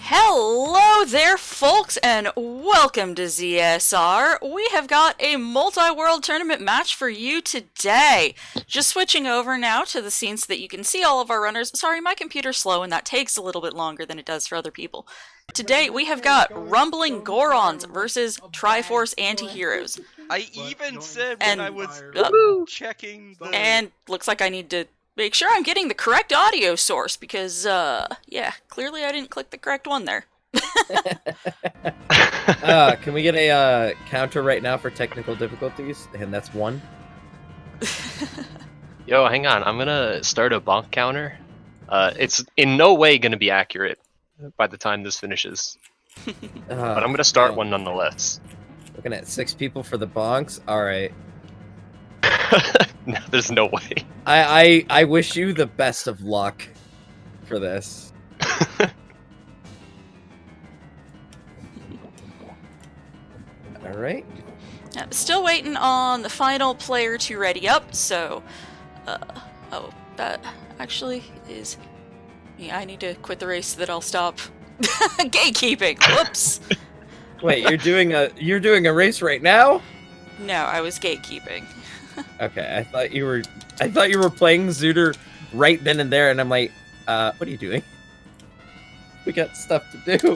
Hello there, folks, and welcome to ZSR. We have got a multi-world tournament match for you today. Just switching over now to the scene so that you can see all of our runners. Sorry, my computer's slow and that takes a little bit longer than it does for other people. Today we have got Rumbling Gorons versus Triforce Antiheroes. I even said when I was checking the... And looks like I need to make sure I'm getting the correct audio source because, yeah, clearly I didn't click the correct one there. Can we get a counter right now for technical difficulties? And that's 1. Yo, hang on. I'm gonna start a bonk counter. It's in no way gonna be accurate by the time this finishes. But I'm gonna start one nonetheless. Looking at 6 people for the bonks? Alright. No, there's no way. I wish you the best of luck for this. Alright. Still waiting on the final player to ready up, so... oh, that actually is... Yeah, I need to quit the race so that I'll stop gatekeeping. Whoops. Wait, you're doing a race right now? No, I was gatekeeping. Okay, I thought you were playing Zooter right then and there, and I'm like, what are you doing? We got stuff to do.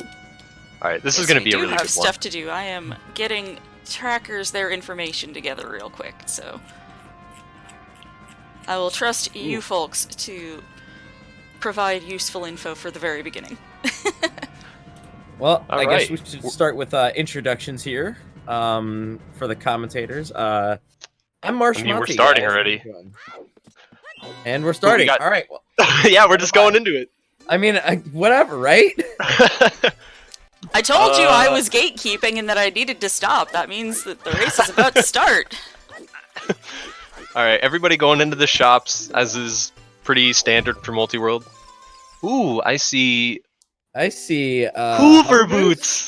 Alright, this is gonna be a really good one. We do have stuff to do. I am getting trackers their information together real quick, so I will trust you folks to provide useful info for the very beginning. Well, I guess we should start with introductions here for the commentators. I'm Marsh Monty, we're starting guys. already. And we're starting. All right. Well, yeah, we're just going into it. I mean, whatever, right? I told you I was gatekeeping and that I needed to stop. That means that the race is about to start. Alright, everybody going into the shops, as is pretty standard for multi-world. Ooh, I see... Hoover boots!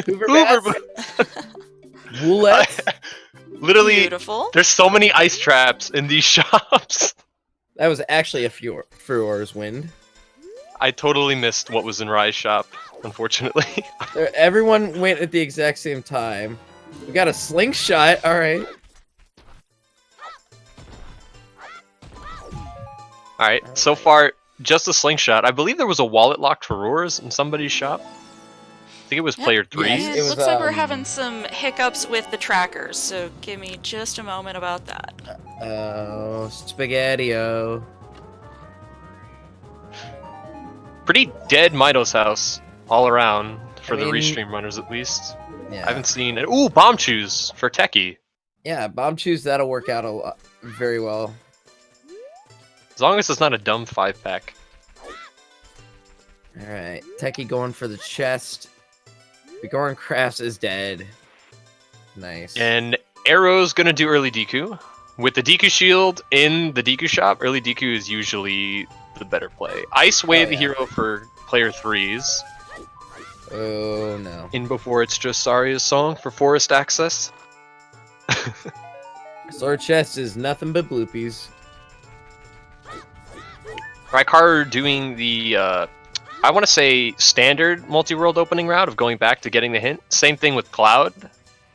Hoover boots! Woolets? Literally, beautiful. There's so many ice traps in these shops. That was actually a Furor's wind. I totally missed what was in Rye's shop, unfortunately. Everyone went at the exact same time. We got a slingshot, alright. Alright, so far, just a slingshot. I believe there was a wallet locked for roars in somebody's shop. I think it was player 3. Yeah, it looks like we're having some hiccups with the trackers, so give me just a moment about that. Oh, spaghetti-o. Pretty dead Mido's house all around, for the Restream runners at least. Yeah. I haven't seen it. Ooh, bomb chews for Techie. Yeah, bomb chews, that'll work out a lot, very well. As long as it's not a dumb 5-pack. Alright, Techie going for the chest. The Goron Crafts is dead. Nice. And Arrow's gonna do early Deku. With the Deku shield in the Deku shop, early Deku is usually the better play. Ice Wave the hero for player 3s. Oh no. In before it's just Saria's song for forest access. Sword chest is nothing but bloopies. Raikar doing the I want to say standard multi-world opening route of going back to getting the hint. Same thing with Cloud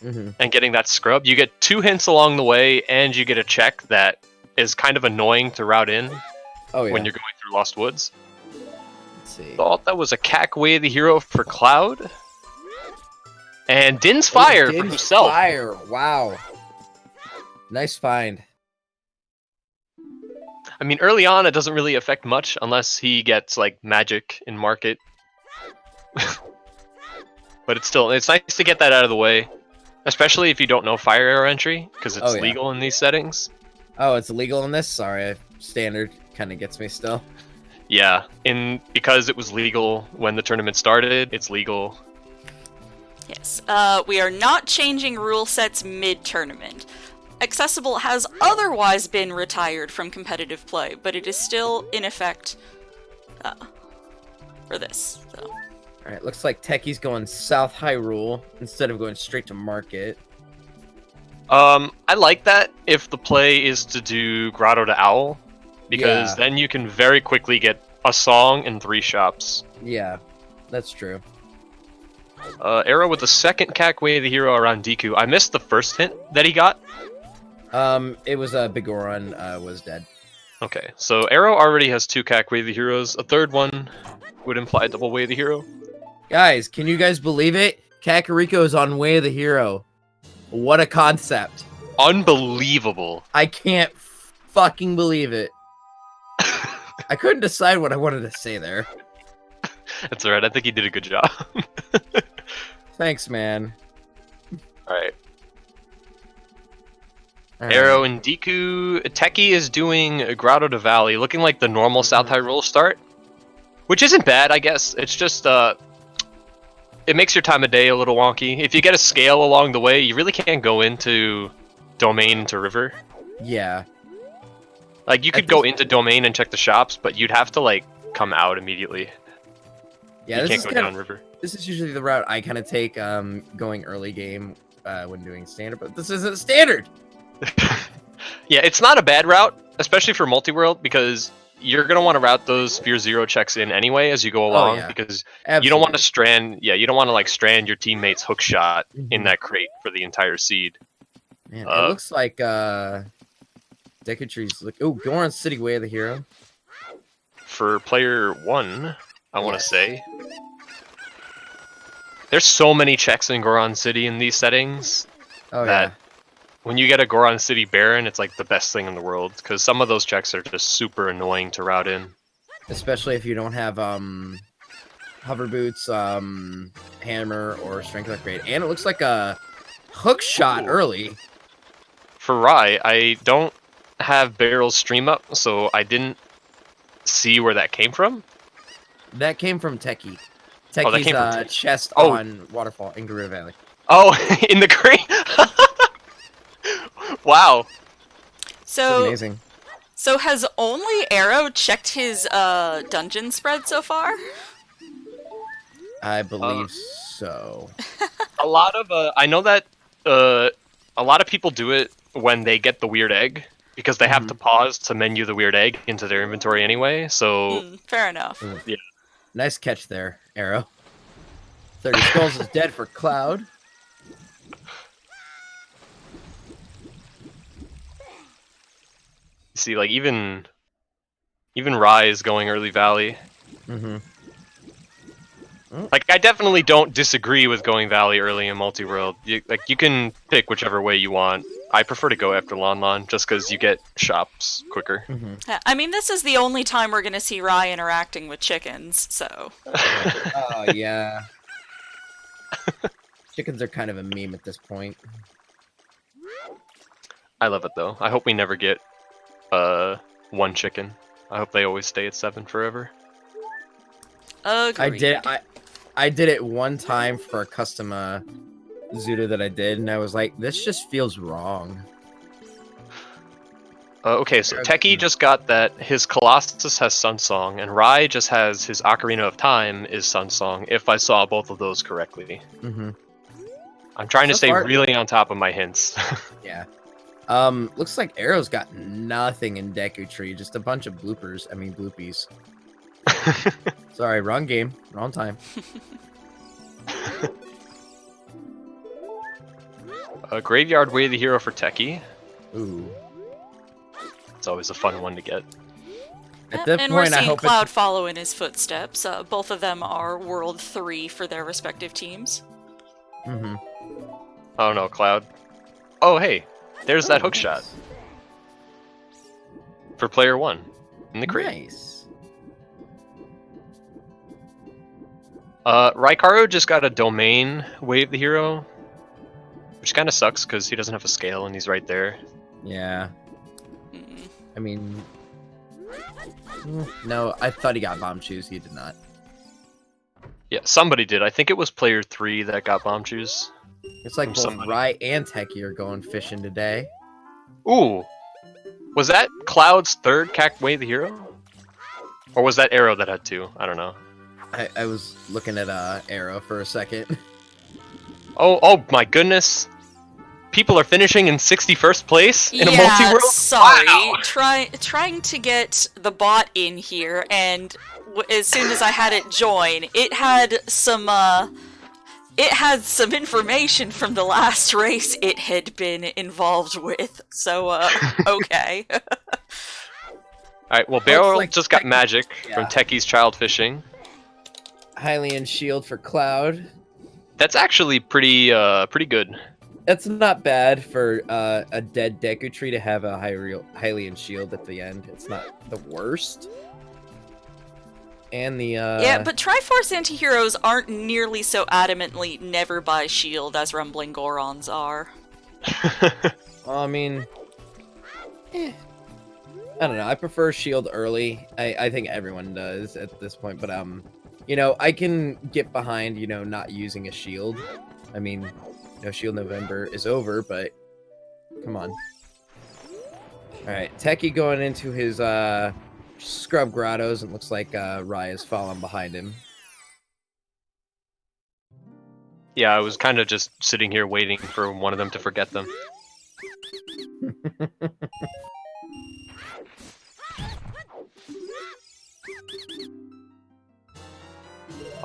and getting that scrub. You get 2 hints along the way, and you get a check that is kind of annoying to route in when you're going through Lost Woods. Let's see. Thought that was a Cack Way the hero for Cloud. And Din's Fire for himself. Fire, wow. Nice find. I mean, early on, it doesn't really affect much unless he gets, like, magic in market. But it's nice to get that out of the way. Especially if you don't know fire arrow entry, because it's legal in these settings. Oh, it's illegal in this? Sorry, standard kind of gets me still. Yeah, because it was legal when the tournament started, it's legal. Yes, we are not changing rule sets mid-tournament. Accessible has otherwise been retired from competitive play, but it is still in effect for this. So. Alright, looks like Techie's going South Hyrule instead of going straight to Market. I like that if the play is to do Grotto to Owl, because then you can very quickly get a song in 3 shops. Yeah, that's true. Arrow with the second Cack Way of the Hero around Deku. I missed the first hint that he got. It was a Big Goron was dead. Okay, so Arrow already has 2 Cack Way of the Heroes. A third one would imply double Way of the Hero. Guys, can you guys believe it? Kakariko is on Way of the Hero. What a concept. Unbelievable. I can't fucking believe it. I couldn't decide what I wanted to say there. That's alright, I think he did a good job. Thanks, man. Alright. All right. Arrow and Deku. Teki is doing Grotto to Valley, looking like the normal South Hyrule start. Which isn't bad, I guess. It's just, it makes your time of day a little wonky. If you get a scale along the way, you really can't go into Domain to River. Yeah. Like, you could go into Domain and check the shops, but you'd have to, like, come out immediately. Yeah, you can't go down River. This is usually the route I kind of take going early game when doing standard, but this isn't standard! Yeah, it's not a bad route, especially for multi-world, because you're gonna want to route those Sphere Zero checks in anyway as you go along, because Absolutely. you don't want to strand. Yeah, you don't want to like strand your teammate's hook shot in that crate for the entire seed. Man, it looks like Decatree's look. Oh, Goron City Way of the Hero. For player 1, I want to say there's so many checks in Goron City in these settings that when you get a Goron City Baron, it's like the best thing in the world, because some of those checks are just super annoying to route in. Especially if you don't have hover boots, hammer, or strength upgrade. And it looks like a hook shot early. For Rai, I don't have Barrel's stream up, so I didn't see where that came from. That came from Teki. that Teki's came from Teki. chest on Waterfall in Gerudo Valley. Oh, in the crate? Wow. So amazing. So has only Arrow checked his dungeon spread so far? I believe so. A lot of I know that a lot of people do it when they get the weird egg, because they have to pause to menu the weird egg into their inventory anyway. So fair enough. Yeah. Nice catch there, Arrow. 30 Skulls is dead for Cloud. See, like even Rai is going early Valley. Like, I definitely don't disagree with going Valley early in multi-world. You can pick whichever way you want. I prefer to go after Lon Lon, just because you get shops quicker. I mean, this is the only time we're going to see Rai interacting with chickens, so... Oh, yeah. Chickens are kind of a meme at this point. I love it, though. I hope we never get one chicken. I hope they always stay at 7 forever. Agreed. I did it one time for a custom Zuda that I did, and I was like, this just feels wrong. Okay, so Teki just got that his Colossus has Sunsong, and Rai just has his Ocarina of Time is Sunsong, if I saw both of those correctly. I'm trying to stay really on top of my hints. Yeah. Looks like Arrow's got nothing in Deku Tree, just a bunch of bloopers. I mean, bloopies. Sorry, wrong game, wrong time. Graveyard Way of the Hero for Teki. Ooh. It's always a fun one to get. At that And point, we're I seeing hope Cloud follow in his footsteps. Both of them are World 3 for their respective teams. Oh no, Cloud. Oh hey, there's that hook shot. For player 1 in the crate. Nice. Raikaro just got a Domain Way of the Hero, which kind of sucks because he doesn't have a scale and he's right there. Yeah. I mean... No, I thought he got Bomb Shoes. He did not. Yeah, somebody did. I think it was player 3 that got Bomb Shoes. It's like both Rai and Teki are going fishing today. Ooh. Was that Cloud's third Cack Way of the Hero? Or was that Arrow that had 2? I don't know. I was looking at Arrow for a second. Oh my goodness. People are finishing in 61st place in a Yeah, multi-world? sorry. Wow. Trying to get the bot in here, and as soon as I had it join, it had some it had some information from the last race it had been involved with, so, okay. Alright, well, Barrel like just got magic from Techie's child fishing. Hylian shield for Cloud. That's actually pretty good. That's not bad for a dead Deku Tree to have a Hylian shield at the end. It's not the worst. And the Yeah, but Triforce Antiheroes aren't nearly so adamantly never buy shield as Rumbling Gorons are. Well, I mean, I don't know. I prefer shield early. I think everyone does at this point, but you know, I can get behind, you know, not using a shield. I mean, you know, Shield November is over, but come on. All right, Techie going into his Scrub Grottos, and looks like Raya's falling behind him. Yeah, I was kind of just sitting here waiting for one of them to forget them.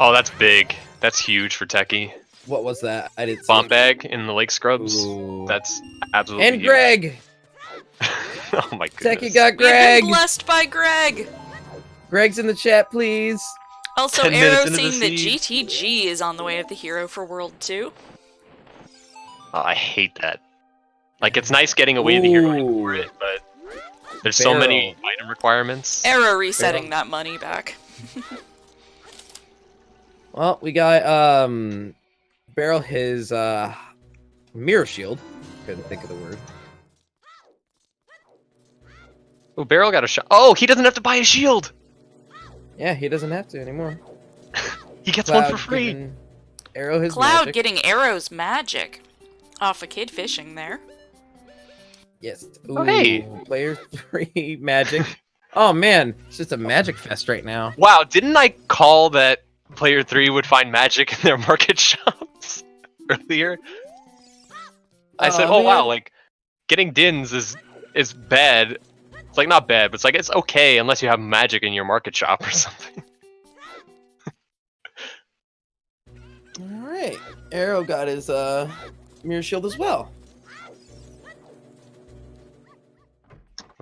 Oh, that's big. That's huge for Techie. What was that? I didn't see Bomb it. bag in the lake scrubs. Ooh. That's absolutely And huge. Greg! Oh my goodness. Techie got We've Greg! been blessed by Greg! Greg's in the chat, please. Also, 10 Arrow minutes into seeing the that siege. GTG is on the way of the hero for World 2. Oh, I hate that. Like, it's nice getting away with the hero Ooh. for it, but there's so many Barrel. item requirements. Arrow resetting that money back. Well, we got Barrel his mirror shield. Couldn't think of the word. Oh, Barrel got a shot. Oh, he doesn't have to buy a shield! Yeah, he doesn't have to anymore. He gets Cloud one for free. giving Arrow his Cloud magic. getting Arrow's magic. Off a kid fishing there. Yes. Oh, hey. Ooh, Player 3 magic. Oh man, it's just a magic fest right now. Wow, didn't I call that Player 3 would find magic in their market shops earlier? I said, oh wow, man. like, getting Dins is bad. It's like, not bad, but it's like, it's okay unless you have magic in your market shop or something. Alright. Arrow got his mirror shield as well.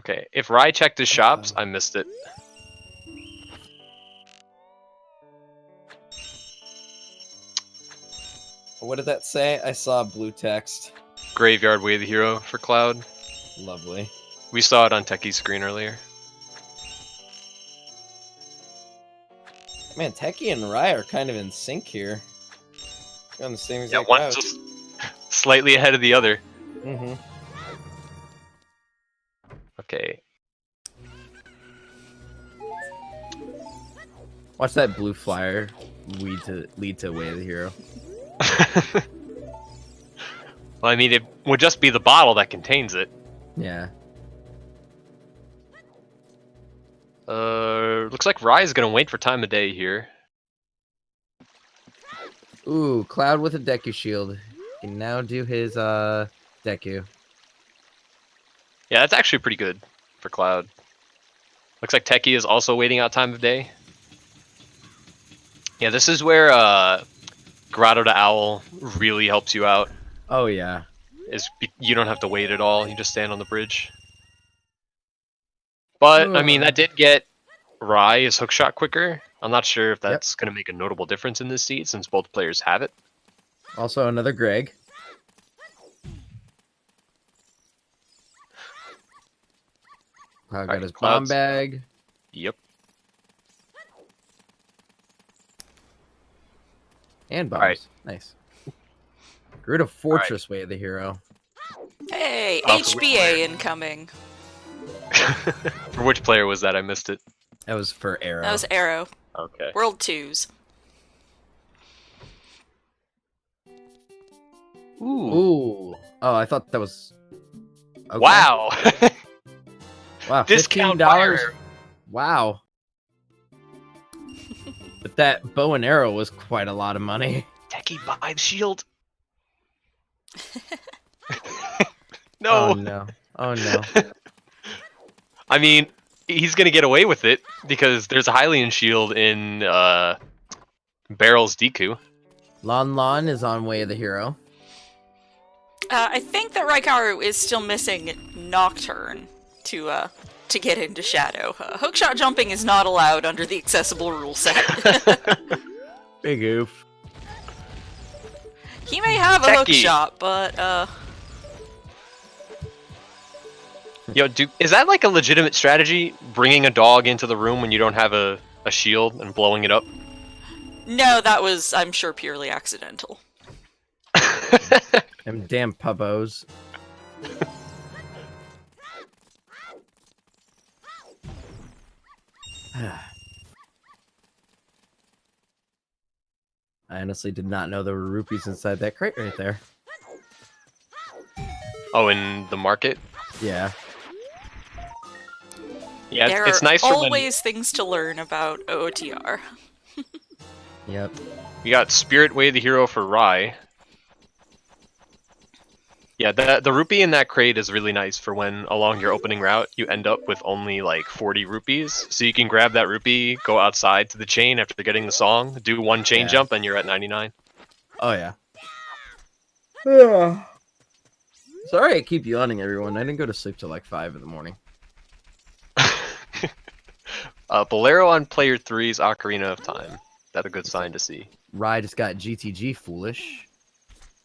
Okay, if Rai checked his shops, I missed it. What did that say? I saw blue text. Graveyard Way of the Hero for Cloud. Lovely. We saw it on Techie's screen earlier. Man, Techie and Rye are kind of in sync here. They're on the same Yeah, exact one's route. just slightly ahead of the other. Mm-hmm. Okay. Watch that blue flyer lead to Way of the Hero. Well, I mean, it would just be the bottle that contains it. Yeah. Looks like Rye's gonna wait for time of day here. Ooh, Cloud with a Deku shield. He can now do his Deku. Yeah, that's actually pretty good for Cloud. Looks like Techie is also waiting out time of day. Yeah, this is where Grotto to Owl really helps you out. Oh yeah. You don't have to wait at all. You just stand on the bridge. But I mean, that did get Rai his hookshot quicker. I'm not sure if that's going to make a notable difference in this seed since both players have it. Also another Greg. Cloud got his bomb bag. Yep. And bombs. Alright. Nice. Grew to Fortress Way of the Hero. Hey, Oh, for which player? HBA incoming. For which player was that? I missed it. That was for Arrow. That was Arrow. Okay. World 2s. Ooh. Oh, I thought that was. Okay. Wow. Wow. Discount $15. fire. Wow. But that bow and arrow was quite a lot of money. Techie buy the shield. No. Oh no. Oh no. I mean, he's gonna get away with it because there's a Hylian shield in Barrel's Deku. Lon Lon is on Way of the Hero. I think that Raikaru is still missing Nocturne to get into Shadow. Hookshot jumping is not allowed under the accessible rule set. Big oof. He may have a hookshot, but Yo, is that like a legitimate strategy? Bringing a dog into the room when you don't have a shield and blowing it up? No, that was, I'm sure, purely accidental. Them damn pubbos. I honestly did not know there were rupees inside that crate right there. Oh, in the market? Yeah. Yeah, there it's nice are for always things to learn about OOTR. Yep. You got Spirit Way of the Hero for Rai. Yeah, the rupee in that crate is really nice for when along your opening route you end up with only like 40 rupees. So you can grab that rupee, go outside to the chain after getting the song, do one chain jump, and you're at 99. Oh yeah. Sorry I keep yawning, everyone. I didn't go to sleep till like 5 in the morning. Bolero on player 3's Ocarina of Time. That's a good sign to see. Rai just got GTG foolish.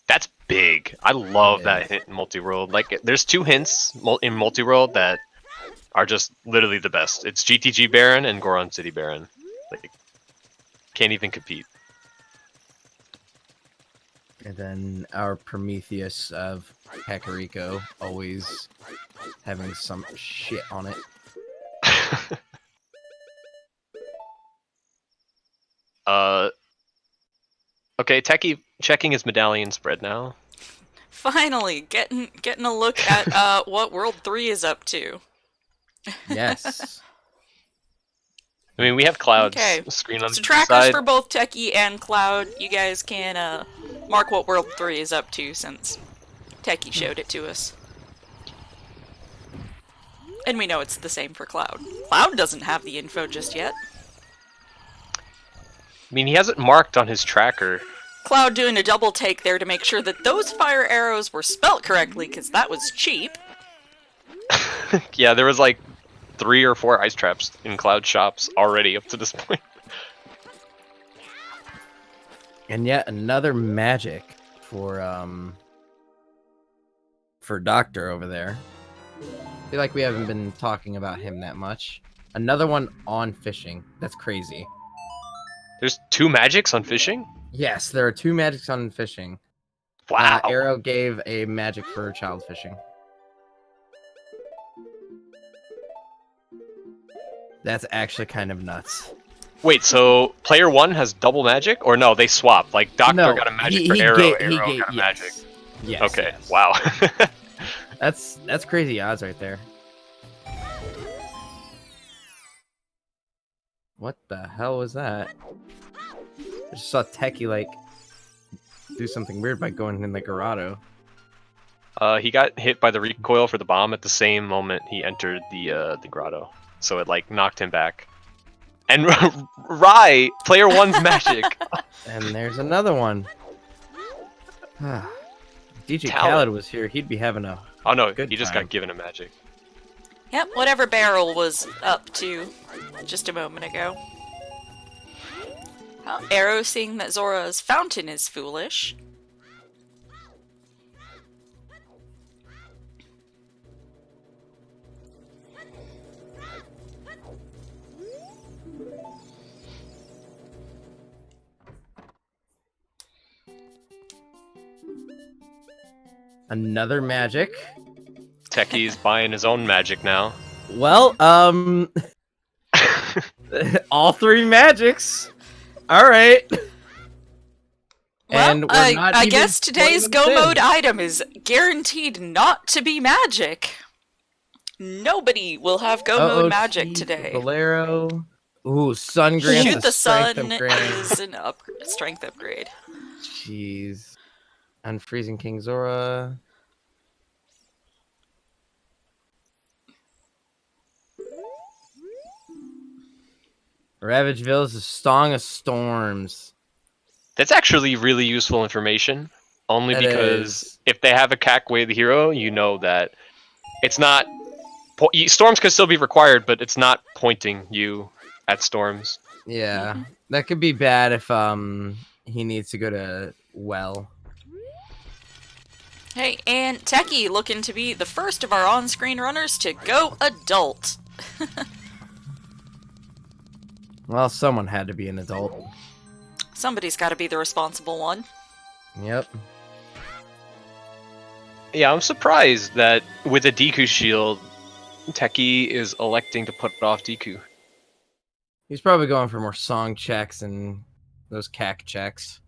That's big. I love that hint in multi-world. Like, there's 2 hints in multi-world that are just literally the best. It's GTG Baron and Goron City Baron. Like, can't even compete. And then our Prometheus of Kakariko, always having some shit on it. Okay, Techie checking his medallion spread now. Finally, getting a look at what World 3 is up to. Yes. I mean, we have Cloud's screen on the trackers side. for both Techie and Cloud. You guys can mark what World 3 is up to since Techie showed it to us. And we know it's the same for Cloud. Cloud doesn't have the info just yet. I mean, he has it marked on his tracker. Cloud doing a double take there to make sure that those fire arrows were spelt correctly, because that was cheap. Yeah, there was like 3 or 4 ice traps in Cloud shops already up to this point. And yet another magic for Doctor over there. I feel like we haven't been talking about him that much. Another one on fishing. That's crazy. There's 2 magics on fishing? Yes, there are 2 magics on fishing. Wow. Arrow gave a magic for child fishing. That's actually kind of nuts. Wait, so player 1 has double magic? Or no, they swap. Like, Doctor got a magic for Arrow, Arrow got a magic. Yes. Okay, yes. wow. That's crazy odds right there. What the hell was that? I just saw Techie, like, do something weird by going in the Grotto. He got hit by the recoil for the bomb at the same moment he entered the grotto. So it, like, knocked him back. And Rai, player 1's magic. And there's another one. DJ Khaled was here, he'd be having a Oh no, good he just time. got given a magic. Yep, whatever Barrel was up to just a moment ago. Arrow seeing that Zora's fountain is foolish. Another magic. Techie's buying his own magic now. Well, all 3 magics. All right. Well, and I guess today's Go Mode item is guaranteed not to be magic. Nobody will have Go Mode magic today. Bolero. Ooh, Sun Grant. Shoot the Sun is an strength upgrade. Jeez. Unfreezing King Zora. Ravageville is a Song of Storms. That's actually really useful information. Only It because is. if they have a CAC Way the Hero, you know that it's not... Storms can still be required, but it's not pointing you at storms. Yeah, that could be bad if he needs to go to well. Hey, and Techie looking to be the first of our on-screen runners to go adult. Well, someone had to be an adult. Somebody's got to be the responsible one. Yep. Yeah, I'm surprised that with a Deku shield, Techie is electing to put off Deku. He's probably going for more song checks and those CAC checks.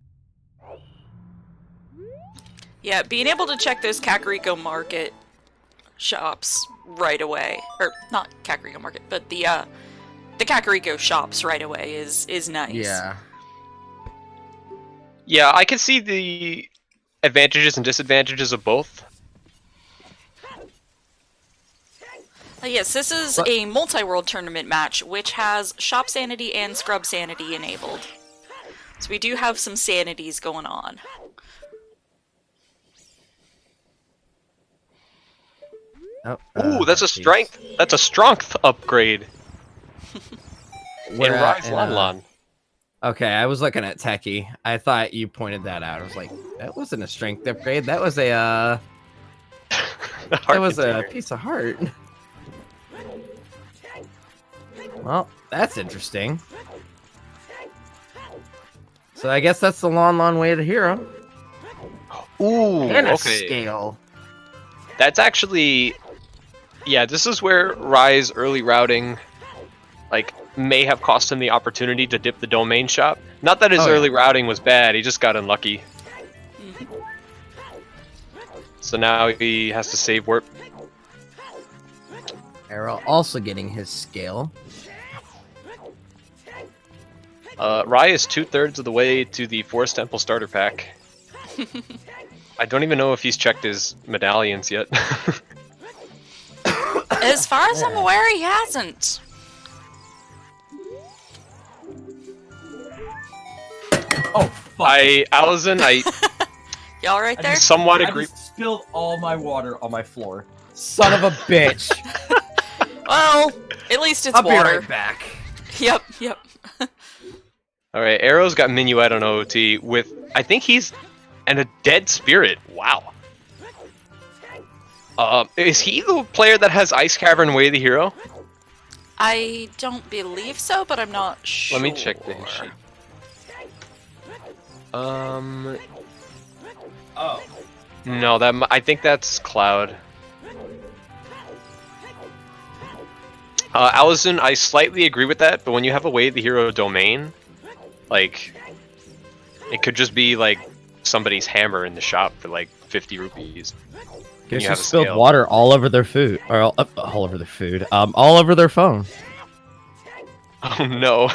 Yeah, being able to check those Kakariko Market shops right away, or not Kakariko Market, but the Kakariko shops right away is nice. Yeah. Yeah, I can see the advantages and disadvantages of both. Yes, this is a multi-world tournament match, which has Shop Sanity and Scrub Sanity enabled. So we do have some sanities going on. Oh, Ooh, that's a strength. That's a strength upgrade. In Rise Lanlan. Okay, I was looking at Techie. I thought you pointed that out. I was like, that wasn't a strength upgrade. That was a that was a piece of heart. Well, that's interesting. So I guess that's the long way to the hero. Ooh, And a okay. scale. That's actually... Yeah, this is where Rise early routing, like, may have cost him the opportunity to dip the domain shop. Not that his early routing was bad, he just got unlucky. So now he has to save warp. Arrow also getting his scale. Rai is 2/3 of the way to the Forest Temple starter pack. I don't even know if he's checked his medallions yet. As far as I'm aware, he hasn't. Oh, fuck. Allison, Y'all right there? somewhat I agree. just spilled all my water on my floor. Son of a bitch. Well, at least it's I'll water. be right back. Yep. Alright, Arrow's got Minuet on OOT with, I think he's, and a Dead Spirit. Wow. Is he the player that has Ice Cavern Way the Hero? I don't believe so, but I'm not sure. Let me check the hit sheet. Oh. No, I think that's Cloud. Allison, I slightly agree with that, but when you have a Way the Hero domain, like, it could just be like somebody's hammer in the shop for like 50 rupees. Guess You you have a spilled scale. water all over their food, or all over their food, all over their phone. Oh no.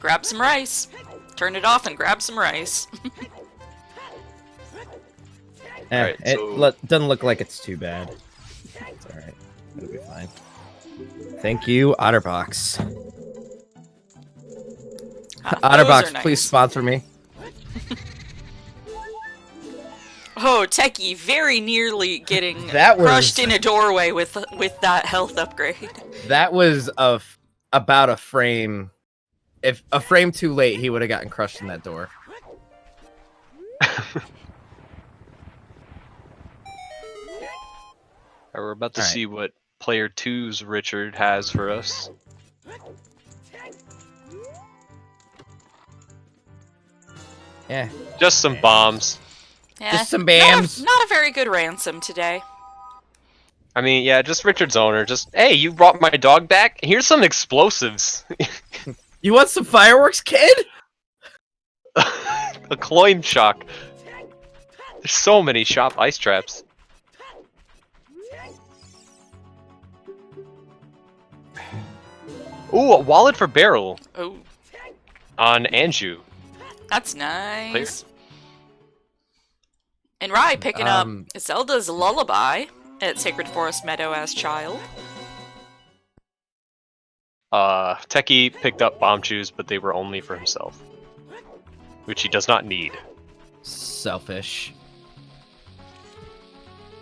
Grab some rice. Turn it off and grab some rice. Alright, It so- doesn't look like it's too bad. It's alright. It'll be fine. Thank you, Otterbox. Those Otterbox, are nice. please sponsor me. Oh, Techie very nearly getting That was- crushed in a doorway with that health upgrade. That was about a frame. If a frame too late, he would have gotten crushed in that door. We're about to Alright. see what player 2's Richard has for us. Yeah, Just some bombs. Yeah, just some bams. Not a very good ransom today. I mean, yeah, just Richard's owner. Just, hey, you brought my dog back? Here's some explosives. You want some fireworks, kid? A cloying shock. There's so many shop ice traps. Ooh, a wallet for barrel Oh, on Anju. that's nice. And Rai picking up Zelda's Lullaby at Sacred Forest Meadow as child. Techie picked up bomb shoes, but they were only for himself, which he does not need. Selfish.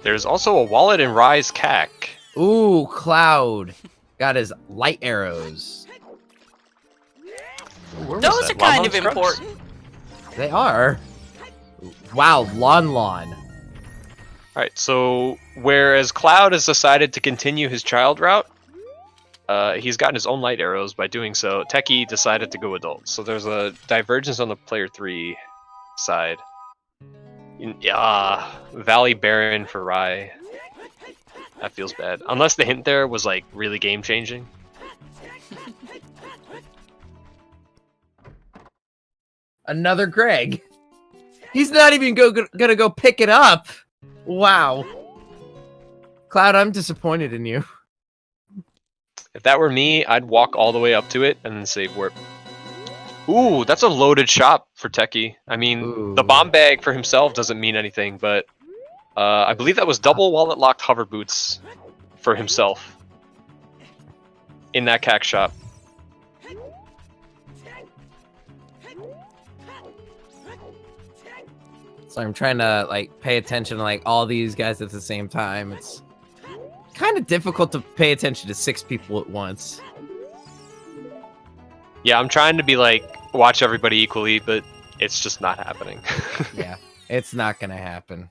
There's also a wallet in Rye's CAC. Ooh, Cloud got his light arrows. Those are kind of important. They are. Wow, Lon. Alright, so whereas Cloud has decided to continue his child route, he's gotten his own light arrows by doing so. Techie decided to go adult. So there's a divergence on the player 3 side. Valley Baron for Rye. That feels bad. Unless the hint there was like really game changing. Another Greg. He's not even gonna go pick it up. Wow. Cloud, I'm disappointed in you. If that were me, I'd walk all the way up to it and then save warp. Ooh, that's a loaded shop for Techie. I mean, the bomb bag for himself doesn't mean anything, but I believe that was double wallet locked hover boots for himself in that CAC shop. So I'm trying to like pay attention to like all these guys at the same time. It's kind of difficult to pay attention to 6 people at once. Yeah, I'm trying to be like, watch everybody equally, but it's just not happening. Yeah, it's not gonna happen.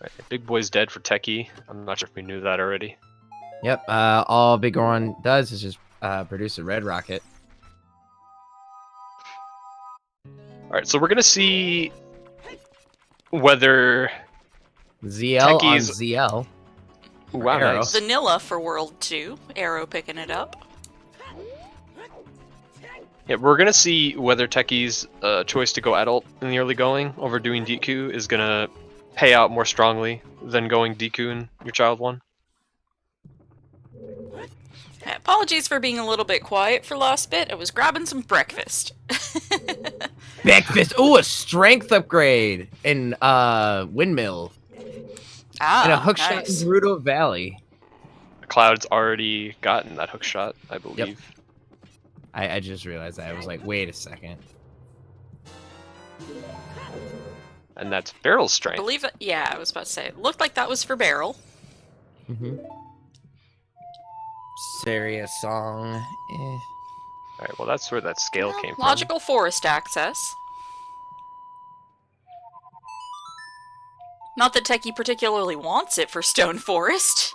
Right, Big Boy's dead for Techie. I'm not sure if we knew that already. Yep, all Big Goron does is just produce a red rocket. Alright, so we're gonna see whether ZL on Techie's... ZL. Wow, Arrow. nice. Vanilla for World 2. Arrow picking it up. Yeah, we're gonna see whether Techie's choice to go adult in the early going over doing DQ is gonna pay out more strongly than going DQ in your child one. Apologies for being a little bit quiet for last bit. I was grabbing some breakfast. Breakfast. Ooh, a strength upgrade in Windmill. And a hook shot in Gerudo Valley. Cloud's already gotten that hook shot, I believe. Yep. I just realized that. I was like, wait a second. And that's Barrel strength. I believe it. Yeah, I was about to say. It looked like that was for Barrel. Serious song. Alright, well that's where that scale came from. Logical forest access. Not that Techie particularly wants it for Stone Forest.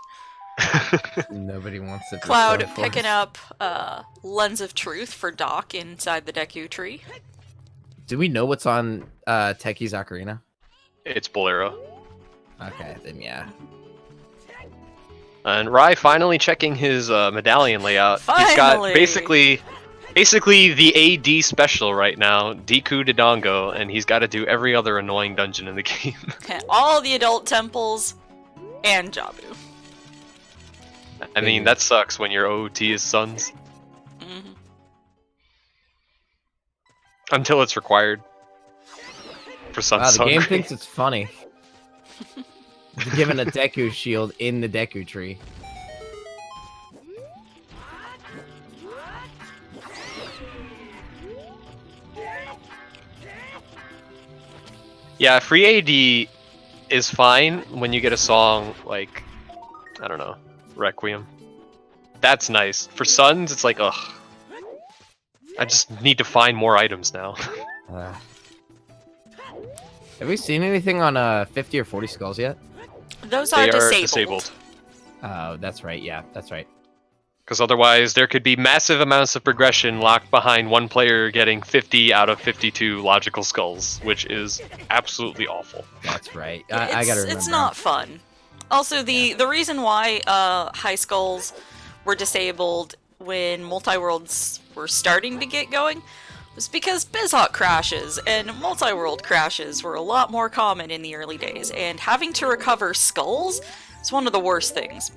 Nobody wants it. Cloud picking up Lens of Truth for Doc inside the Deku tree. Do we know what's on Techie's ocarina? It's Bolero. Okay, then yeah. And Rye finally checking his medallion layout. Finally! He's got basically the AD special right now, Deku Dodongo, and he's got to do every other annoying dungeon in the game. All the adult temples and Jabu. I mean, that sucks when your OOT is Suns. Until it's required. For Suns. Wow, the game thinks it's funny. It's given a Deku shield in the Deku tree. Yeah, free AD is fine when you get a song like, I don't know, Requiem. That's nice. For Suns, it's like, ugh. I just need to find more items now. Have we seen anything on 50 or 40 skulls yet? Those are disabled. Oh, that's right. Yeah, that's right. Because otherwise, there could be massive amounts of progression locked behind one player getting 50 out of 52 logical skulls, which is absolutely awful. That's right. I gotta remember. It's not fun. Also, the reason why high skulls were disabled when multi-worlds were starting to get going was because BizHot crashes and multi-world crashes were a lot more common in the early days, and having to recover skulls is one of the worst things.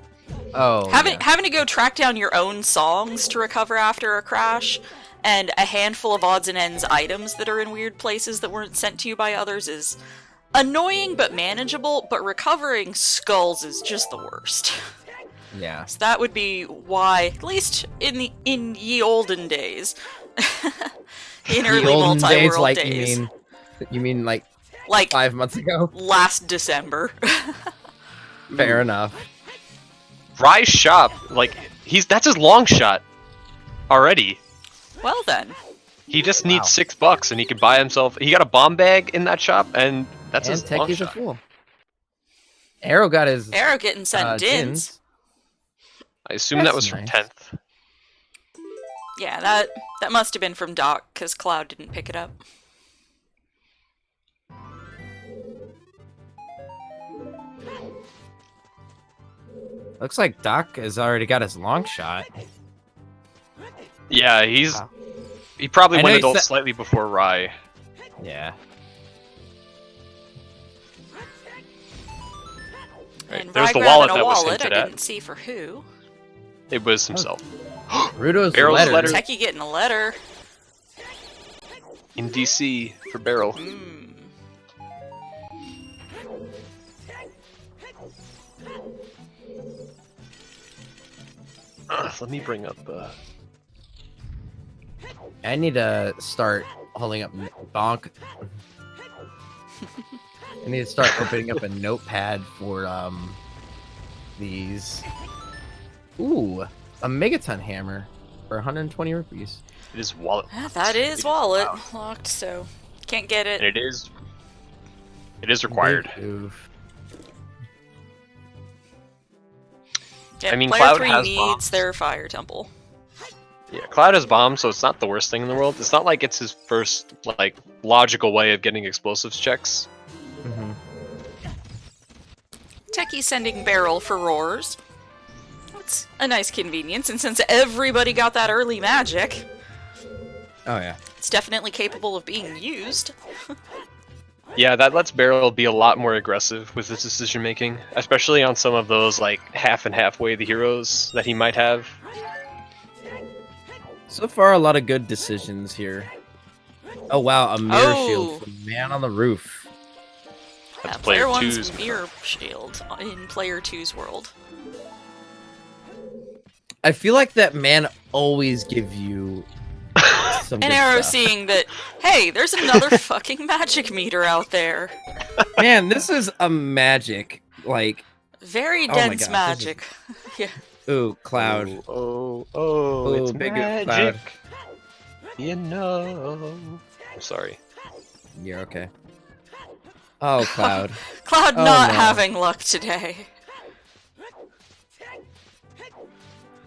Oh, having to go track down your own songs to recover after a crash, and a handful of odds and ends items that are in weird places that weren't sent to you by others is annoying but manageable, but recovering skulls is just the worst. Yeah. So that would be why, at least in ye olden days, in early olden multi-world like, days. You mean like 5 months ago? Last December. Fair enough. Rye's shop, like, that's his long shot already. Well then. He just needs $6 and he can buy himself. He got a bomb bag in that shop, and that's his long Techie's a shot. fool. Arrow got his Arrow getting sent dins. I assume that was from 10th. Yeah, that must have been from Doc, because Cloud didn't pick it up. Looks like Doc has already got his long shot. Yeah, he probably went adult slightly before Rye. Yeah. And there's Rye the grabbing wallet a that was wallet, hinted I at. didn't see for who. It was himself. Rudo's Barrel's letter. Techie getting a letter. In DC for Barrel. Let me bring up I need to start holding up bonk. I need to start opening up a notepad for these. Ooh, a megaton hammer for 120 rupees. It is wallet. Yeah, that is wallet locked, so can't get it. And it is required. Oof. Yeah, I mean, player Cloud 3 has needs bombs. their fire temple. Yeah, Cloud has bombs, so it's not the worst thing in the world. It's not like it's his first, like, logical way of getting explosives checks. Mm-hmm. Techie sending Barrel for roars. That's a nice convenience, and since everybody got that early magic, Oh yeah. it's definitely capable of being used. Yeah, that lets Barrel be a lot more aggressive with his decision making, especially on some of those, like, half and halfway the heroes that he might have. So far, a lot of good decisions here. Oh wow, a mirror shield from Man on the Roof. That's player player 1's 2's. mirror shield in player 2's world. I feel like that man always give you some An good arrow stuff. seeing that, hey, there's another fucking magic meter out there. Man, this is a magic, like, Very Oh my dense God, magic. Yeah. ooh, Cloud. Oh, it's big magic. Cloud. You know. I'm sorry. You're okay. Oh, Cloud. Cloud Oh, not no. having luck today.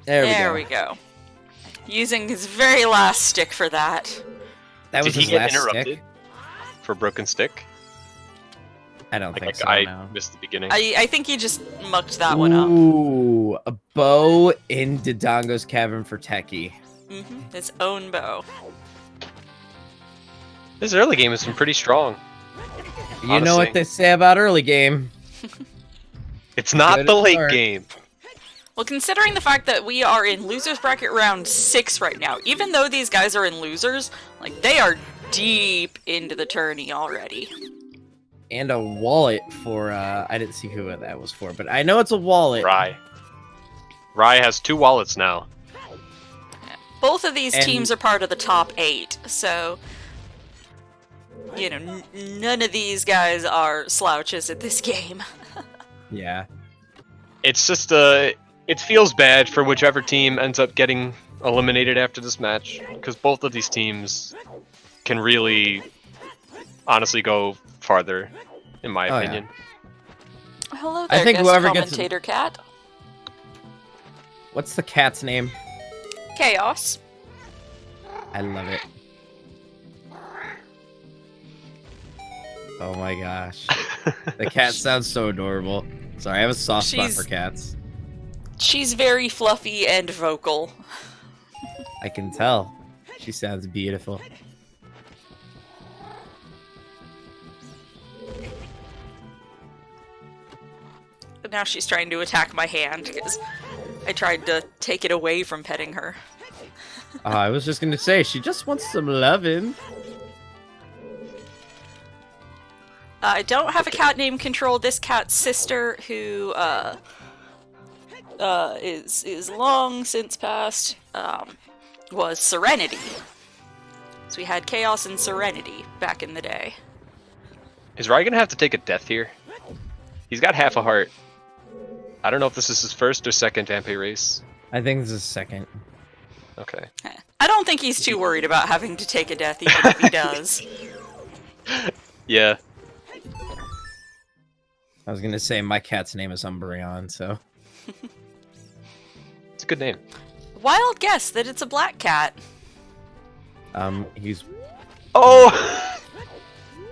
There we go. Using his very last stick for that. That was Did he his get last interrupted stick. for broken stick? I don't think Like, so. I no. missed the beginning. I think he just mucked that one up. Ooh, a bow in Dodongo's cavern for Techie. His own bow. This early game has been pretty strong. You know Honestly. what they say about early game. It's not Good the at late start. game. Well, considering the fact that we are in losers bracket round 6 right now, even though these guys are in losers, like, they are deep into the tourney already. And a wallet for, I didn't see who that was for, but I know it's a wallet. Rye. Rye has 2 wallets now. Both of these And- teams are part of the top 8, so, you know, none of these guys are slouches at this game. Yeah. It's just it feels bad for whichever team ends up getting eliminated after this match, because both of these teams can really, honestly, go farther, in my Oh, opinion. Hello there, I think guest whoever gets- commentator cat. What's the cat's name? Chaos. I love it. Oh my gosh. The cat sounds so adorable. Sorry, I have a soft spot She's- for cats. She's very fluffy and vocal. I can tell. She sounds beautiful. But now she's trying to attack my hand because I tried to take it away from petting her. I was just gonna say, she just wants some loving. I don't have a cat named Control. This cat's sister, who is long since passed, was Serenity. So we had Chaos and Serenity back in the day. Is Rai gonna have to take a death here? He's got half a heart. I don't know if this is his first or second Vampe race. I think this is second. Okay. I don't think he's too worried about having to take a death, even if he does. Yeah. I was gonna say my cat's name is Umbreon, so. It's a good name. Wild guess that it's a black cat. He's. Oh!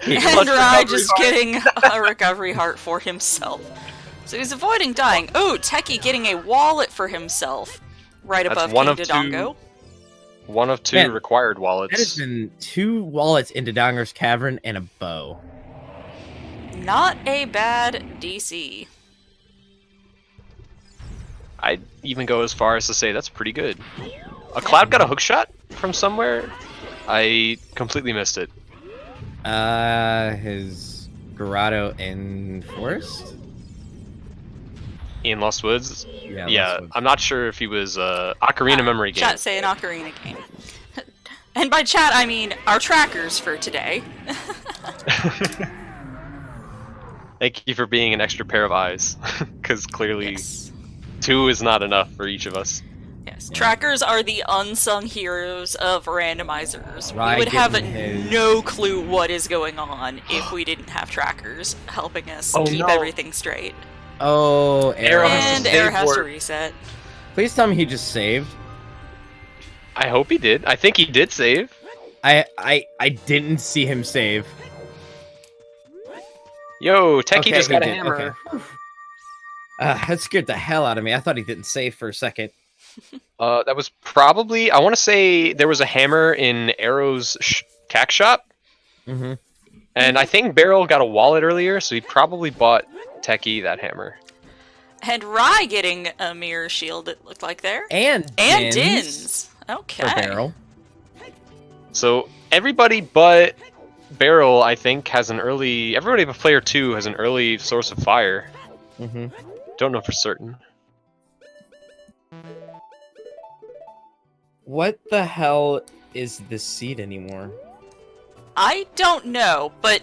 And Rai just getting a recovery heart for himself. So he's avoiding dying. Oh, Techie getting a wallet for himself. Right That's above one King of Dodongo. One of 2 Man, required That wallets. has been 2 wallets into Donger's Cavern and a bow. Not a bad DC. I'd even go as far as to say that's pretty good. A Cloud got a hook shot from somewhere? I completely missed it. His Grotto in Forest? In Lost Woods? Yeah, Yeah, Lost Woods. I'm not sure if he was Ocarina Memory Game. Chat saying Ocarina game. And by chat, I mean our trackers for today. Thank you for being an extra pair of eyes, because clearly Yes. 2 is not enough for each of us. Yes. Trackers are the unsung heroes of randomizers. Rai We would have getting his- no clue what is going on if we didn't have trackers helping us Oh, keep no. everything straight. Oh, Arrow has to And save Air has to for- reset. Please tell me he just saved. I hope he did. I think he did save. I didn't see him save. Yo, Techie Okay, just he got a did, hammer. okay. That scared the hell out of me. I thought he didn't save for a second. That was probably, I want to say there was a hammer in Arrow's cack shop. Mm-hmm. And I think Beryl got a wallet earlier, so he probably bought Techie that hammer. And Rai getting a mirror shield, it looked like there. And Dins. Okay. for Barrel. So everybody but Beryl, I think, has an early... Everybody but player 2 has an early source of fire. Mm-hmm. Don't know for certain. What the hell is this seed anymore? I don't know, but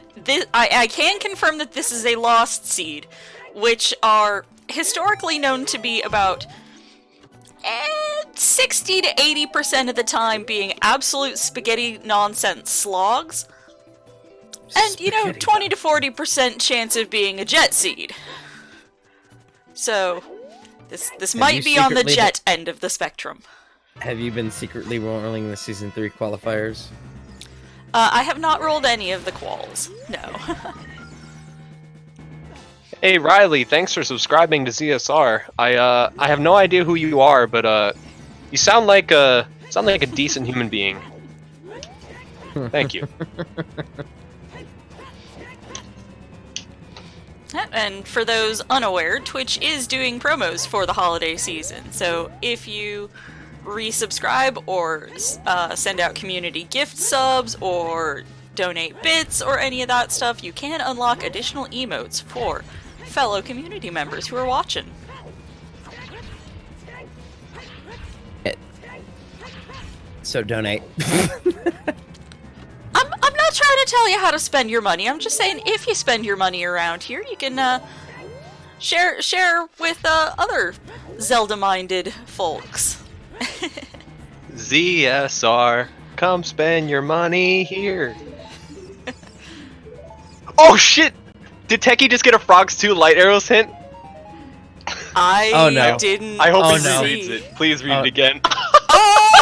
I can confirm that this is a lost seed, which are historically known to be about 60 to 80% of the time being absolute spaghetti nonsense slogs. And, you know, Spaghetti 20 to 40% chance of being a jet seed. So, this might be on the secretly jet end of the spectrum. Have you been secretly rolling the Season 3 qualifiers? I have not rolled any of the quals, no. Hey Riley, thanks for subscribing to ZSR. I have no idea who you are, but you sound like a decent human being. Thank you. And for those unaware, Twitch is doing promos for the holiday season. So if you resubscribe or send out community gift subs or donate bits or any of that stuff, you can unlock additional emotes for fellow community members who are watching. So donate. I'm not trying to tell you how to spend your money. I'm just saying if you spend your money around here, you can share with other Zelda-minded folks. ZSR, come spend your money here. Oh shit! Did Techie just get a Frogs 2 Light Arrows hint? I Oh, no. didn't I hope Oh, he no. reads it. Please read Oh. it again.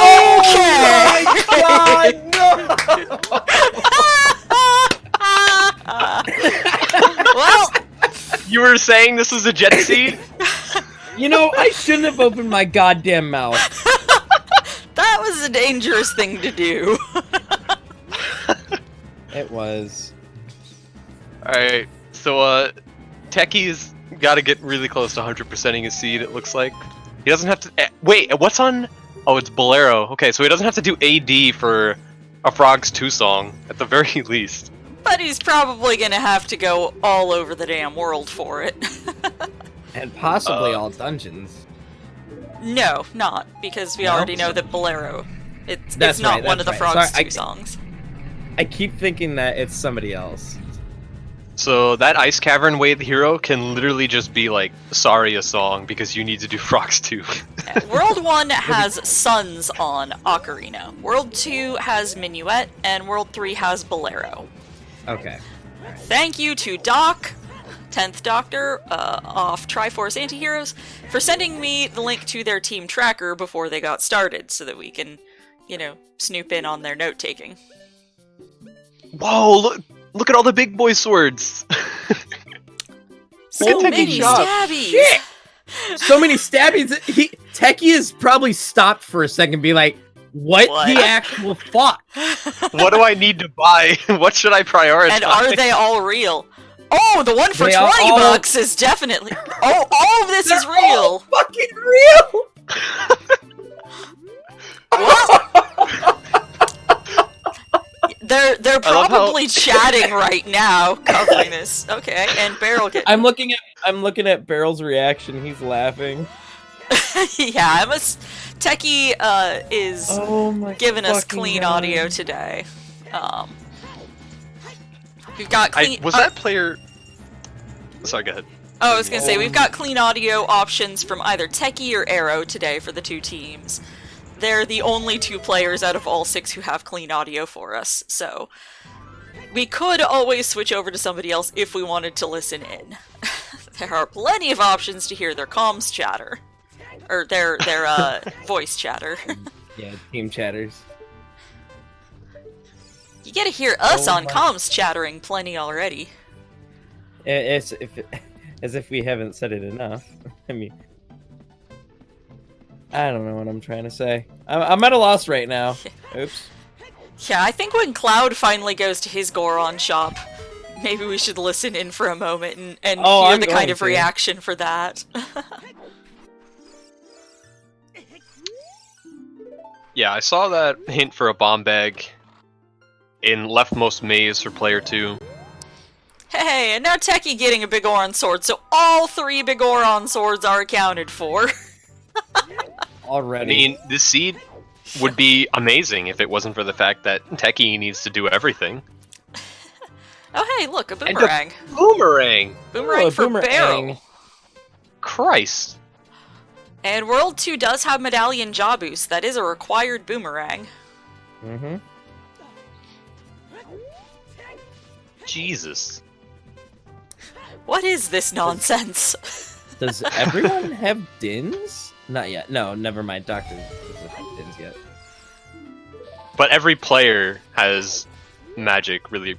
Okay! God, no! Well, You were saying this was a jet seed? You know, I shouldn't have opened my goddamn mouth. that was a dangerous thing to do. It was. Alright, so Techie's gotta get really close to 100%ing his seed, it looks like. He doesn't have to... wait, what's on... Oh, it's Bolero. Okay, so he doesn't have to do AD for a Frogs 2 song, at the very least. But he's probably gonna have to go all over the damn world for it. And possibly all dungeons. No, not, because we already know that Bolero. It's That's not right, one of the that's Frogs right. Sorry, 2 songs. I keep thinking that it's somebody else. So that Ice Cavern Way of the Hero can literally just be like, sorry, a song, because you need to do Frogs 2. World 1 has Suns on Ocarina. World 2 has Minuet, and World 3 has Bolero. Okay. Thank you to Doc, 10th Doctor, off Triforce Antiheroes, for sending me the link to their team tracker before they got started, so that we can, you know, snoop in on their note-taking. Whoa, look at all the big boy swords! So many stabbies! Shit! So many stabbies. Techie has probably stopped for a second, be like, what the actual fuck? What do I need to buy? What should I prioritize? And are they all real? Oh, the one for 20 bucks is definitely... Oh, all of this is real! All fucking real! They're probably chatting right now, covering this. Okay, and Beryl get. I'm looking at Beryl's reaction. He's laughing. Yeah, Techie is giving us clean audio today. We've got clean. Was that player? Sorry, go ahead. Oh, I was gonna say we've got clean audio options from either Techie or Arrow today for the 2 teams. They're the only 2 players out of all 6 who have clean audio for us, so we could always switch over to somebody else if we wanted to listen in. There are plenty of options to hear their comms chatter. Or their voice chatter. Yeah, team chatters. You get to hear us on comms chattering plenty already. As if we haven't said it enough. I mean, I don't know what I'm trying to say. I'm at a loss right now. Oops. Yeah, I think when Cloud finally goes to his Goron shop, maybe we should listen in for a moment and hear the kind of reaction for that. Yeah, I saw that hint for a bomb bag in leftmost maze for player 2. Hey, and now Techie getting a Bigoron sword, so all 3 Bigoron swords are accounted for. Already. I mean, this seed would be amazing if it wasn't for the fact that Techie needs to do everything. Oh hey, look, a boomerang. And a boomerang! Boomerang for Beryl. Christ. And World 2 does have Medallion Jaw Boost. That is a required boomerang. Mm-hmm. Jesus. What is this nonsense? Does everyone have dins? Not yet. No, never mind. Doctor doesn't have dins yet. But every player has magic really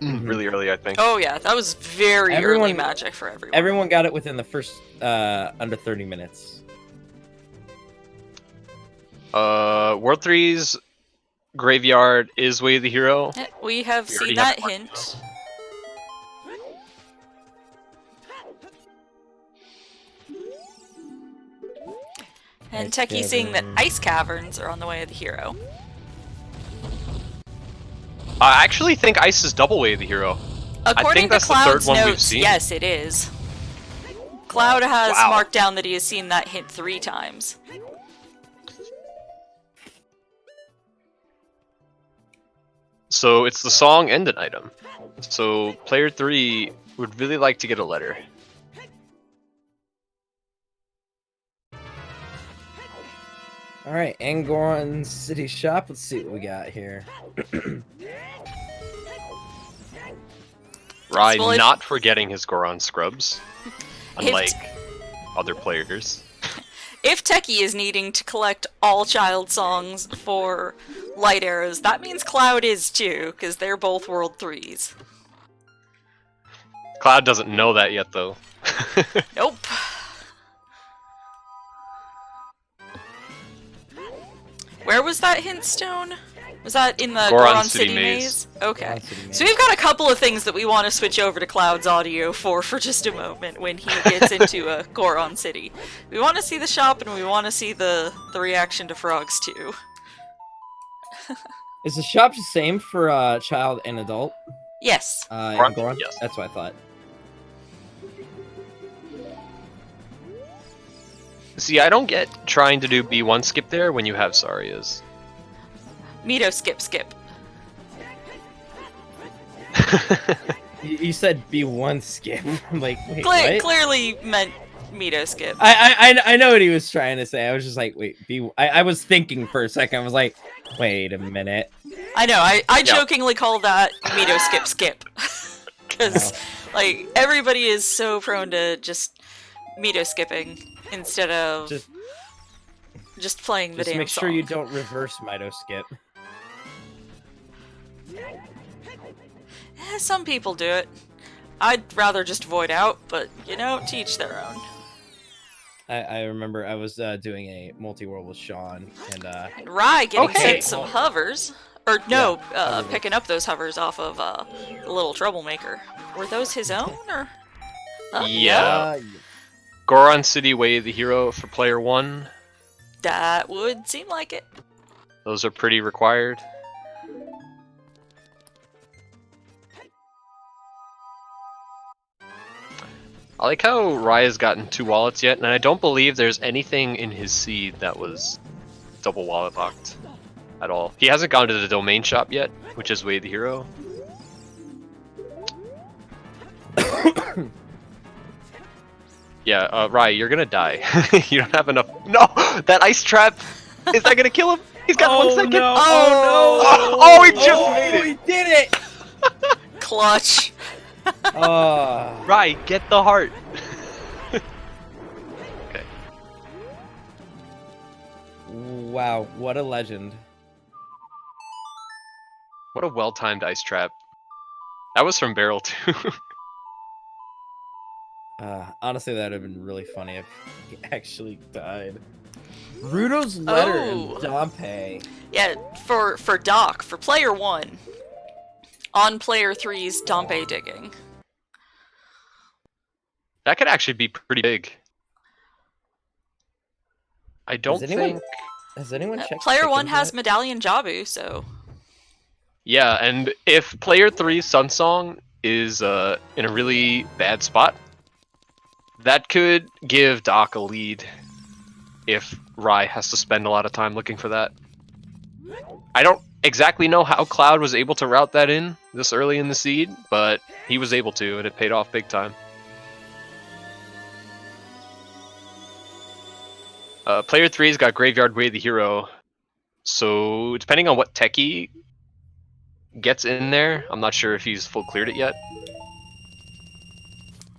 early, I think. Oh yeah, that was very early magic for everyone. Everyone got it within the first under 30 minutes. World 3's Graveyard is Way of the Hero. We have seen that hint. And Techie seeing that Ice Caverns are on the Way of the Hero. I actually think Ice is double Way of the Hero. According that's to Cloud's the 3rd one we've notes, seen. yes, it is. Cloud has marked down that he has seen that hint 3 times. So it's the song and an item. So player 3 would really like to get a letter. Alright, Goron City Shop. Let's see what we got here. Rai not forgetting his Goron scrubs, unlike other players. If Techie is needing to collect all child songs for Light Arrows, that means Cloud is too, because they're both World 3s. Cloud doesn't know that yet, though. Nope. Where was that hint stone? Was that in the Goron City Maze? Okay. So we've got a couple of things that we want to switch over to Cloud's audio for just a moment when he gets into a Goron City. We want to see the shop and we want to see the reaction to Frogs too. Is the shop the same for child and adult? Yes. And Goron? Yes. That's what I thought. See, I don't get trying to do B1 skip there when you have Sarias. Mito skip. You said B1 skip. I'm like, wait, what? Clearly meant Mito skip. I know what he was trying to say. I was just like, wait, I was thinking for a second. I was like, wait a minute. I know. I jokingly call that Mito skip. Because, like, everybody is so prone to just Mito skipping instead of just playing the damn make song. sure you don't reverse Mito skip. Some people do it. I'd rather just void out, but, you know, to each their own. I remember I was doing a multi-world with Sean, and Rye getting sent some hovers. Or, no, picking up those hovers off of the little troublemaker. Were those his own, or...? Yeah. Goron City Way the hero for player 1. That would seem like it. Those are pretty required. I like how Raya's gotten 2 wallets yet, and I don't believe there's anything in his seed that was double wallet locked at all. He hasn't gone to the domain shop yet, which is Way the hero. Yeah, Raya, you're gonna die. You don't have enough. No! That ice trap! Is that gonna kill him? He's got 1 second! No. Oh, no! He just made it! He did it! Clutch. Raya, get the heart! Okay. Wow, what a legend. What a well-timed ice trap. That was from Barrel too. Honestly, that would have been really funny if he actually died. Rudo's letter and Dompe. Yeah, for Doc, for player 1. On player 3's Dompe digging. That could actually be pretty big. I don't think... Has anyone checked Player 1 chickens has yet? Medallion Jabu, so... Yeah, and if player 3's Sunsong is in a really bad spot, that could give Doc a lead if Rai has to spend a lot of time looking for that. I don't exactly know how Cloud was able to route that in this early in the seed, but he was able to, and it paid off big time. Player 3's got Graveyard Way the hero, so depending on what techie gets in there, I'm not sure if he's full cleared it yet.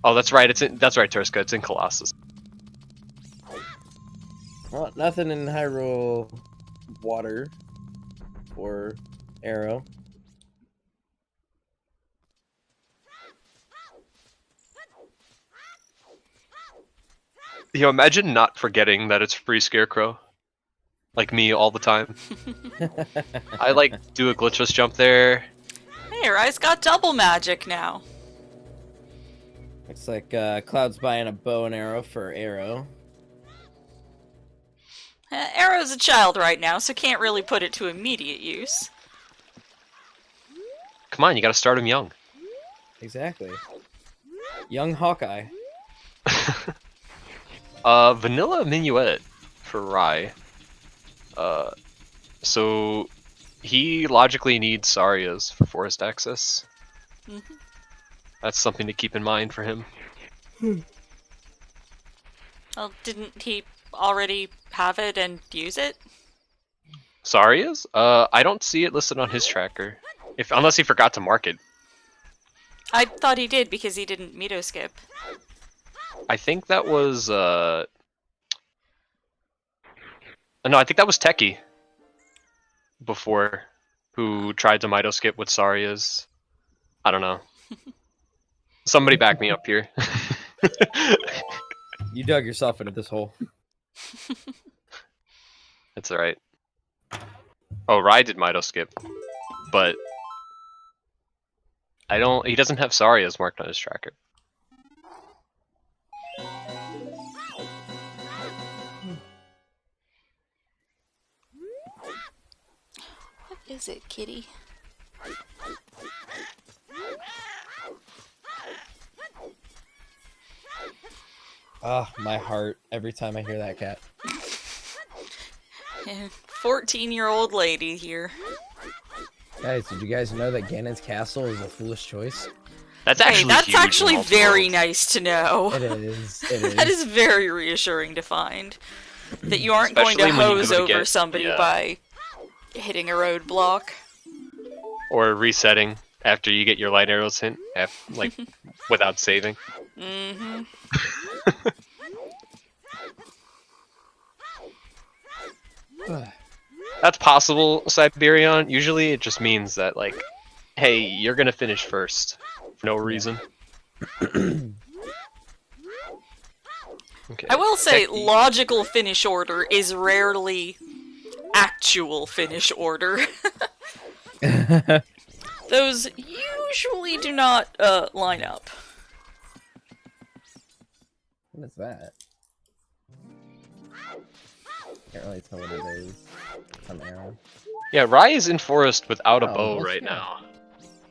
Oh, that's right. That's right, Turska. It's in Colossus. Well, nothing in Hyrule water or arrow. You know, imagine not forgetting that it's free Scarecrow. Like me all the time. I like do a glitchless jump there. Hey, Rai's got double magic now. Looks like Cloud's buying a bow and arrow for Arrow. Arrow's a child right now, so can't really put it to immediate use. Come on, you gotta start him young. Exactly. Young Hawkeye. Vanilla Minuet for Rai. So he logically needs Sarias for forest access. Mm-hmm. That's something to keep in mind for him. Well, didn't he already have it and use it? Sarias? I don't see it listed on his tracker. Unless he forgot to mark it. I thought he did because he didn't Mito skip. I think that was no, I think that was Techie before, who tried to Mito skip with Sarias. I don't know. Somebody back me up here. You dug yourself into this hole. It's alright. Oh, Rai did Mito skip, but he doesn't have Sarias marked on his tracker. What is it, kitty? Ah, my heart every time I hear that cat. 14-year-old lady here. Guys, did you guys know that Ganon's castle is a foolish choice? That's Hey, actually that's huge in actually multi-world. very nice to know. It is. It is. That is very reassuring to find. That you aren't Especially going to when you hose go to over get- somebody yeah. by hitting a roadblock. Or resetting after you get your light arrows hint, like without saving. Mm-hmm. That's possible, Siberion. Usually it just means that, like, hey, you're gonna finish first. For no reason. Okay. I will say, Techie. logical finish order is rarely actual finish order. Those usually do not line up. What is that? Can't really tell what it is. Some arrow. Yeah, Rai is in forest without a Oh, bow that's right good. now.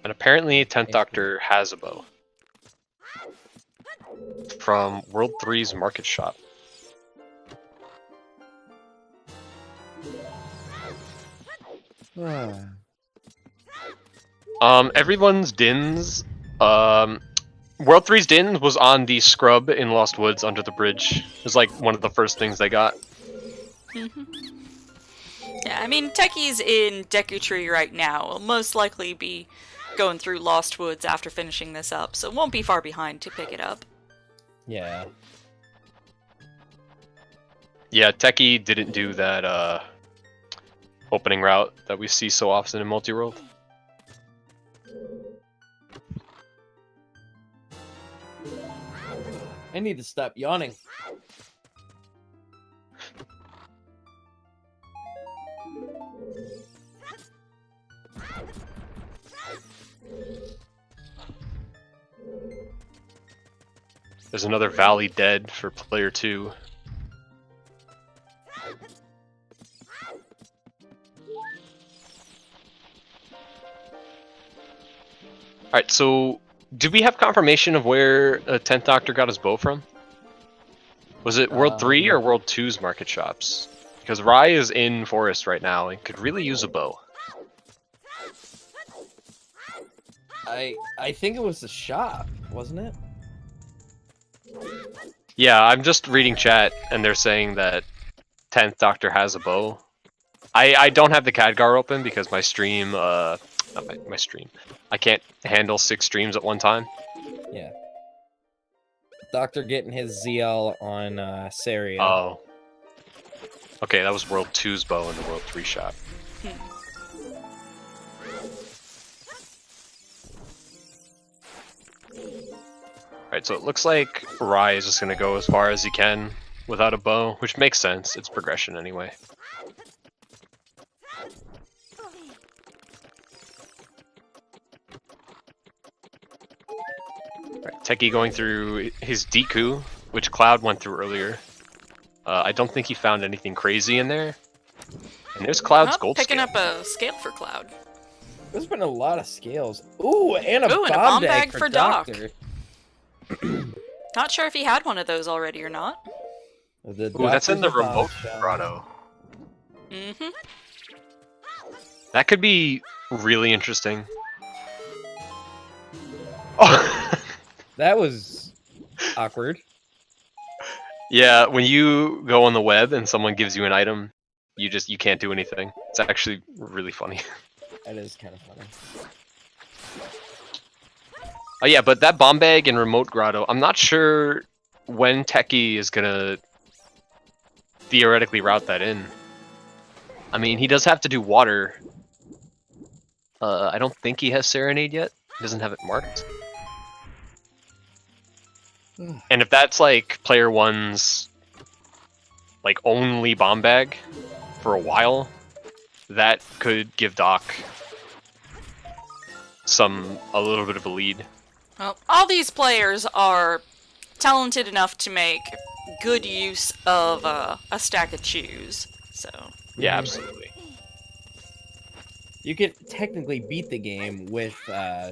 And apparently 10th Doctor has a bow. From World 3's market shop. Everyone's dins. World 3's dins was on the scrub in Lost Woods under the bridge. It was like one of the first things they got. Yeah, I mean, Techie's in Deku Tree right now. Will most likely be going through Lost Woods after finishing this up, so won't be far behind to pick it up. Yeah. Yeah, Techie didn't do that opening route that we see so often in multi-world. I need to stop yawning. There's another Valley dead for player 2. Alright, so do we have confirmation of where 10th Doctor got his bow from? Was it World 3 or World 2's market shops? Because Rai is in forest right now and could really use a bow. I think it was the shop, wasn't it? Yeah, I'm just reading chat and they're saying that 10th Doctor has a bow. I don't have the Khadgar open because my stream, not my stream. I can't handle 6 streams at one time. Yeah. Doctor getting his ZL on Saria. Oh. Okay, that was World 2's bow in the World 3 shop. Alright, so it looks like Rai is just gonna go as far as he can without a bow, which makes sense. It's progression anyway. Alright, Techie going through his Deku, which Cloud went through earlier. I don't think he found anything crazy in there. And there's Cloud's gold picking scale. up a scale for Cloud. There's been a lot of scales. Ooh, and a and bomb bag for Doc. Doctor. Not sure if he had one of those already or not. Ooh, that's in the Doctor's a remote bombshell. grotto. Mm-hmm. That could be really interesting. Oh. That was awkward. Yeah, when you go on the web and someone gives you an item, you can't do anything. It's actually really funny. That is kind of funny. Oh yeah, but that bomb bag and remote grotto, I'm not sure when Techie is gonna theoretically route that in. I mean, he does have to do water. I don't think he has Serenade yet. He doesn't have it marked. And if that's like player 1's like only bomb bag for a while, that could give Doc a little bit of a lead. Well, all these players are talented enough to make good use of a stack of chews, so... Yeah, absolutely. You could technically beat the game with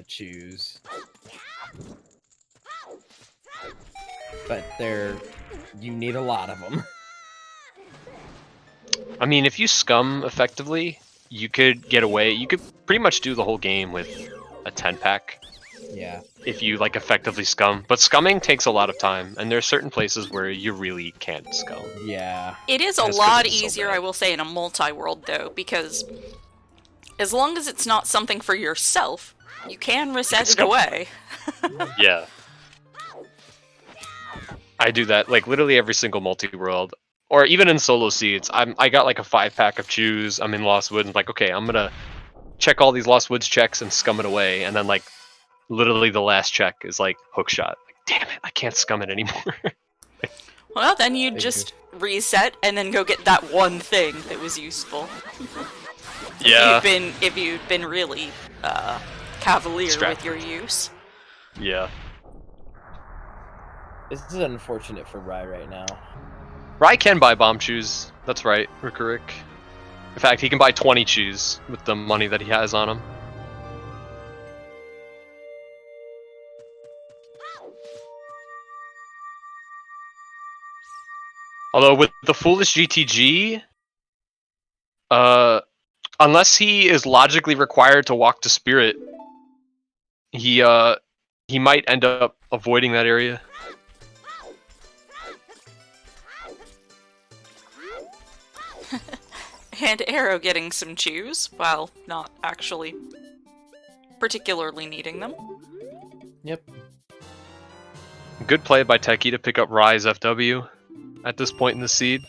choose. but you need a lot of them. I mean, if you scum effectively, you could get away. You could pretty much do the whole game with a 10-pack. Yeah. If you like effectively scum, but scumming takes a lot of time, and there are certain places where you really can't scum. Yeah. It is a lot easier, I will say, in a multi-world though, because as long as it's not something for yourself, you can reset it away. Yeah. I do that like literally every single multi-world, or even in solo seeds. I got like a 5-pack of chews. I'm in Lost Woods, and like, okay, I'm gonna check all these Lost Woods checks and scum it away, and then like literally the last check is like hookshot. Like, damn it, I can't scum it anymore. Well, then you just reset and then go get that one thing that was useful. Yeah. If you'd been really cavalier with your use. Yeah. This is unfortunate for Rai right now. Rai can buy bomb chews. That's right, Rikurik. In fact, he can buy 20 chews with the money that he has on him. Although with the foolish GTG, unless he is logically required to walk to Spirit, he might end up avoiding that area. And Arrow getting some chews, while not actually particularly needing them. Yep. Good play by Techie to pick up Rai's FW at this point in the seed.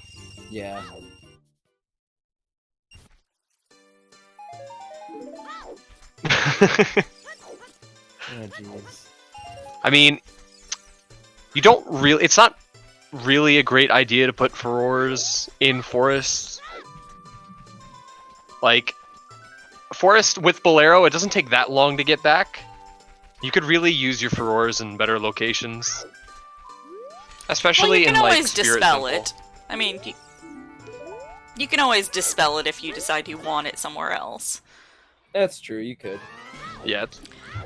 Yeah. Oh, jeez. I mean, you don't really... It's not really a great idea to put furores in forests. Like, forest with Bolero, it doesn't take that long to get back. You could really use your furores in better locations. Especially in, like, you can always Spirit dispel Temple. it. I mean, you can always dispel it if you decide you want it somewhere else. That's true, you could. Yeah.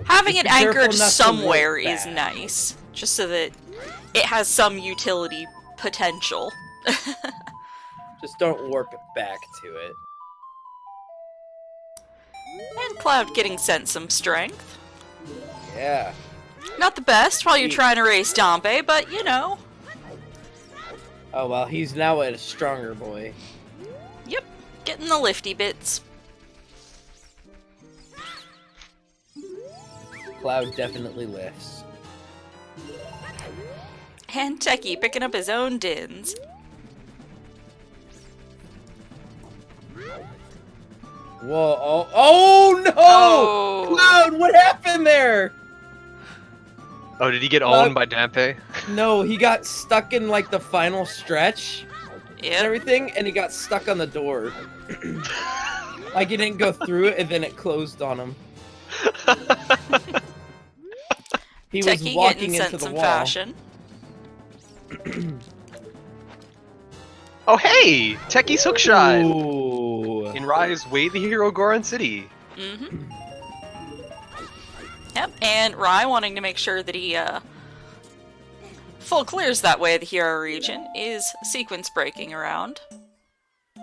Having it Just be careful anchored not to somewhere warp is back. nice, just so that it has some utility potential. Just don't warp it back to it. And Cloud getting sent some strength. Yeah. Not the best while you're trying to race Dompe, but you know. Oh well, he's now a stronger boy. Yep, getting the lifty bits. Cloud definitely lifts. And Techie picking up his own dins. Whoa! Oh no! Oh. Cloud, what happened there? Oh, did he get owned by Dampe? No, he got stuck in like the final stretch and Yep. everything, and he got stuck on the door. Like he didn't go through it, and then it closed on him. He was Techie walking getting into sent the some wall. fashion. Oh hey! Techie's hookshot! Ooh. In Rai's Way the Hero Goron City. Mm-hmm. Yep, and Rai wanting to make sure that he, full clears that way the hero region, is sequence breaking around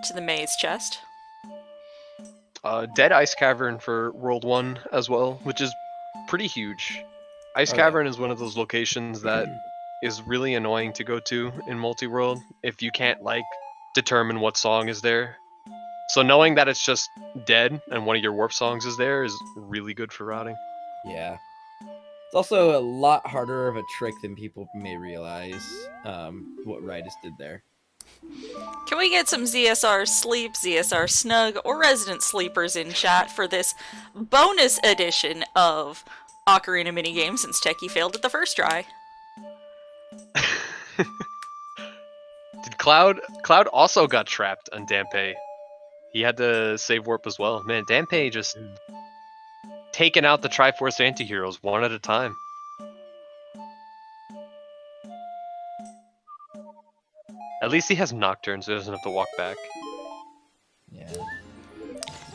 to the maze chest. Dead Ice Cavern for World 1 as well, which is pretty huge. Ice Cavern is one of those locations that is really annoying to go to in multi-world if you can't, like, determine what song is there. So knowing that it's just dead and one of your warp songs is there is really good for routing. Yeah. It's also a lot harder of a trick than people may realize, what Ridus did there. Can we get some ZSR Sleep, ZSR Snug, or Resident Sleepers in chat for this bonus edition of Ocarina minigame since Techie failed at the first try? Did Cloud also got trapped on Dampe. He had to save warp as well. Man, Dampe just taking out the Triforce Antiheroes one at a time. At least he has Nocturne, so he doesn't have to walk back. Yeah.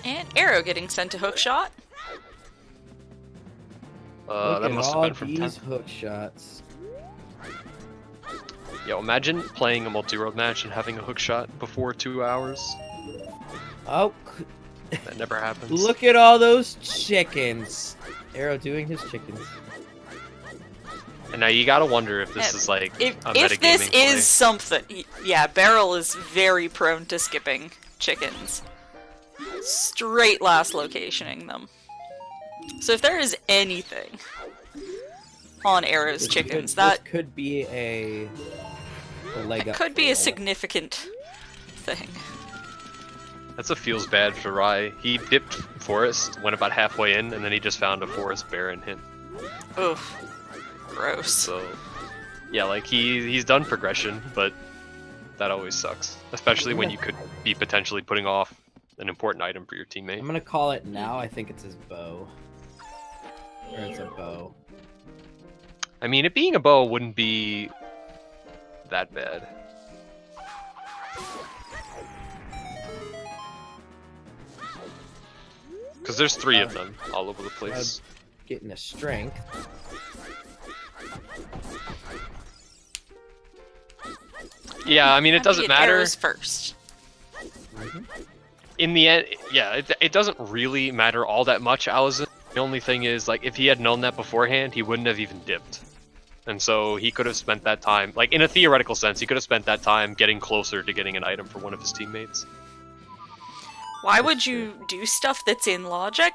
And Arrow getting sent to hookshot. Look That at must have all been from 10. these hook shots. Yo, imagine playing a multi-world match and having a hook shot before 2 hours. Oh, That never happens. look at all those chickens. Arrow doing his chickens. And now you gotta wonder if this is like a metagaming if this play. is something, yeah, Beryl is very prone to skipping chickens. Straight last locationing them. So if there is anything on Arrow's chickens, this could be a leg that up could for be a Lola. significant thing. That's what feels bad for Rai. He dipped forest, went about halfway in, and then he just found a forest bear and hit. Oof. Gross. So, yeah, like he's done progression, but that always sucks. Especially when you could be potentially putting off an important item for your teammate. I'm gonna call it now. I think it's his bow. Or it's a bow. I mean, it being a bow wouldn't be that bad. Because there's 3 of them all over the place. Getting a strength. Yeah, I mean, it doesn't matter. Arrows first. In the end, yeah, it doesn't really matter all that much, Allison. The only thing is, like, if he had known that beforehand, he wouldn't have even dipped. And so he could have spent that time, like, in a theoretical sense, he could have spent that time getting closer to getting an item for one of his teammates. Why would you do stuff that's in logic?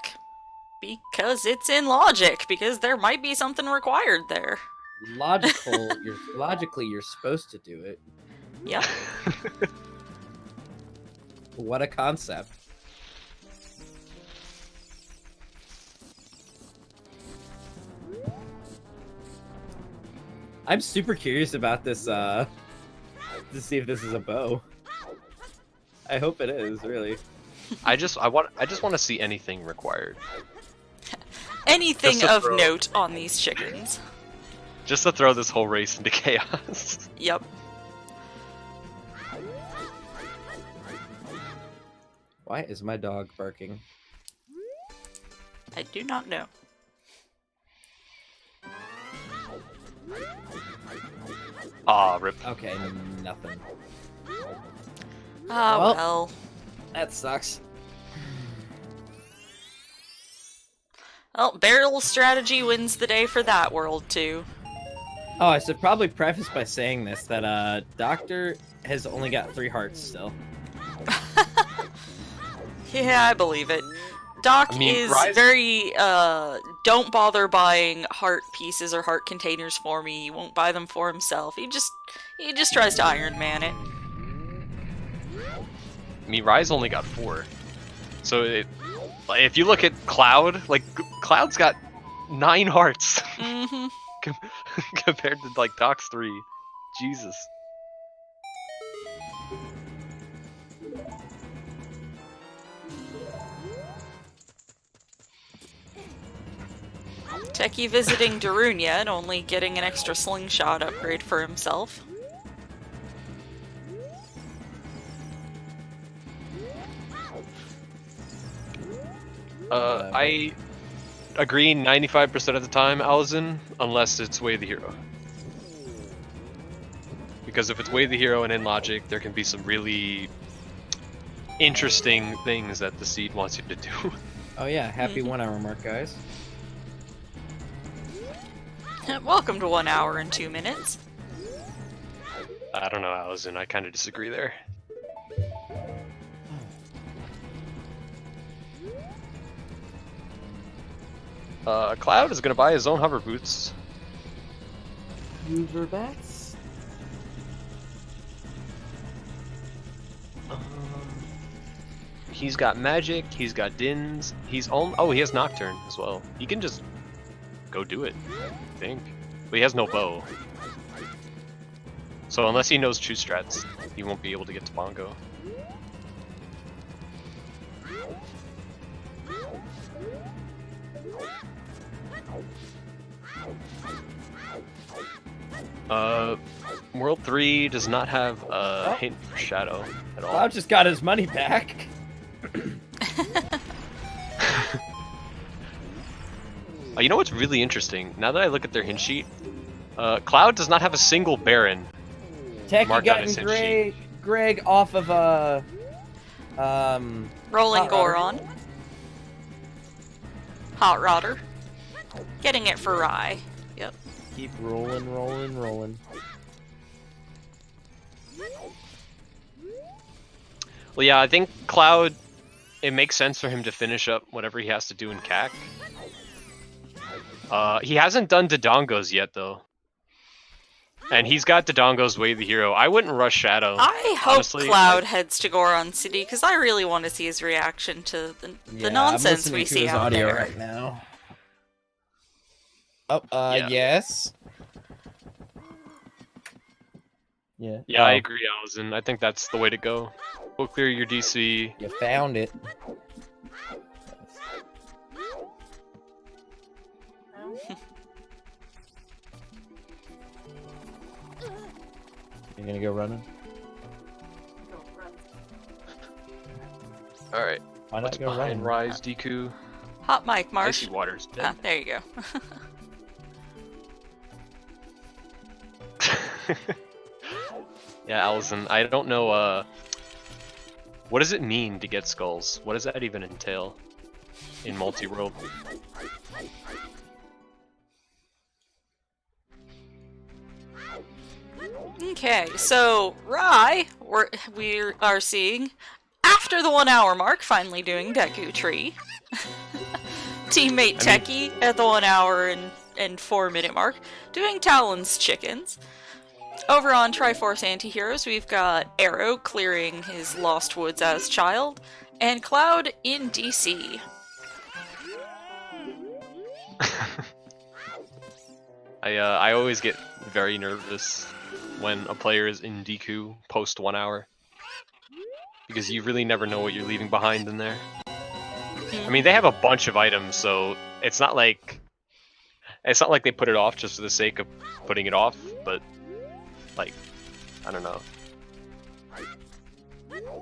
Because it's in logic, because there might be something required there. Logically, you're supposed to do it. Yep. What a concept. I'm super curious about this, to see if this is a bow. I hope it is, really. I just want to see anything required. Anything Just to of throw. note on these chickens. Just to throw this whole race into chaos. Yep. Why is my dog barking? I do not know. Aw, rip. Okay, nothing. Ah, Well. well. That sucks. Well, Barrel's strategy wins the day for that world, too. Oh, I should probably preface by saying this, that, Doctor has only got 3 hearts still. Yeah, I believe it. Doc I mean, is Rise- very, don't bother buying heart pieces or heart containers for me. He won't buy them for himself. He just tries to Iron Man it. I mean, Rise only got 4. So if you look at Cloud, like, Cloud's got 9 hearts. Mm-hmm. Compared to, like, Doc's 3. Jesus. Techie visiting Darunia and only getting an extra slingshot upgrade for himself. I agree 95% of the time, Allison, unless it's Way the Hero. Because if it's Way the Hero and in Logic, there can be some really interesting things that the seed wants you to do. Oh yeah, happy 1 hour mark, guys. Welcome to 1 hour and 2 minutes. I don't know, Allison, I kind of disagree there. Cloud is going to buy his own hover boots. Hoover bats? He's got magic, he's got dins, he has Nocturne as well. He can just go do it, I think. But he has no bow. So unless he knows true strats, he won't be able to get to Bongo. World 3 does not have a hint for Shadow at all. Cloud just got his money back. You know what's really interesting? Now that I look at their hint sheet, Cloud does not have a single Baron Techie mark on his hint sheet. Greg off of Rolling Hot Goron. Hot Rodder. Getting it for Rye. Yep. Keep rolling. Well, yeah, I think Cloud, it makes sense for him to finish up whatever he has to do in CAC. He hasn't done Dodongos yet, though. And he's got Dodongo's Way the Hero. I wouldn't rush Shadow. I hope honestly. Cloud heads to Goron City, because I really want to see his reaction to the nonsense we see out audio there. right now. Oh, Yeah. yes. Yeah. Yeah, I agree, Allison. I think that's the way to go. Go clear your DC. You found it. You gonna go running? Alright. Why not What's go behind running? Rise, Deku? Hot mic, Marsh. Icy Water's dead. Ah, there you go. Yeah, Allison, I don't know, what does it mean to get skulls? What does that even entail in multi-world? Okay, so Rye, we are seeing, after the 1 hour mark, finally doing Deku Tree. Teammate Techie at the 1 hour and 4 minute mark, doing Talon's Chickens. Over on Triforce Antiheroes, we've got Arrow clearing his Lost Woods as child, and Cloud in DC. I always get very nervous when a player is in Deku post 1 hour, because you really never know what you're leaving behind in there. I mean, they have a bunch of items, so it's not like they put it off just for the sake of putting it off, but like, I don't know.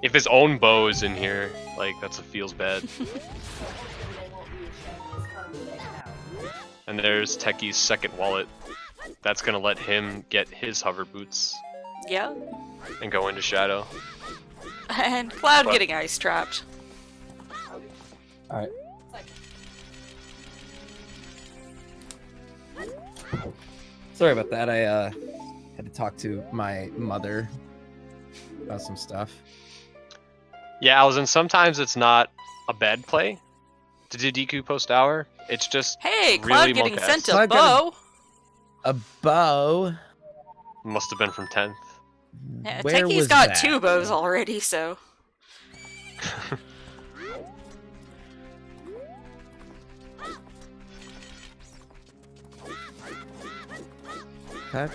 If his own bow is in here, like, feels bad. And there's Techie's second wallet. That's gonna let him get his hover boots. Yeah. And go into Shadow. And Cloud getting ice trapped. Alright. Sorry about that. I had to talk to my mother about some stuff. Yeah, Allison, sometimes it's not a bad play to do Deku post hour. It's just Hey, really Cloud getting monk-esque. sent a Cloud got bow. A bow? Must have been from 10th. Yeah, Where Techie's was got that? 2 bows already, so. Okay.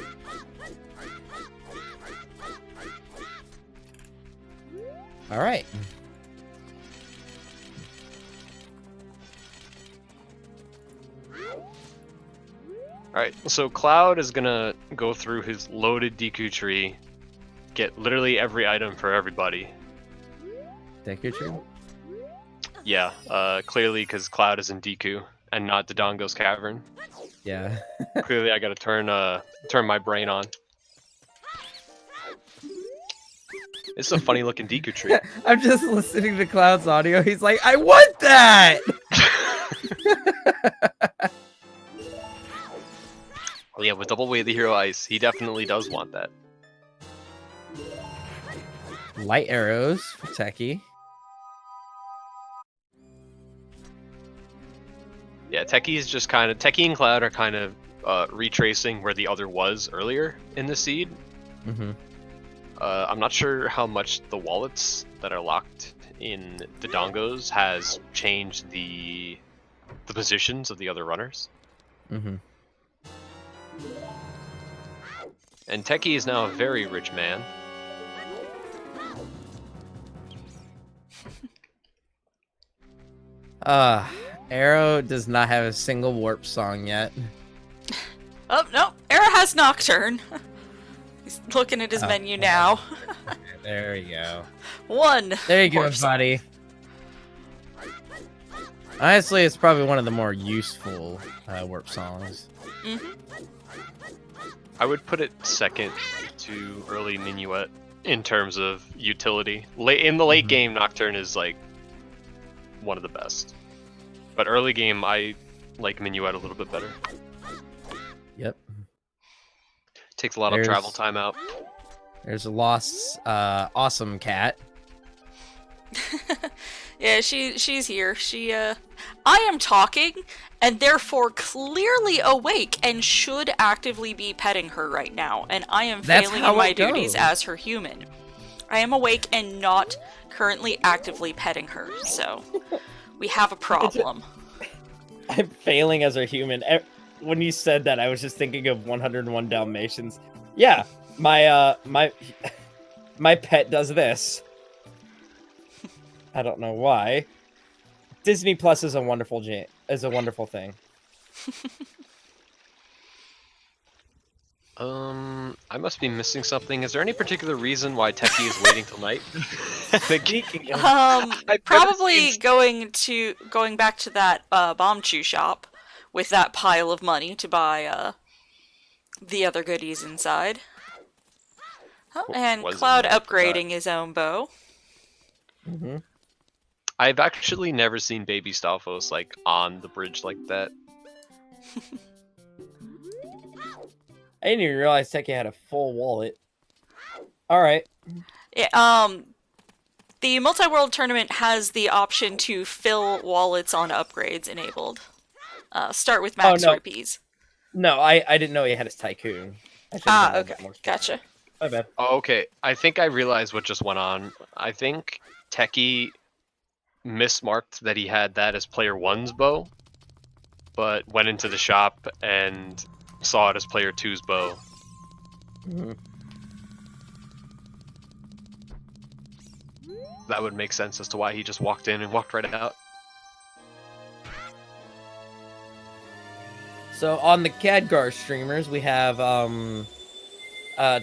All right. Alright, so Cloud is gonna go through his loaded Deku tree, get literally every item for everybody. Deku tree? Yeah, clearly because Cloud is in Deku and not Dodongo's Cavern. Yeah. Clearly I gotta turn my brain on. It's a funny looking Deku tree. I'm just listening to Cloud's audio. He's like, I want that! Well, yeah, with Double Way the Hero Ice, he definitely does want that. Light arrows for Techie. Yeah, Techie and Cloud are kind of retracing where the other was earlier in the seed. Mm-hmm. I'm not sure how much the wallets that are locked in the Dongos has changed the positions of the other runners. Mm-hmm. And Techie is now a very rich man. Arrow does not have a single warp song yet. Oh, no. Arrow has Nocturne. He's looking at his menu now. There you go. 1. There you go, warp buddy. Honestly, it's probably one of the more useful warp songs. Mm-hmm. I would put it second to early Minuet in terms of utility. In the late game, Nocturne is like one of the best, but early game I like Minuet a little bit better. Yep. Takes a lot of travel time out. There's a lost, awesome cat. Yeah, she's here. I am talking, and therefore clearly awake, and should actively be petting her right now, and I am failing in my duties as her human. I am awake and not currently actively petting her, so we have a problem. I'm failing as a human. When you said that, I was just thinking of 101 Dalmatians. Yeah, my pet does this. I don't know why. Disney Plus is a wonderful thing. I must be missing something. Is there any particular reason why Techie is waiting till night? Probably going back to that bomb chew shop with that pile of money to buy the other goodies inside. Oh, and Cloud upgrading his own bow. I've actually never seen Baby Stalfos like on the bridge like that. I didn't even realize Techie had a full wallet. Alright. Yeah, the multi-world tournament has the option to fill wallets on upgrades enabled. Start with max rupees. No, I didn't know he had his tycoon. Okay. Gotcha. My bad. Oh, okay. I think I realized what just went on. I think Techie mismarked that he had that as player 1's bow, but went into the shop and saw it as player 2's bow. That would make sense as to why he just walked in and walked right out. So on the Khadgar streamers, we have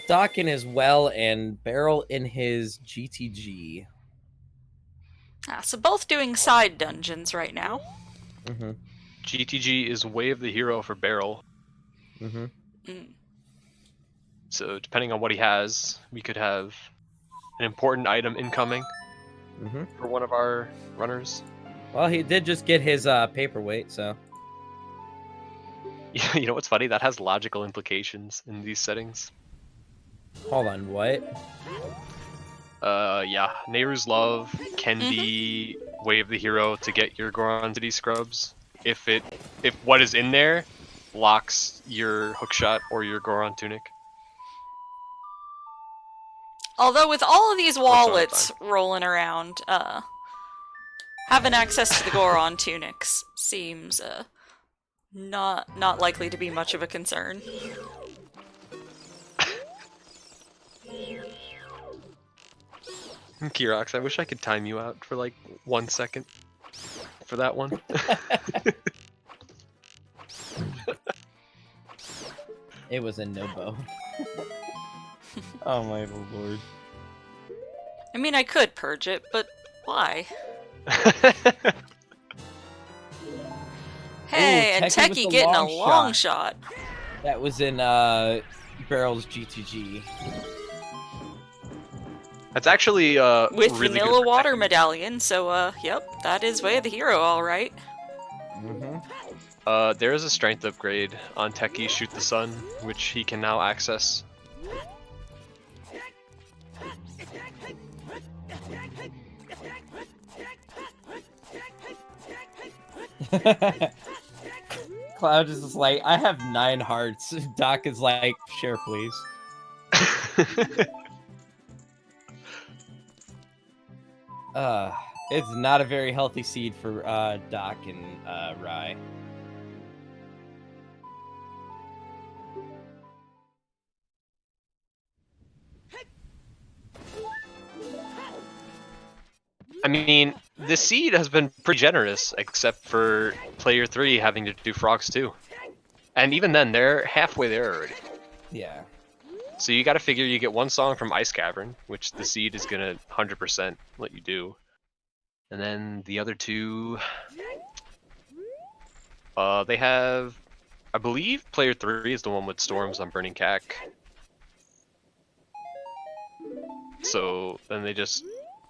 Doc in his well and Beryl in his GTG. So both doing side dungeons right now. GTG is Way of the Hero for Beryl. So depending on what he has, we could have an important item incoming for one of our runners. Well, he did just get his paperweight, so... You know what's funny? That has logical implications in these settings. Hold on, what? Yeah. Nehru's Love can be Way of the Hero to get your Goron City scrubs. If what is in there locks your hookshot or your Goron tunic. Although with all of these wallets rolling around, having access to the Goron tunics seems not likely to be much of a concern. Kirox, I wish I could time you out for like 1 second for that one. It was a no-bow. Oh my lord. I mean, I could purge it, but why? Hey, and Techie getting a long shot. That was in Beryl's GTG. That's actually with really vanilla good water medallion, so yep, that is Way of the Hero, alright. There is a strength upgrade on Techie Shoot the Sun, which he can now access. Cloud is just like, I have 9 hearts. Doc is like, share please. It's not a very healthy seed for Doc and Rye. I mean, the seed has been pretty generous, except for player 3 having to do frogs too. And even then, they're halfway there already. Yeah. So you gotta figure you get one song from Ice Cavern, which the seed is gonna 100% let you do. And then the other two... they have I believe player 3 is the one with storms on Burning Cack. So then they just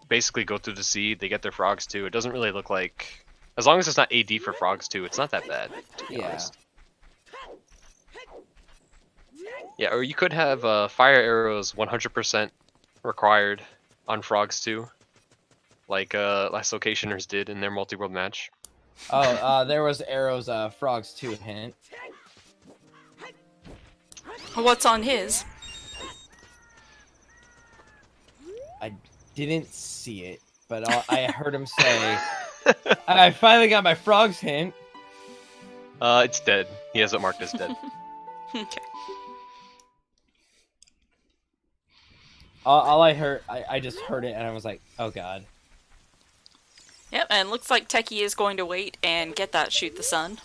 basically go through the sea, they get their frogs too. It doesn't really look like... As long as it's not AD for frogs too, it's not that bad, to be honest. Yeah, or you could have fire arrows 100% required on frogs too. Like last locationers did in their multi-world match. Oh, there was arrows, frogs too, hint. What's on his? I didn't see it, but I heard him say, I finally got my frogs hint. It's dead. He has it marked as dead. Okay. All I heard, I just heard it and I was like, oh god. Yep, and looks like Techie is going to wait and get that shoot the sun.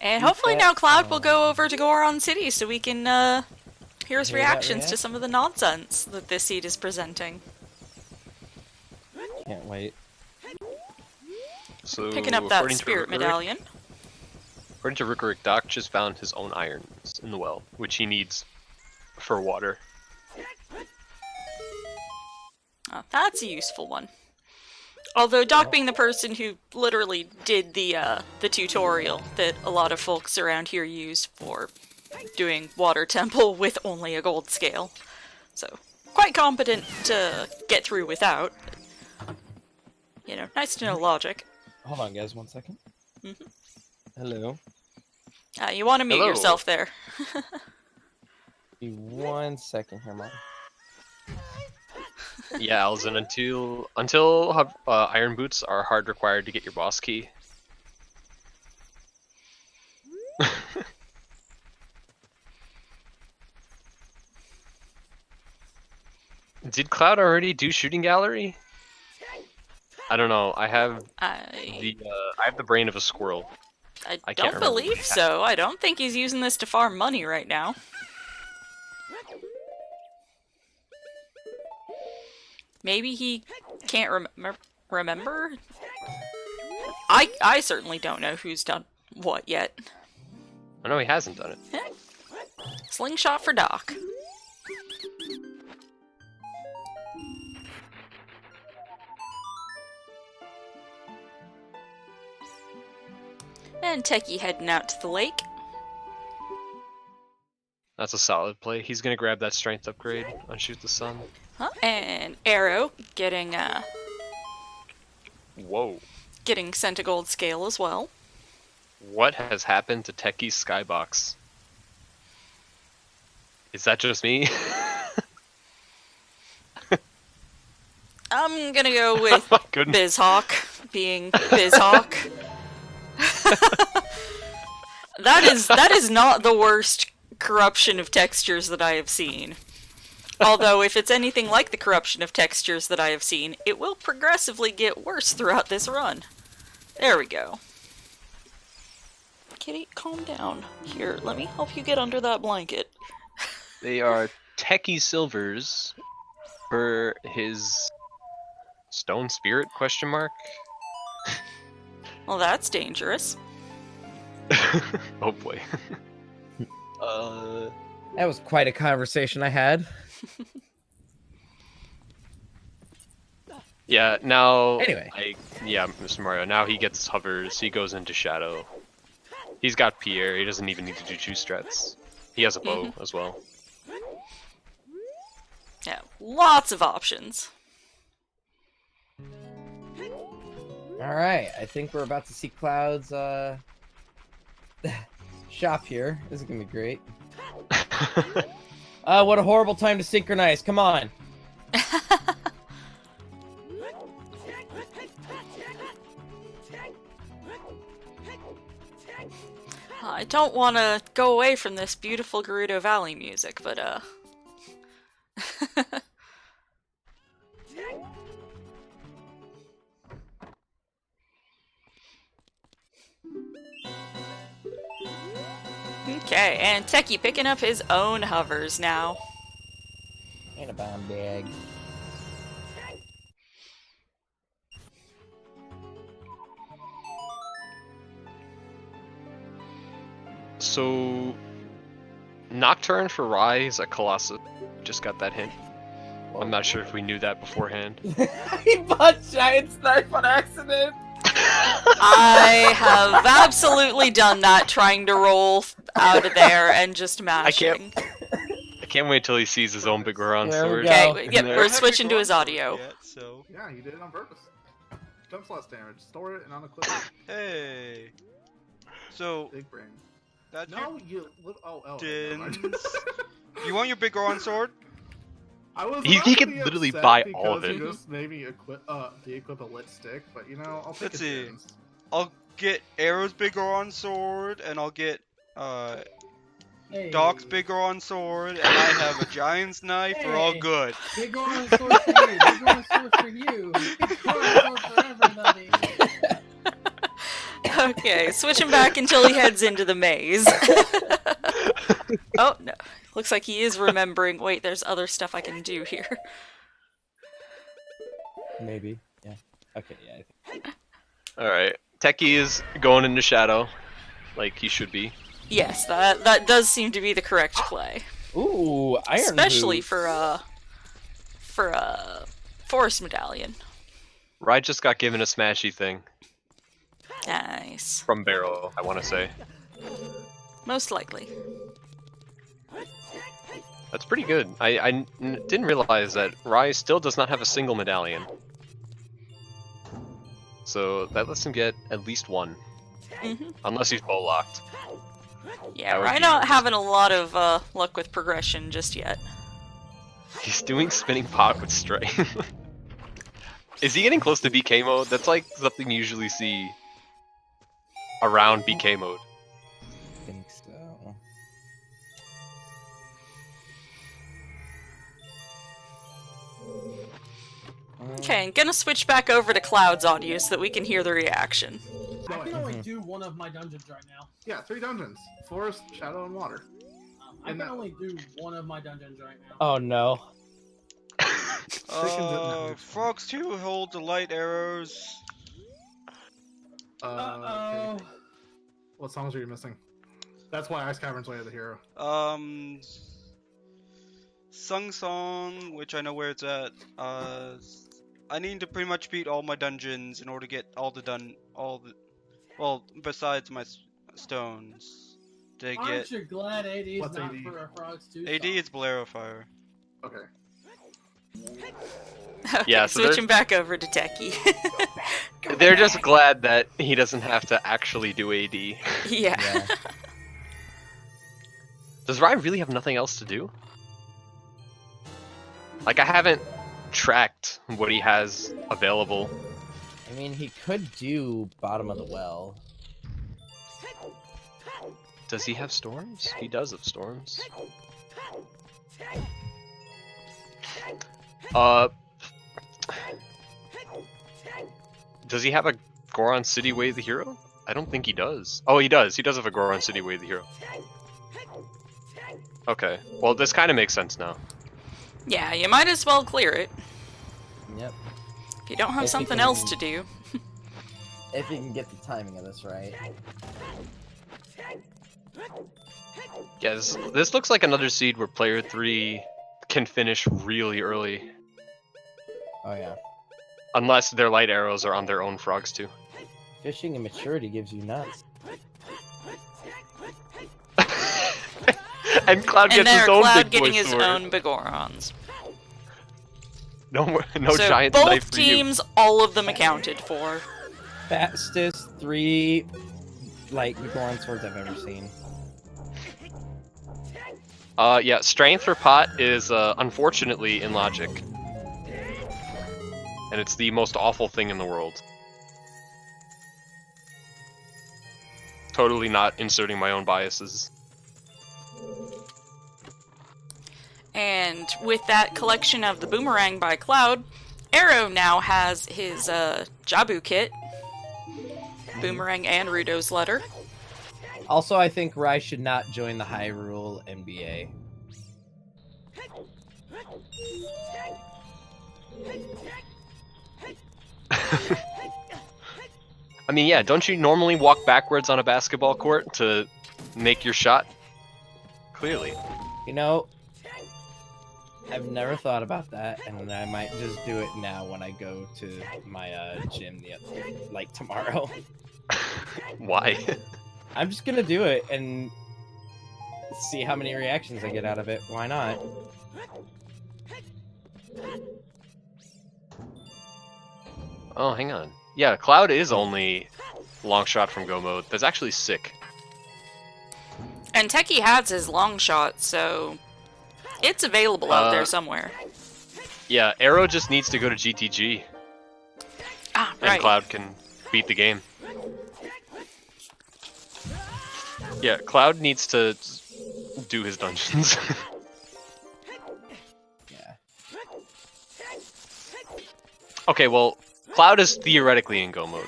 And hopefully now Cloud will go over to Goron City so we can hear his reactions to some of the nonsense that this seed is presenting. Can't wait. So, Picking up that spirit medallion. According to Rukuric, Doc just found his own irons in the well, which he needs for water. Oh, that's a useful one. Although Doc being the person who literally did the tutorial that a lot of folks around here use for doing water temple with only a gold scale. So, quite competent to get through without. But, you know, nice to know logic. Hold on, guys, 1 second. Mm-hmm. Hello. You want to mute yourself there. Give me 1 second here, Mom. Yeah, Alzen, until iron boots are hard required to get your boss key. Did Cloud already do shooting gallery? I don't know. I have the brain of a squirrel. I don't believe so. I don't think he's using this to farm money right now. Maybe he can't remember? I certainly don't know who's done what yet. I know he hasn't done it. Slingshot for Doc. And Techie heading out to the lake. That's a solid play. He's gonna grab that strength upgrade on Shoot the Sun. Huh? And Arrow getting Whoa. Getting sent a gold scale as well. What has happened to Techie's skybox? Is that just me? I'm gonna go with BizHawk being BizHawk. That is not the worst corruption of textures that I have seen. Although, if it's anything like the corruption of textures that I have seen, it will progressively get worse throughout this run. There we go. Kitty, calm down. Here, let me help you get under that blanket. They are Techie Silvers for his Stone Spirit, question mark? Well, that's dangerous. Oh boy. That was quite a conversation I had. Yeah, now... Anyway. Yeah, Mr. Mario, now he gets hovers, he goes into Shadow. He's got Pierre, he doesn't even need to do 2 strats. He has a bow as well. Yeah, lots of options. Alright, I think we're about to see Cloud's shop here. This is gonna be great. What a horrible time to synchronize. Come on. I don't want to go away from this beautiful Gerudo Valley music, but okay, and Techie picking up his own hovers now. And a bomb bag. So, Nocturne for Rise at Colossus. Just got that hint. I'm not sure if we knew that beforehand. He bought Giant Knife on accident! I have absolutely done that, trying to roll out of there and just mashing. I can't wait till he sees his own big Goron There we sword. go. Okay, yep, there. we're switching to his audio. Yet, so. Yeah, you did it on purpose. Jumps less damage. Store it and unequip it. Hey. So Big brain. that's No, you. Oh, your never mind. dins. You want your big Goron sword? I was He about to could be literally upset buy all of because it. You just made me de-equip a lit stick, but you know, I'll take Let's it. see. Dins. I'll get Arrow's big Goron sword, and I'll get Hey. Doc's big Goron sword, and I have a Giant's knife. We're all Hey. good. Big Goron sword for you. Big Goron sword for you. Big Goron sword for everybody. Okay, switch him back until he heads into the maze. Oh, no. Looks like he is remembering. Wait, there's other stuff I can do here. Maybe. Yeah. Okay, yeah. Alright. Techie is going into Shadow, like he should be. Yes, that does seem to be the correct play. Ooh, Iron Especially Boots. for Forest Medallion. Rye just got given a smashy thing Nice. from Barrel, I want to say. Most likely. That's pretty good. I didn't realize that Rye still does not have a single medallion. So that lets him get at least one. Mm-hmm. Unless he's bow locked. Yeah, That would I'm be not nice. having a lot of luck with progression just yet. He's doing spinning pot with Stray. Is he getting close to BK mode? That's like something you usually see around BK mode. I think so. Okay, I'm gonna switch back over to Cloud's audio so that we can hear the reaction. I can only do one of my dungeons right now. Yeah, 3 dungeons: forest, shadow, and water. I And can that- only do one of my dungeons right now. Oh no. Frogs 2 hold the light arrows. Uh-oh. Okay. What songs are you missing? That's why Ice Cavern's Way of the Hero. Sung Song, which I know where it's at. I need to pretty much beat all my dungeons in order to get well, besides my stones. To Aren't get you glad AD is What's not AD? for a Frogs 2 AD song? is Bolero Fire. Okay. Okay, Yeah, so switching back over to Techie. They're just glad that he doesn't have to actually do AD. Yeah. Yeah. Does Rye really have nothing else to do? Like, I haven't tracked what he has available. I mean, he could do Bottom of the Well. Does he have storms? He does have storms. Does he have a Goron City Way the Hero? I don't think he does. Oh, he does. He does have a Goron City Way the Hero. Okay. Well, this kind of makes sense now. Yeah, you might as well clear it. Yep. If you don't have If you something can- else to do. If you can get the timing of this right. Yeah, this looks like another seed where player 3 can finish really early. Oh yeah. Unless their light arrows are on their own frogs too. Fishing and maturity gives you nuts. And Cloud And gets his there, own Cloud big boy getting his sword. own Begorons. No So giant both knife for you. teams, all of them accounted for. Fastest 3 like Goron swords I've ever seen. Yeah, strength for pot is unfortunately in logic. And it's the most awful thing in the world. Totally not inserting my own biases. And with that collection of the Boomerang by Cloud, Arrow now has his Jabu kit. Boomerang and Rudo's letter. Also, I think Rai should not join the Hyrule NBA. I mean, yeah, don't you normally walk backwards on a basketball court to make your shot clearly. You know, I've never thought about that, and I might just do it now when I go to my gym like tomorrow. Why? I'm just gonna do it and see how many reactions I get out of it. Why not? Oh, hang on. Yeah, Cloud is only long shot from go mode. That's actually sick. And Techie has his long shot, so it's available out there somewhere. Yeah, Arrow just needs to go to GTG, Ah, and right. Cloud can beat the game. Yeah, Cloud needs to do his dungeons. Yeah. Okay, well, Cloud is theoretically in go mode.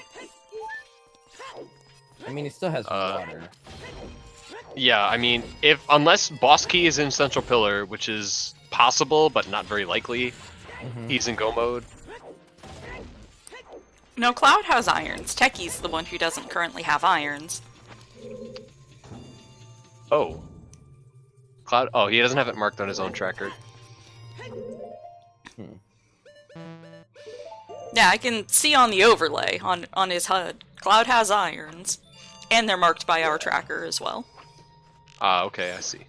I mean, he still has water. Yeah, I mean, unless Boss Key is in Central Pillar, which is possible but not very likely, he's in go mode. No, Cloud has irons. Techie's the one who doesn't currently have irons. Oh. Cloud? Oh, he doesn't have it marked on his own tracker. Yeah, I can see on the overlay on his HUD. Cloud has irons, and they're marked by our tracker as well. Ah, okay, I see.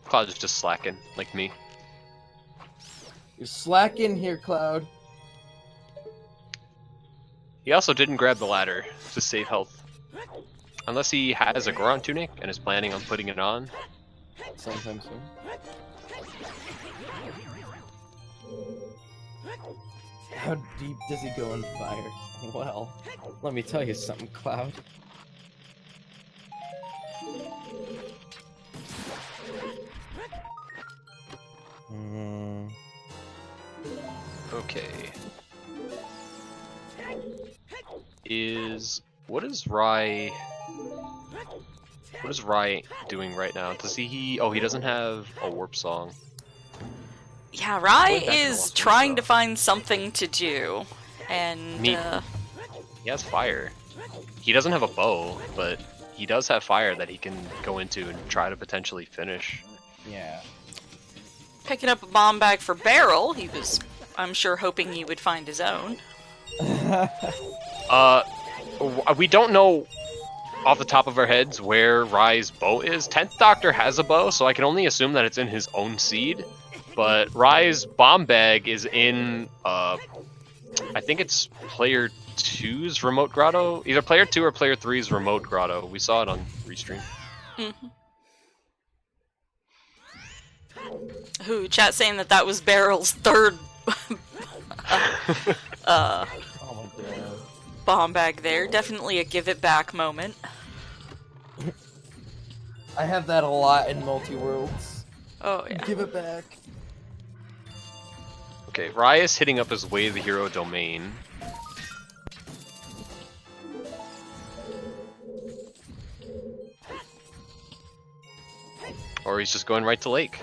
Cloud is just slacking, like me. You're slacking here, Cloud. He also didn't grab the ladder to save health. Unless he has a Goron tunic and is planning on putting it on. Sometime soon. How deep does he go in fire? Well, let me tell you something, Cloud. Okay. What is Rai doing right now? Does he oh, he doesn't have a warp song. Yeah, Rai Going back to is Lost trying to Archives. find something to do, and He has fire. He doesn't have a bow, but he does have fire that he can go into and try to potentially finish. Yeah. picking up a bomb bag for Beryl. He was, I'm sure, hoping he would find his own. We don't know off the top of our heads where Rai's bow is. 10th Doctor has a bow, so I can only assume that it's in his own seed. But Rai's bomb bag is in, I think it's player 2's remote grotto. Either player 2 or player 3's remote grotto. We saw it on Restream. Mm-hmm. Who, chat saying that was Beryl's third Oh my god. bomb bag there. Definitely a give it back moment. I have that a lot in multi-worlds. Oh, yeah. Give it back. Okay, Rai is hitting up his Way of the Hero domain. Or he's just going right to Lake.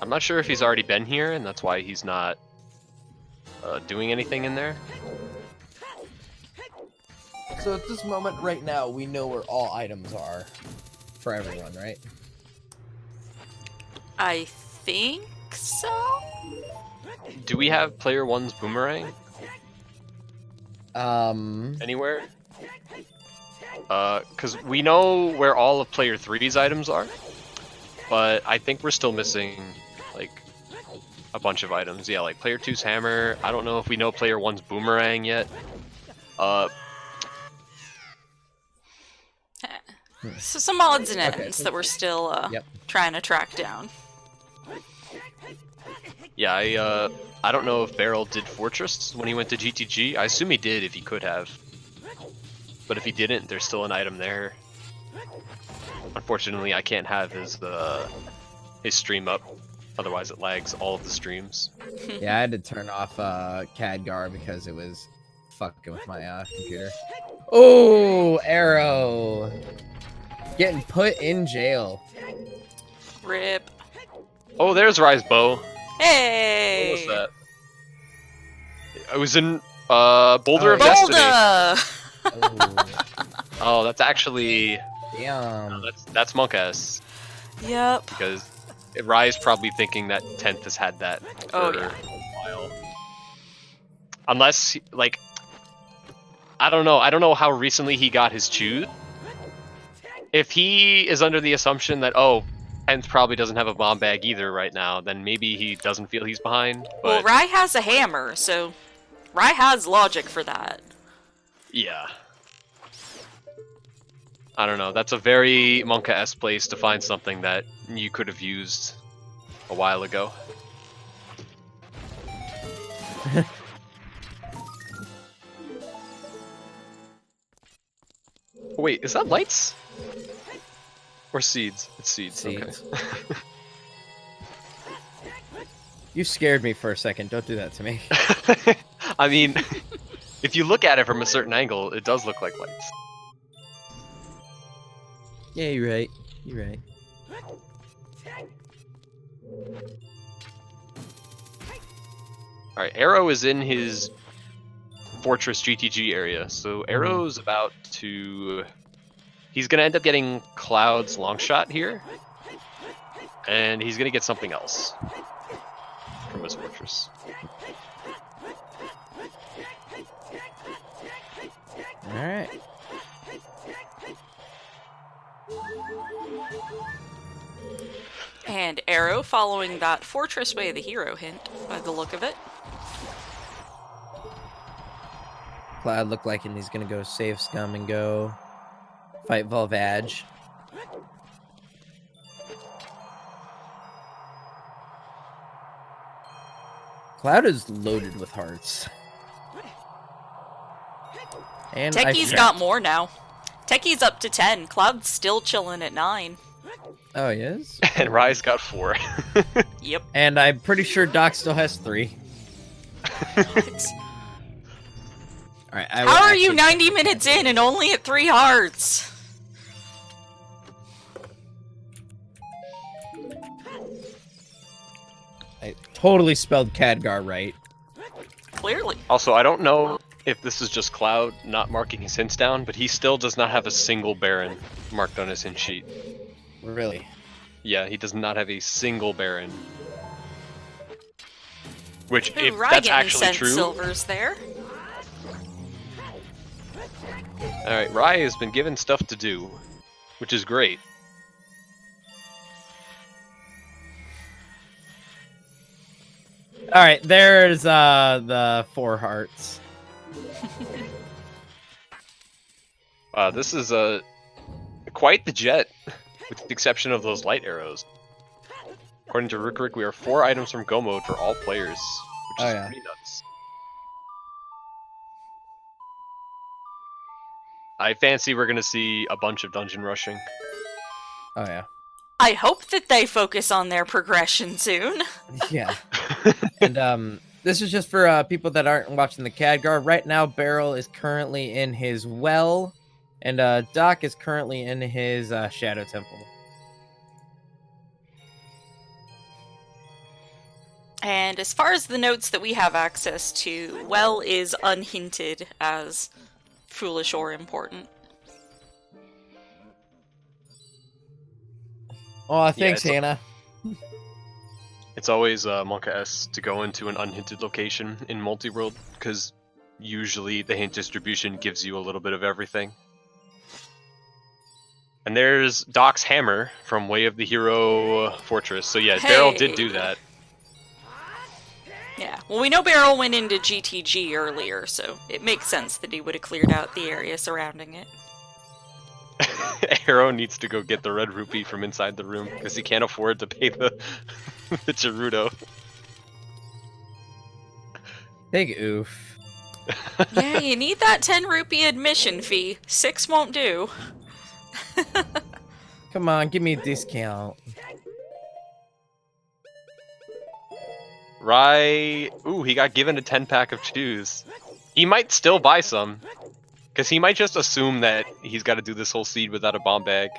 I'm not sure if he's already been here, and that's why he's not doing anything in there. So at this moment right now, we know where all items are for everyone, right? I think so? Do we have player 1's boomerang anywhere? Because we know where all of player 3's items are, but I think we're still missing, like, a bunch of items. Yeah, like player 2's hammer. I don't know if we know player 1's boomerang yet. So some odds and Okay. ends that we're still Yep. trying to track down. Yeah, I don't know if Beryl did Fortress when he went to GTG. I assume he did if he could have. But if he didn't, there's still an item there. Unfortunately, I can't have his stream up. Otherwise, it lags all of the streams. Yeah, I had to turn off Khadgar because it was fucking with my computer. Oh, Arrow! Getting put in jail. Rip. Oh, there's Rai's bow. Hey! What was that? I was in Boulder of Destiny. Bolda! Oh. Oh, that's actually... Damn. That's Monk S. Yep. Because Rye's probably thinking that 10th has had that for Oh, yeah. a while. Unless, like, I don't know how recently he got his choose. If he is under the assumption that, oh, 10th probably doesn't have a bomb bag either right now, then maybe he doesn't feel he's behind. Well, But Rye has a hammer, so Rye has logic for that. yeah. I don't know. That's a very Monka-esque place to find something that you could have used a while ago. Wait, is that lights? Or seeds? It's seeds. Seeds. Okay. You scared me for a second. Don't do that to me. I mean, if you look at it from a certain angle, it does look like lights. Yeah, you're right. You're right. Alright, Arrow is in his Fortress GTG area, so Arrow's about to... He's gonna end up getting Cloud's long shot here, and he's gonna get something else from his Fortress. Alright. And Arrow following that Fortress Way of the Hero hint, by the look of it. Cloud looked like he's gonna go save Scum and go fight Volvage. Cloud is loaded with hearts. And Techie's got more now. Techie's up to 10. Cloud's still chilling at 9. Oh, he is? And Rye's got 4. Yep. And I'm pretty sure Doc still has 3. Alright, How are you 90 minutes in and only at 3 hearts? I totally spelled Khadgar right. Clearly. Also, I don't know if this is just Cloud not marking his hints down, but he still does not have a single Baron marked on his hint sheet. Really? Yeah, he does not have a single Baron. Which, Ooh, if Rye that's getting actually sent true... silvers there. Alright, Rye has been given stuff to do, which is great. Alright, there's the 4 hearts. This is quite the jet, with the exception of those light arrows. According to Rick, we are 4 items from Go Mode for all players, which is pretty nuts. I fancy we're gonna see a bunch of dungeon rushing. Oh yeah. I hope that they focus on their progression soon. Yeah. And this is just for people that aren't watching the Khadgar. Right now, Beryl is currently in his well, and Doc is currently in his Shadow Temple. And as far as the notes that we have access to, well is unhinted as foolish or important. Oh, thanks, Hannah. It's always Monka-esque to go into an unhinted location in multi-world, because usually the hint distribution gives you a little bit of everything. And there's Doc's hammer from Way of the Hero Fortress. So yeah, Beryl did do that. Yeah, well, we know Beryl went into GTG earlier, so it makes sense that he would have cleared out the area surrounding it. Arrow needs to go get the red rupee from inside the room because he can't afford to pay the the Gerudo. Big oof. Yeah, you need that 10 rupee admission fee. 6 won't do. Come on, give me a discount. Rye, ooh, he got given a 10-pack of chews. He might still buy some, because he might just assume that he's got to do this whole seed without a bomb bag,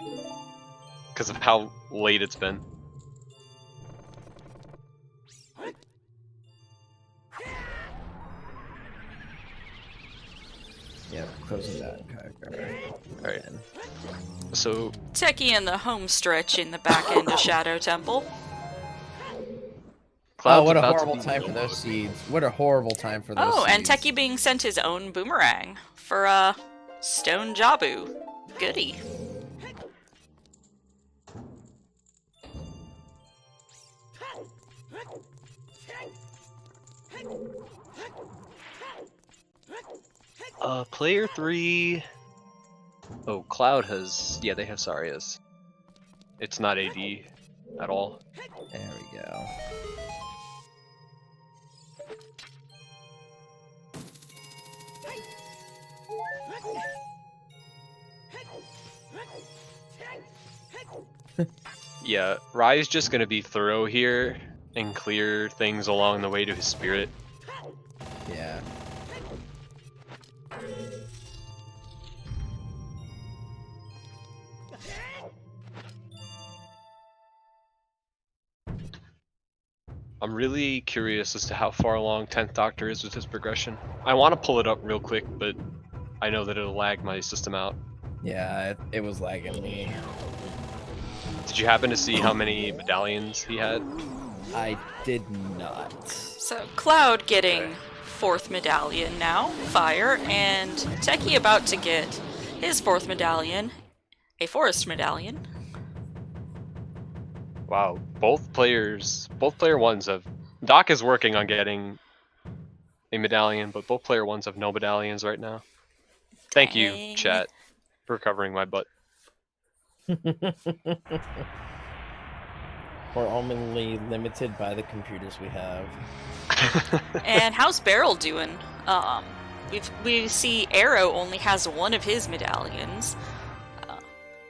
because of how late it's been. Yeah, closing that. Alright. So Techie in the home stretch in the back end of Shadow Temple. Cloud's Oh, what a about to horrible be time for those soloed. seeds. What a horrible time for those Oh, and seeds. Techie being sent his own boomerang for Stone Jabu. Goody. Player 3... Oh, Cloud has... Yeah, they have Sarias. It's not AD at all. There we go. Yeah, Rai's just gonna be thorough here and clear things along the way to his spirit. Yeah. I'm really curious as to how far along 10th Doctor is with his progression. I want to pull it up real quick, but I know that it'll lag my system out. Yeah, it was lagging me. Did you happen to see how many medallions he had? I did not. So Cloud getting 4th medallion now, Fire, and Techie about to get his 4th medallion, a Forest medallion. Wow, both player ones have... Doc is working on getting a medallion, but both player ones have no medallions right now. Thank you, Dang. chat, for covering my butt. We're only limited by the computers we have. And how's Beryl doing? We see Arrow only has one of his medallions,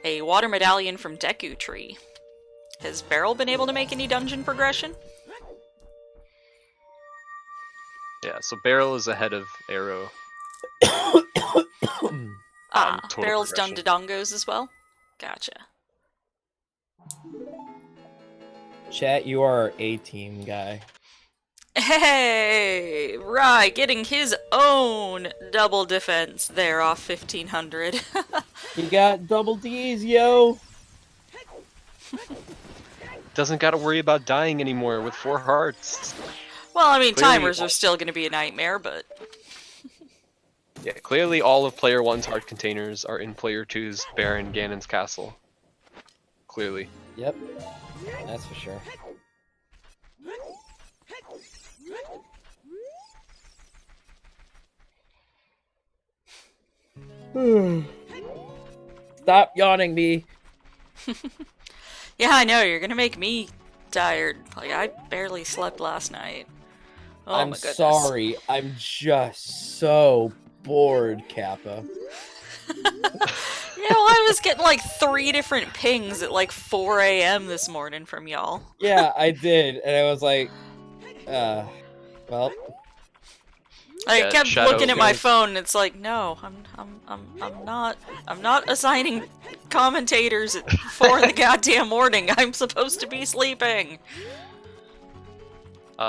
a water medallion from Deku Tree. Has Beryl been able to make any dungeon progression? Yeah, so Beryl is ahead of Arrow. Total Beryl's done progression. Dodongos as well? Gotcha. Chat, you are our A-team guy. Hey! Right, getting his own double defense there off 1500. He got double D's, yo! Doesn't gotta worry about dying anymore with 4 hearts. Well, I mean, Clearly- timers are still going to be a nightmare, but... Yeah, clearly all of player 1's heart containers are in player 2's Baron Ganon's castle. Clearly. Yep, that's for sure. Stop yawning me. Yeah, I know, you're going to make me tired. Like, I barely slept last night. Oh I'm my goodness. sorry. I'm just so bored, Kappa. Yeah, well, I was getting like 3 different pings at like 4 a.m. this morning from y'all. Yeah, I did, and I was like, well, I Yeah, kept Shadow looking at my goes- phone, and it's like, no, I'm not assigning commentators at 4 in the goddamn morning. I'm supposed to be sleeping.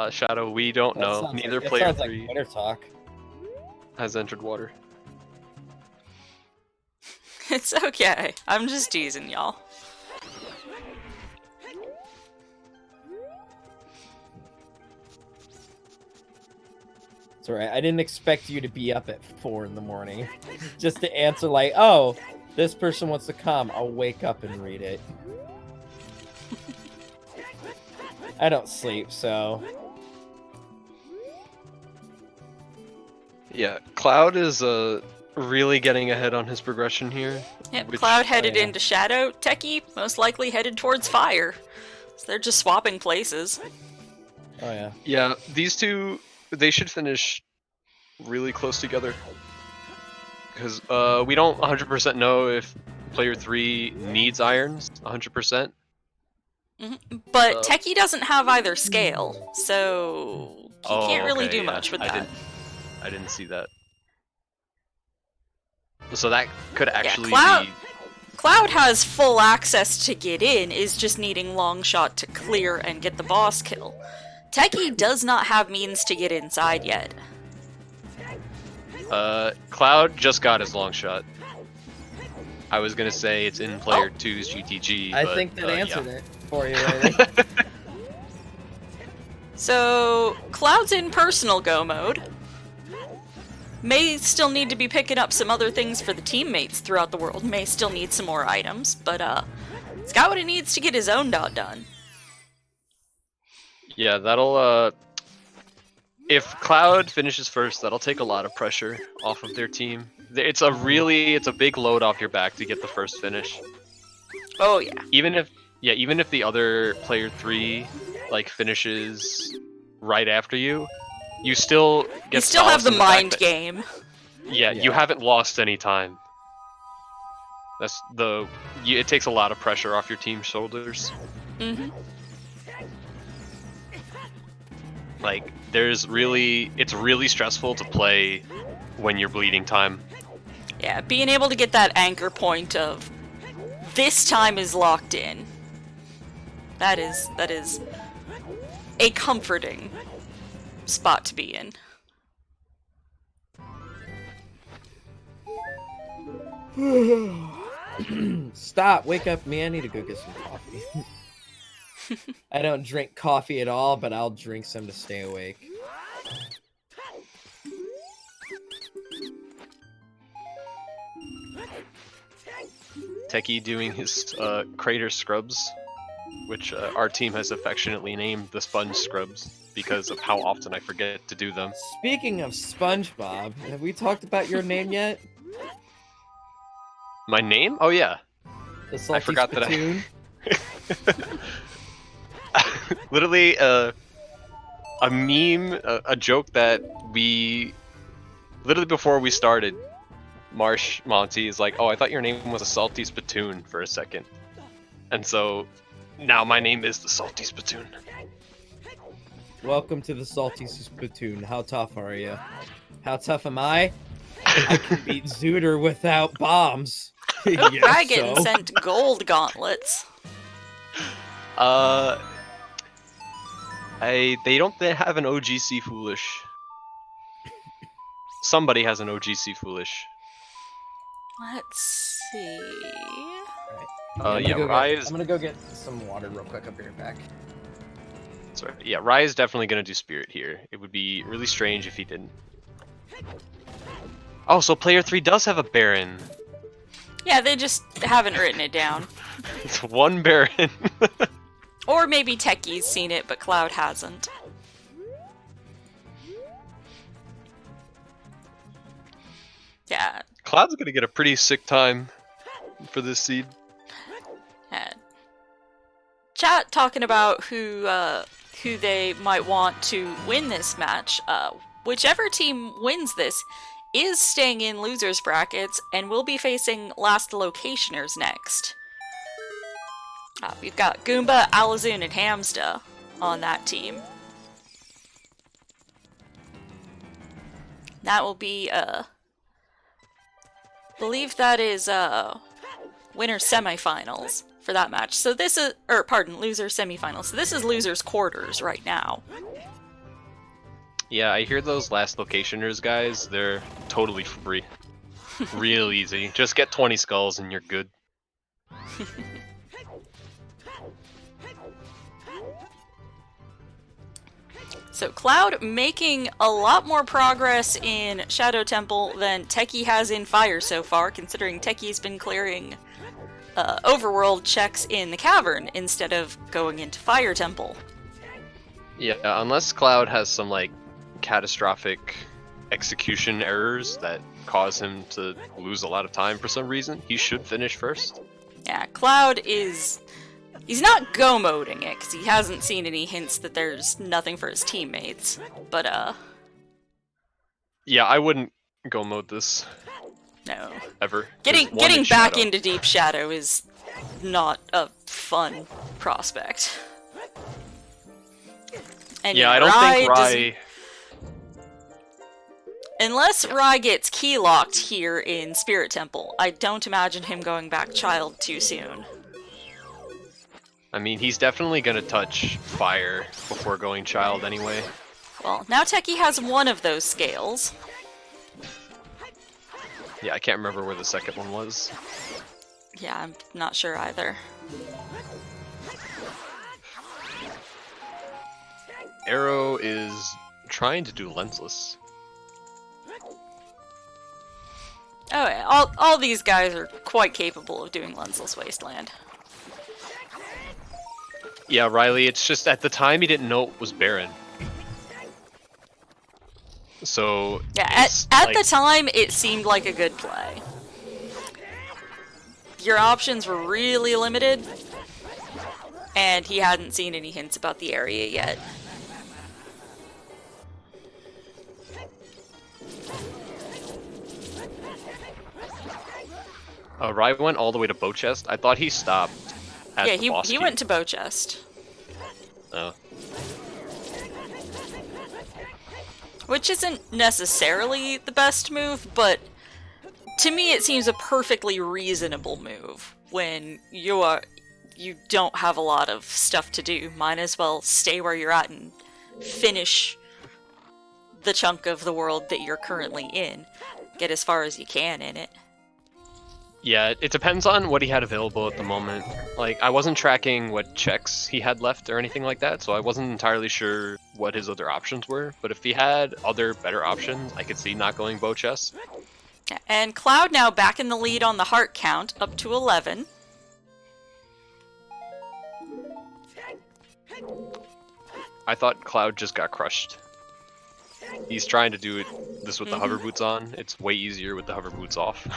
Shadow, we don't that know. sounds Neither like, that player sounds 3 like winter talk. has entered water. It's okay. I'm just teasing y'all. It's alright. I didn't expect you to be up at 4 in the morning just to answer like, oh, this person wants to come. I'll wake up and read it. I don't sleep, so Yeah, Cloud is really getting ahead on his progression here. Yep, Which- Cloud headed yeah. into Shadow. Techie most likely headed towards Fire. So they're just swapping places. oh yeah. Yeah, these two, they should finish really close together. Because we don't 100% know if player 3 needs irons 100%. But Uh, Techie doesn't have either scale, so he can't really okay, do yeah, much with that. I didn't see that. So that could actually Cloud- be... Cloud has full access to get in, is just needing long shot to clear and get the boss kill. Techie does not have means to get inside yet. Cloud just got his long shot. I was gonna say it's in player 2's GTG. I but, think that yeah. answered it for you, Riley. So, Cloud's in personal go mode. May still need to be picking up some other things for the teammates throughout the world. May still need some more items, but he's got what he needs to get his own dot done. Yeah, that'll if Cloud finishes first, that'll take a lot of pressure off of their team. It's a big load off your back to get the first finish. Oh yeah. Even if the other player 3 like finishes right after you, you still get You still have solace the in fact mind that- game. Yeah, you haven't lost any time. It takes a lot of pressure off your team's shoulders. Mm-hmm. Like, it's really stressful to play when you're bleeding time. Yeah, being able to get that anchor point of this time is locked in. That is a comforting spot to be in. Stop! Wake up me, I need to go get some coffee. I don't drink coffee at all, but I'll drink some to stay awake. Techie doing his crater scrubs, which our team has affectionately named the sponge scrubs because of how often I forget to do them. Speaking of SpongeBob, have we talked about your name yet? My name? Oh yeah. The Salty forgot that Spittoon? Literally a meme, a joke that literally before we started, Marsh Monty is like, oh, I thought your name was a Salty Spittoon for a second. And so now my name is the Salty Spittoon. Welcome to the Salty Spittoon. How tough are you? How tough am I? I can beat Zooter without bombs. Rye getting sent gold gauntlets. They don't have an OGC Foolish. Somebody has an OGC Foolish. Let's see. Yeah, Rye is. I'm gonna go get some water real quick. I'll be right back. Sorry. Yeah, Rye is definitely gonna do Spirit here. It would be really strange if he didn't. Oh, so player 3 does have a Baron. Yeah, they just haven't written it down. It's one Baron. Or maybe Techie's seen it, but Cloud hasn't. Yeah. Cloud's gonna get a pretty sick time for this seed. Chat talking about who they might want to win this match. Whichever team wins this is staying in losers brackets and will be facing last locationers next. We've got Goomba, Alazoon, and Hamsta on that team. That will be believe that is winner semifinals for that match. So this is, loser semifinals. So this is losers quarters right now. Yeah, I hear those last locationers guys, they're totally free. Real easy. Just get 20 skulls and you're good. So Cloud making a lot more progress in Shadow Temple than Techie has in Fire so far, considering Techie's been clearing overworld checks in the cavern instead of going into Fire Temple. Yeah, unless Cloud has some like catastrophic execution errors that cause him to lose a lot of time for some reason, he should finish first. Yeah, Cloud is... He's not go-moding it, because he hasn't seen any hints that there's nothing for his teammates, but Yeah, I wouldn't go mode this. No. Ever. Getting in back Shadow. into Deep Shadow is not a fun prospect. And Yeah, I don't think Rye... Unless Rye gets key-locked here in Spirit Temple, I don't imagine him going back Child too soon. I mean, he's definitely gonna touch Fire before going Child anyway. Well, now Techie has one of those scales. Yeah, I can't remember where the second one was. Yeah, I'm not sure either. Arrow is trying to do lensless. Oh, yeah, all these guys are quite capable of doing Lensless Wasteland. Yeah, Riley, it's just at the time he didn't know it was Baron. So Yeah, it's at like, the time, it seemed like a good play. Your options were really limited, and he hadn't seen any hints about the area yet. Rai went all the way to bow chest. I thought he stopped at Yeah, the boss he key. went to bow chest. Oh. Which isn't necessarily the best move, but to me it seems a perfectly reasonable move when you don't have a lot of stuff to do. Might as well stay where you're at and finish the chunk of the world that you're currently in. Get as far as you can in it. Yeah, it depends on what he had available at the moment. Like, I wasn't tracking what checks he had left or anything like that, so I wasn't entirely sure what his other options were. But if he had other better options, I could see not going bow chest. And Cloud now back in the lead on the heart count, up to 11. I thought Cloud just got crushed. He's trying to do this with the hover boots on. It's way easier with the hover boots off.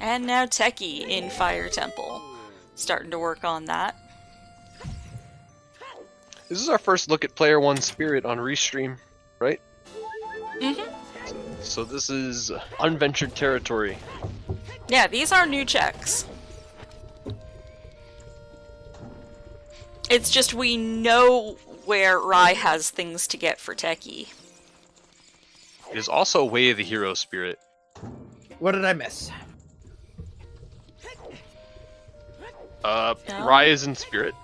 And now Techie in Fire Temple. Starting to work on that. This is our first look at Player 1 Spirit on Restream, right? So this is unventured territory. Yeah, these are new checks. It's just we know where Rai has things to get for Techie. It is also Way of the Hero Spirit. What did I miss? Rai is in Spirit.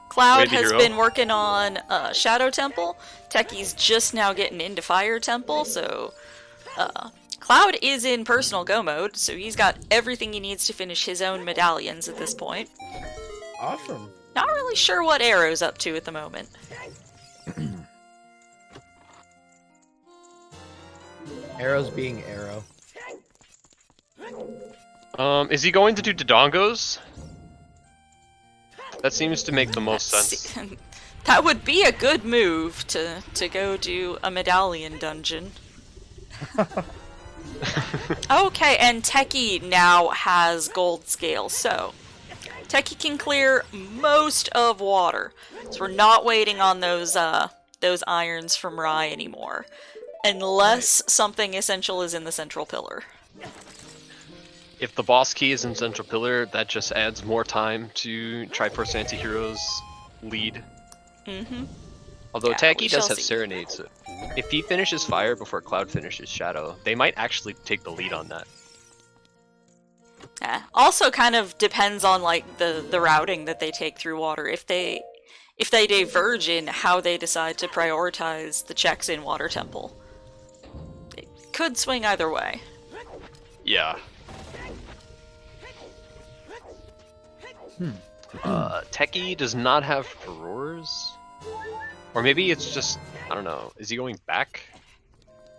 Cloud Way the has hero. been working on Shadow Temple. Techie's just now getting into Fire Temple, so Cloud is in personal go mode, so he's got everything he needs to finish his own medallions at this point. Awesome. Not really sure what Arrow's up to at the moment. Arrow's being Arrow. Is he going to do Dodongos? That seems to make the most sense. That would be a good move to go do a medallion dungeon. Okay, and Techie now has gold scale, so Techie can clear most of water. So we're not waiting on those irons from Rai anymore. Unless something essential is in the central pillar. If the boss key is in Central Pillar, that just adds more time to Triforce Antiheroes lead. Although Yeah, we Taki does shall have see. Serenade, so if he finishes Fire before Cloud finishes Shadow, they might actually take the lead on that. Yeah. Also kind of depends on like the routing that they take through water. If they diverge in how they decide to prioritize the checks in Water Temple. It could swing either way. Yeah. Teki does not have Furores. Or maybe it's just, I don't know, is he going back?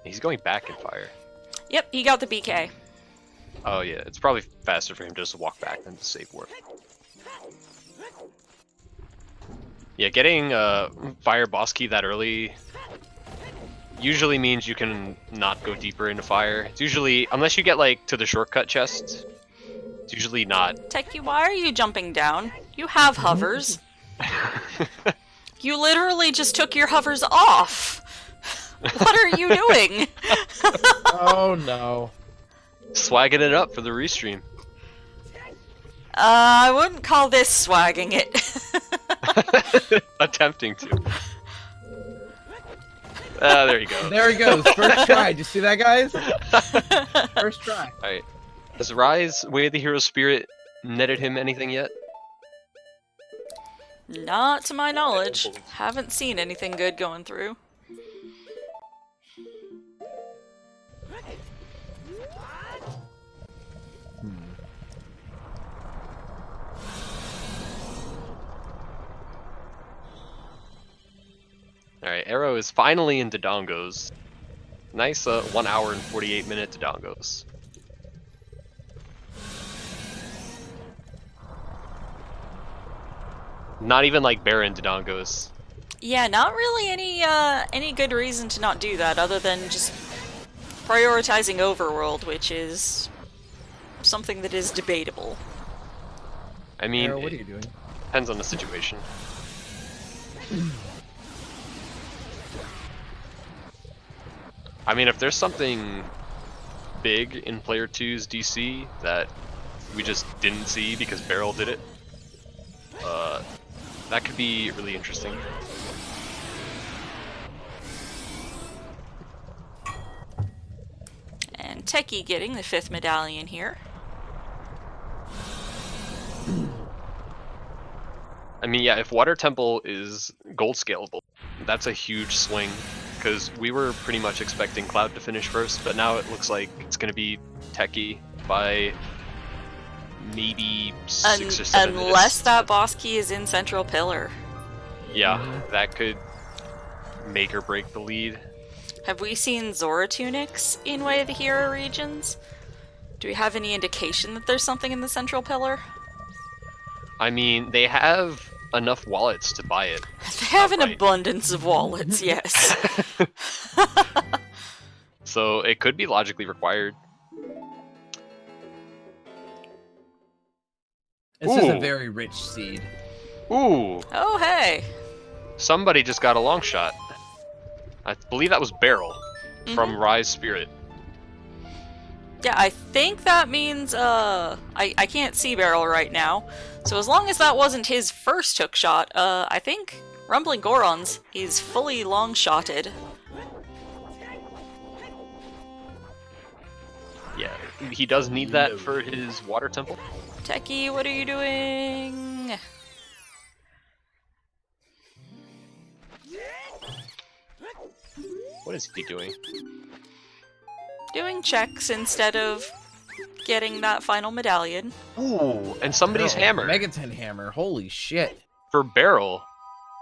He's going back in Fire. Yep, he got the BK. Oh yeah, it's probably faster for him just to walk back than to save warp. Yeah, getting Fire boss key that early usually means you can not go deeper into Fire. It's usually, unless you get like to the shortcut chest, it's usually not. Techie, why are you jumping down? You have hovers. You literally just took your hovers off. What are you doing? Oh no. Swagging it up for the restream. I wouldn't call this swagging it. Attempting to. There you go. There he goes. First try. Did you see that, guys? First try. Alright. Has Rise, Way of the Hero Spirit, netted him anything yet? Not to my knowledge. Haven't seen anything good going through. Alright, Arrow is finally in Dodongos. Nice 1 hour and 48-minute Dodongos. Not even like Baron Dodongos. Yeah, not really any good reason to not do that other than just prioritizing Overworld, which is something that is debatable. I mean, Arrow, what are you doing? depends on the situation. I mean, if there's something big in Player 2's DC that we just didn't see because Beryl did it, that could be really interesting. And Techie getting the 5th medallion here. I mean, yeah, if Water Temple is gold scalable, that's a huge swing, because we were pretty much expecting Cloud to finish first, but now it looks like it's going to be Techie by maybe 6 or 7 Unless minutes. that boss key is in Central Pillar. Yeah, that could make or break the lead. Have we seen Zora tunics in Way of the Hero regions? Do we have any indication that there's something in the Central Pillar? I mean, they have enough wallets to buy it. They have an outright. abundance of wallets, yes. So it could be logically required. This is a Ooh. very rich seed. Ooh, Oh, hey. somebody just got a long shot. I believe that was Beryl from Rise Spirit. Yeah, I think that means, I can't see Beryl right now. So as long as that wasn't his first hook shot, I think Rumbling Gorons is fully long-shotted. Yeah, he does need that for his water temple. Techie, what are you doing? What is he doing? Doing checks instead of getting that final medallion. Ooh, and somebody's Beryl, hammer. Megaton hammer. Holy shit. For Beryl.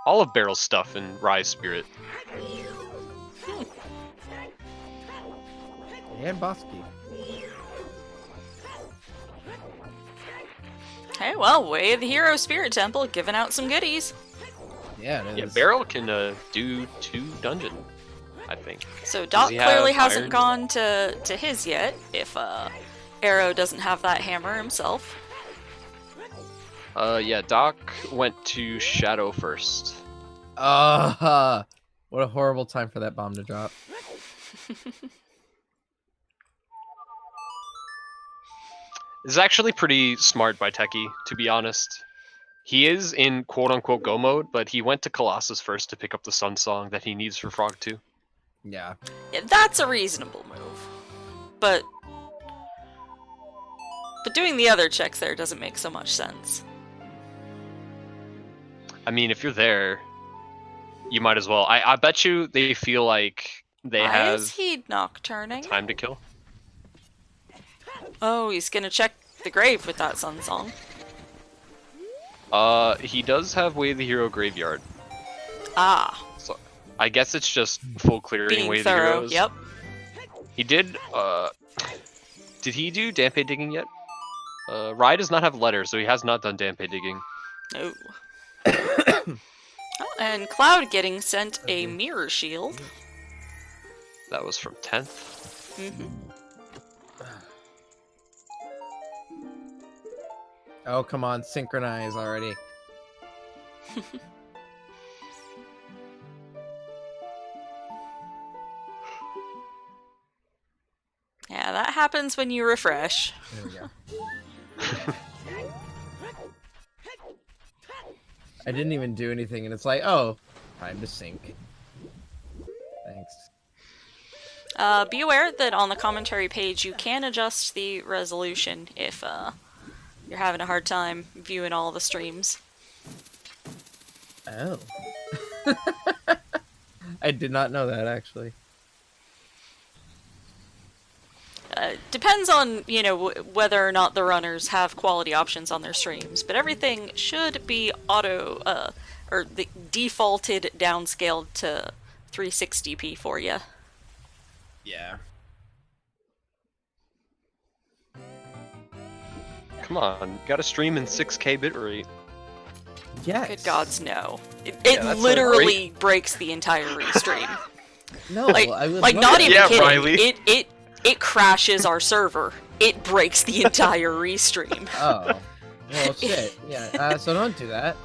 All of Beryl's stuff in Rise Spirit. And boss key. Hey, well, Way of the Hero Spirit Temple giving out some goodies. Yeah, it Yeah, is. Beryl can do 2 dungeon, I think. So Doc he clearly have hasn't iron? gone to his yet, if Arrow doesn't have that hammer himself. Yeah, Doc went to Shadow first. What a horrible time for that bomb to drop. This is actually pretty smart by Techie, to be honest. He is in quote-unquote go mode, but he went to Colossus first to pick up the Sun Song that he needs for Frog 2. Yeah. Yeah, that's a reasonable move. But doing the other checks there doesn't make so much sense. I mean, if you're there, you might as well. I bet you they feel like they Why have is he nocturning? time to kill. Oh, he's gonna check the grave with that Sun Song. He does have Way of the Hero Graveyard. Ah, So I guess it's just full clearing being Way of the thorough, Heroes. yep. He did he do Dampe digging yet? Rye does not have letter, so he has not done Dampe digging. No. Oh, and Cloud getting sent a mirror shield. That was from 10th. Mm-hmm. Oh, come on. Synchronize already. Yeah, that happens when you refresh. There we go. I didn't even do anything, and it's like, oh, time to sync. Thanks. Be aware that on the commentary page you can adjust the resolution if you're having a hard time viewing all the streams. Oh. I did not know that, actually. Depends on, you know, whether or not the runners have quality options on their streams, but everything should be auto, or the defaulted downscaled to 360p for you. Yeah. Come on, gotta stream in 6K bitrate. Yes. Good gods, no. It that's literally breaks the entire restream. No, Like, I would like love not it. even Yeah, kidding. Riley. It crashes our server. It breaks the entire restream. Oh. Well, shit. Yeah. So don't do that.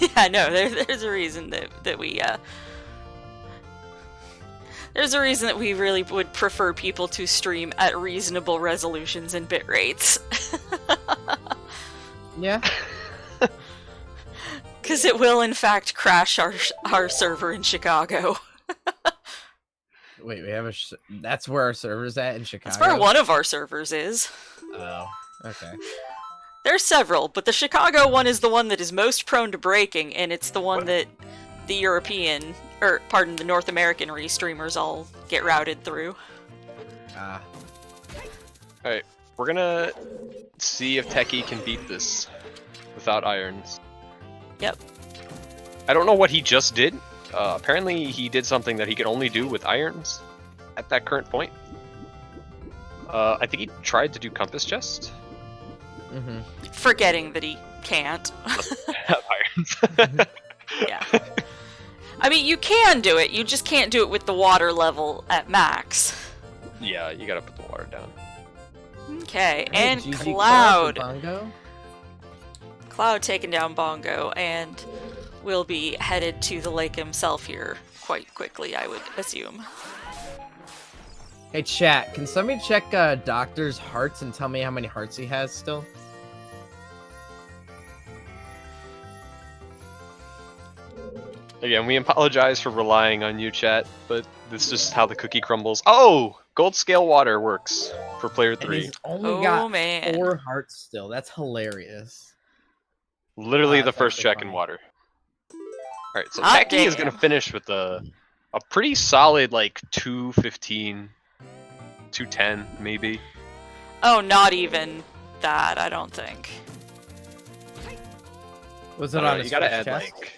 Yeah, no, there's a reason that we there's a reason that we really would prefer people to stream at reasonable resolutions and bit rates. Yeah. Because it will in fact crash our server in Chicago. Wait, we have that's where our server's at in Chicago? That's where one of our servers is. Oh, okay. There's several, but the Chicago one is the one that is most prone to breaking, and it's the one that the European, or pardon, the North American restreamers all get routed through. Ah. Alright, we're gonna see if Techie can beat this without irons. Yep. I don't know what he just did. Apparently he did something that he could only do with irons at that current point. I think he tried to do Compass Chest. Mm-hmm. Forgetting that he can't. Have irons. Yeah. I mean, you can do it, you just can't do it with the water level at max. Yeah, you gotta put the water down. Okay, Hey, and GG Cloud. Bongo? Cloud taking down Bongo, and will be headed to the lake himself here quite quickly, I would assume. Hey, chat, can somebody check Doctor's hearts and tell me how many hearts he has still? Again, we apologize for relying on you, chat, but this is just how the cookie crumbles. Oh! Gold scale water works for player And 3. he's only Oh, got man. 4 hearts still. That's hilarious. Literally Oh, the that's first actually check in funny. water. Alright, so Hot Techie is damn. gonna finish with a pretty solid, like, 215, 210, maybe. Oh, not even that, I don't think. Was I it don't on know, his you gotta first add, chest? like...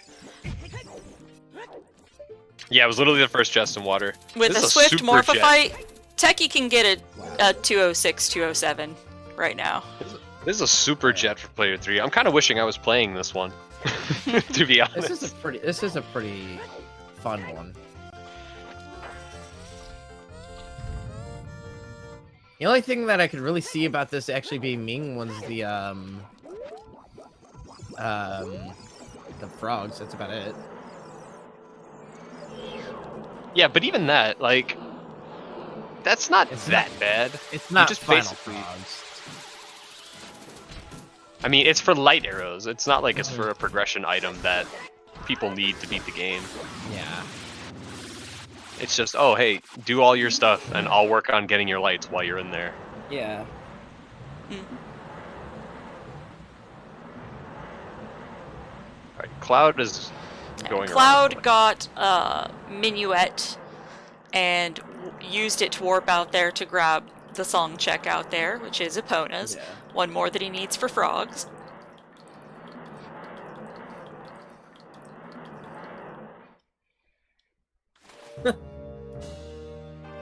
Yeah, it was literally the first chest in water. With This a is Swift super Morpha jet. fight, Techie can get a 206, 207 right now. This is a super jet for player 3. I'm kind of wishing I was playing this one, to be honest. This is a pretty fun one. The only thing that I could really see about this actually being Ming was the frogs. That's about it. Yeah, but even that, like, that's not It's that bad. It's not just final basically- frogs. I mean, it's for light arrows. It's not like it's for a progression item that people need to beat the game. Yeah. It's just, oh, hey, do all your stuff, and I'll work on getting your lights while you're in there. Yeah. Alright, Cloud is going Cloud around. got Minuet and used it to warp out there to grab the song check out there, which is Epona's. Yeah. One more that he needs for frogs.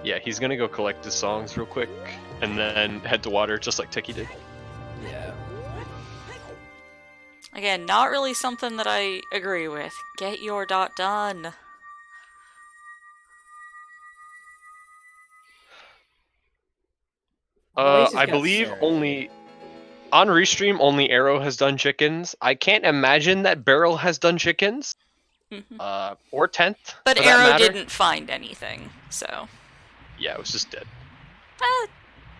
Yeah, he's gonna go collect his songs real quick, and then head to water, just like Tiki did. Yeah. Again, not really something that I agree with. Get your dot done. Well, at least he's I got believe Sarah. only... On Restream, only Arrow has done chickens. I can't imagine that Barrel has done chickens. Mhm. Or 10th, But for that Arrow matter. didn't find anything, so. Yeah, it was just dead.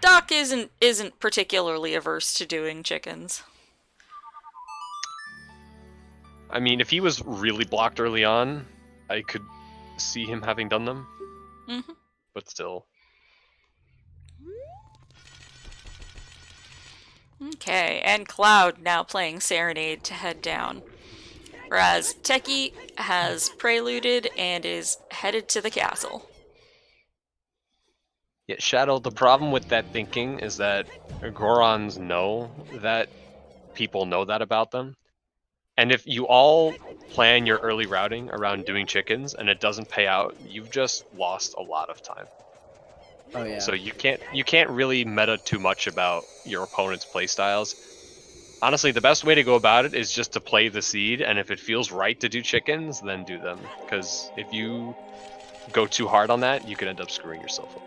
Doc isn't particularly averse to doing chickens. I mean, if he was really blocked early on, I could see him having done them. Mhm. But still. Okay, and Cloud now playing Serenade to head down. Whereas Techie has preluded and is headed to the castle. Yeah, Shadow, the problem with that thinking is that Gorons know that people know that about them. And if you all plan your early routing around doing chickens and it doesn't pay out, you've just lost a lot of time. Oh yeah. So you can't really meta too much about your opponent's playstyles. Honestly, the best way to go about it is just to play the seed, and if it feels right to do chickens, then do them. Because if you go too hard on that, you could end up screwing yourself up.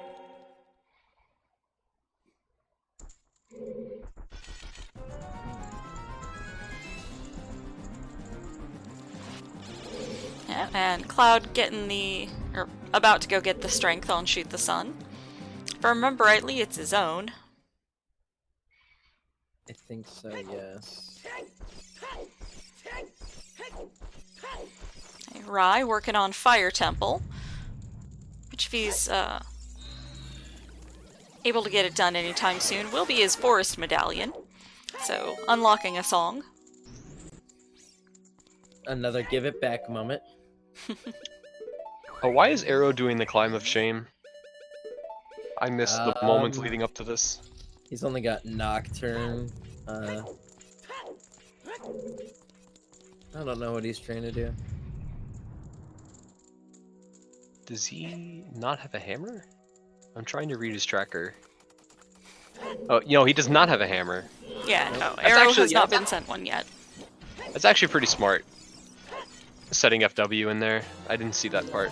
Yeah, and Cloud about to go get the strength on Shoot the Sun. If I remember rightly, it's his own. I think so, yes. Okay, Rai working on Fire Temple, which if he's able to get it done anytime soon, will be his Forest Medallion. So, unlocking a song. Another give it back moment. Oh, why is Arrow doing the Climb of Shame? I missed the moments leading up to this. He's only got Nocturne. I don't know what he's trying to do. Does he not have a hammer? I'm trying to read his tracker. Oh, he does not have a hammer. Yeah, no, That's Arrow actually- has not been sent one yet. That's actually pretty smart. Setting FW in there. I didn't see that part.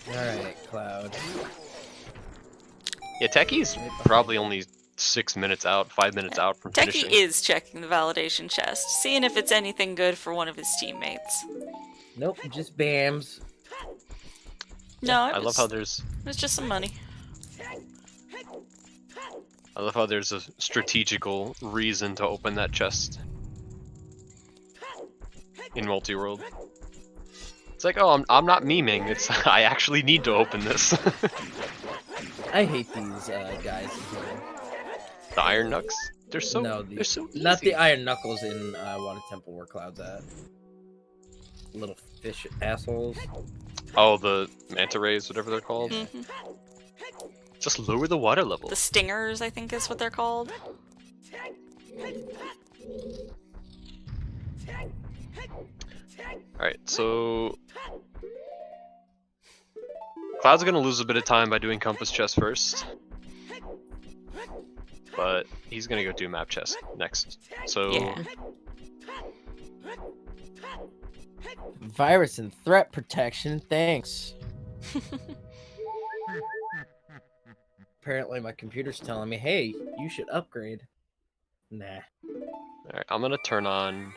Alright, Cloud. Yeah, Techie's probably only 6 minutes out, 5 minutes out from Techie finishing. is checking the validation chest, seeing if it's anything good for one of his teammates. Nope, just BAMs. No, I love how there's it was just some money. a strategical reason to open that chest in multi-world. It's like, oh, I'm not memeing. It's I actually need to open this. I hate these guys in here. The Iron Knucks. They're so No, they're so easy. not the Iron Knuckles in Water Temple where Cloud's at. Little fish assholes. Oh, the manta rays, whatever they're called. Mhm. Just lower the water level. The Stingers, I think is what they're called. Alright, so Cloud's gonna lose a bit of time by doing Compass Chest first. But he's gonna go do Map Chest next. So Yeah. Virus and threat protection, thanks. Apparently my computer's telling me, hey, you should upgrade. Nah. alright, I'm gonna turn on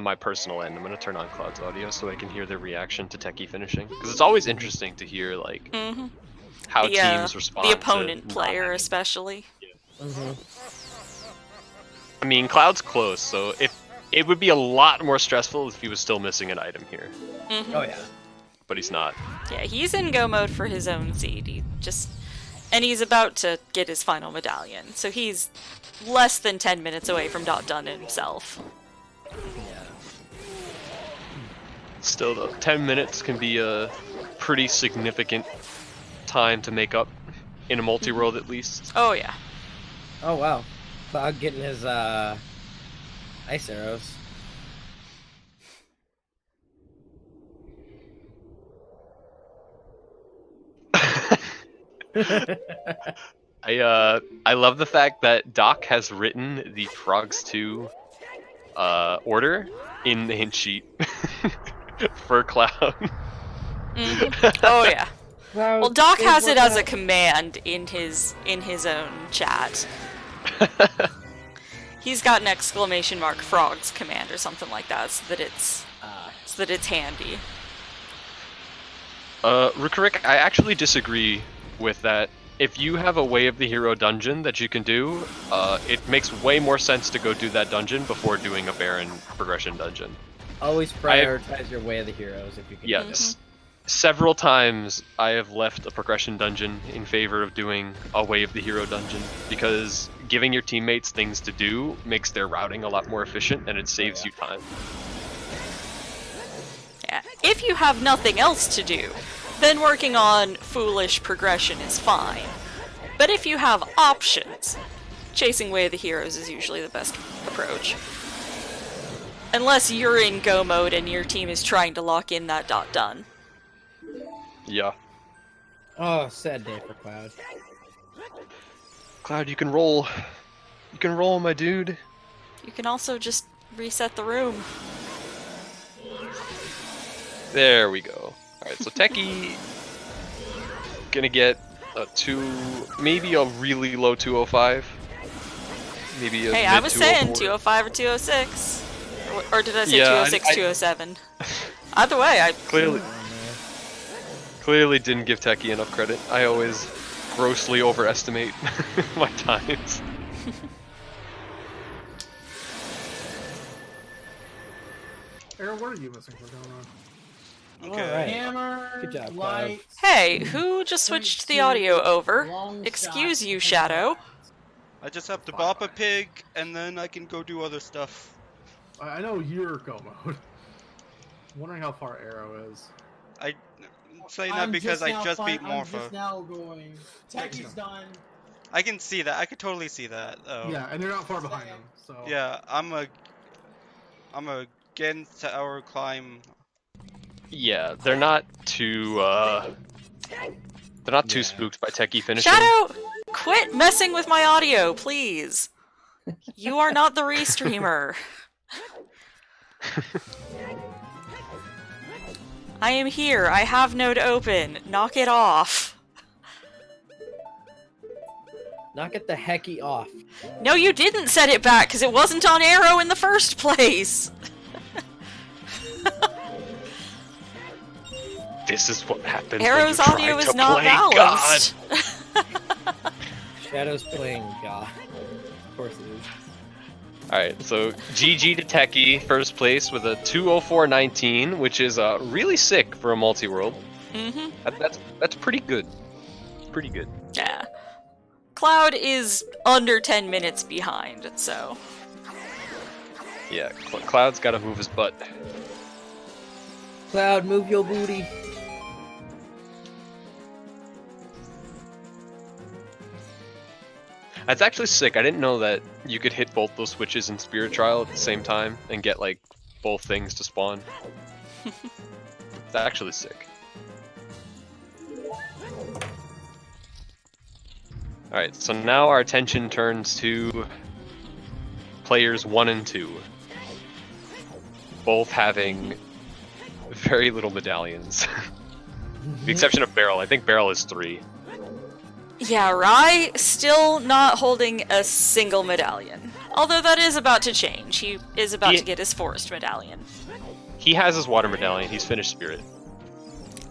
my personal end, I'm gonna turn on Cloud's audio so I can hear the reaction to Techie finishing. Because it's always interesting to hear like Mhm. how The, teams respond. The to opponent not player, having- especially. I mean, Cloud's close, so if it would be a lot more stressful if he was still missing an item here, Mhm. Oh yeah. but he's not. Yeah, he's in go mode for his own seed. And he's about to get his final medallion, so he's less than 10 minutes away from not done himself. Yeah. Still though, 10 minutes can be a pretty significant time to make up in a multi-world at least. Oh yeah. Oh wow. Cloud getting his ice arrows. I love the fact that Doc has written the Frogs 2 order in the hint sheet for Cloud. Mhm. Oh yeah. Well, Doc is has what it as a that- command in his own chat. He's got an exclamation mark frogs command or something like that, so that it's handy. Rukarik, I actually disagree with that. If you have a Way of the Hero dungeon that you can do, it makes way more sense to go do that dungeon before doing a Baron progression dungeon. Always prioritize your way of the heroes if you can. Yes. Several times I have left a progression dungeon in favor of doing a Way of the Hero dungeon because giving your teammates things to do makes their routing a lot more efficient and it saves you time. If you have nothing else to do, then working on foolish progression is fine. But if you have options, chasing away the heroes is usually the best approach. Unless you're in go mode and your team is trying to lock in that dot done. Yeah. Oh, sad day for Cloud. Cloud, you can roll. You can roll, my dude. You can also just reset the room. There we go. Alright, so Techie gonna get a 2, maybe a really low 205. Maybe a Hey, mid I was saying 204. 205 or 206. Or did I say Yeah, 206, 207? Either way, I... Clearly didn't give Techie enough credit. I always grossly overestimate my times. Arrow, what are you missing? What's going on? Okay. Alright. Hammer, Good job, Cloud. lights, Hey, who just switched the audio over? long Excuse shot, you, and Shadow. I just have to bop a pig, and then I can go do other stuff. I know you're go mode. I'm wondering how far Arrow is. I saying that I'm because I now just beat I'm Morpha. just now going. Techie's done. I can see that. I could totally see that. Oh. Yeah, and you're not far behind him, so... Yeah, I'm a against tower climb. Yeah, they're not too spooked by Techie finishing. Shadow, quit messing with my audio, please. You are not the restreamer. I am here. I have node open. Knock it off. Knock it the hecky off. No, you didn't set it back because it wasn't on Arrow in the first place. This is what happens Arrow's when you audio try is to not play balanced. Shadow's playing God. Of course it is. Alright, so GG to Techie, first place with a 204.19, which is really sick for a multi-world. Mm-hmm. That's pretty good. Pretty good. Yeah. Cloud is under 10 minutes behind, so... Yeah, Cloud's gotta move his butt. Cloud, move your booty. That's actually sick. I didn't know that you could hit both those switches in Spirit Trial at the same time and get, like, both things to spawn. It's actually sick. Alright, so now our attention turns to players 1 and 2. Both having very little medallions. With the exception of Beryl. I think Beryl is 3. Yeah, Rai still not holding a single medallion. Although that is about to change. He is about to get his forest medallion. He has his water medallion. He's finished Spirit.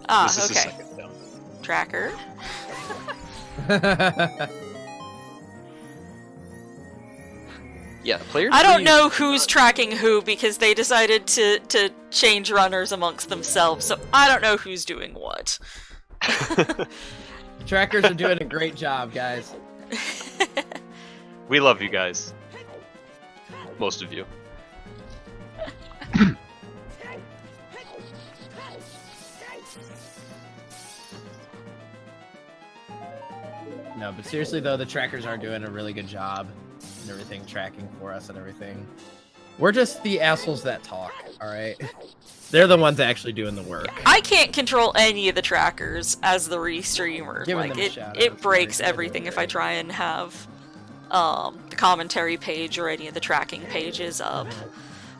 Ah, This is his okay. second medallion. Tracker. Yeah, player I don't 3 know who's tracking who because they decided to change runners amongst themselves, so I don't know who's doing what. Trackers are doing a great job, guys. We love you guys. Most of you. No, but seriously though, the trackers are doing a really good job and everything, tracking for us and everything. We're just the assholes that talk, alright? They're the ones actually doing the work. I can't control any of the trackers as the restreamer. Giving Like them shout-outs it and breaks everything. everything if I try and have the commentary page or any of the tracking pages up.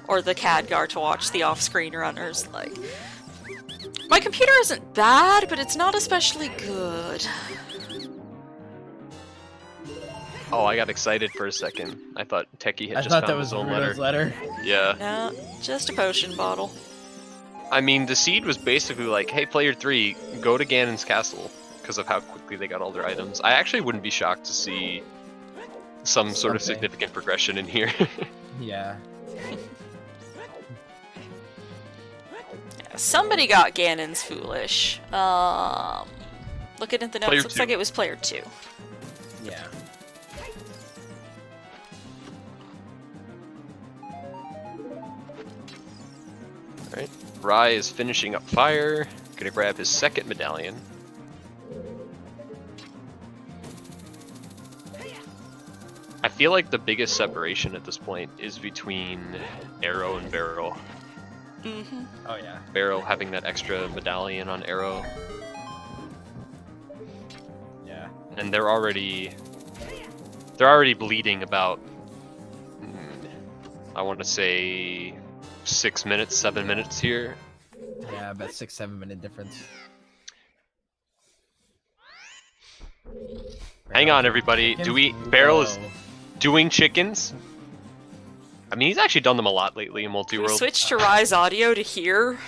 Or the Khadgar to watch the off-screen runners. Like, my computer isn't bad, but it's not especially good. Oh, I got excited for a second. I thought Techie had I just thought found that was his own Rudo's letter. letter. Yeah. No, just a potion bottle. I mean, the seed was basically like, hey, player 3, go to Ganon's castle, because of how quickly they got all their items. I actually wouldn't be shocked to see some sort of Something. significant progression in here. Yeah. Somebody got Ganon's Foolish. Looking at the notes, Player looks 2. like it was player 2. Yeah. Right? Rai is finishing up fire. Gonna grab his second medallion. I feel like the biggest separation at this point is between Arrow and Barrel. Mm-hmm. Oh yeah. Barrel having that extra medallion on Arrow, Yeah. and they're already bleeding about. I want to say 6 minutes, 7 minutes here. Yeah, about 6-7 minute difference. Hang on, everybody. Barrel is doing chickens. I mean, he's actually done them a lot lately in We multi-world. switched to Rai's audio to here.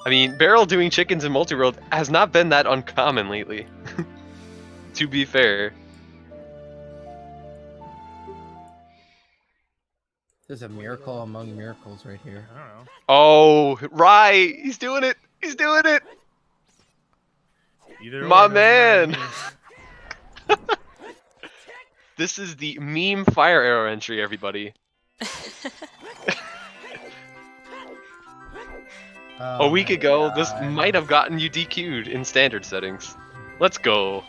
I mean, Barrel doing chickens in multi-world has not been that uncommon lately. To be fair. There's a miracle among miracles right here. I don't know. Oh, right. He's doing it. He's doing it. Either My or, doesn't matter to man. me. This is the meme fire arrow entry, everybody. A week my ago, this God. might have gotten you DQ'd in standard settings. Let's go.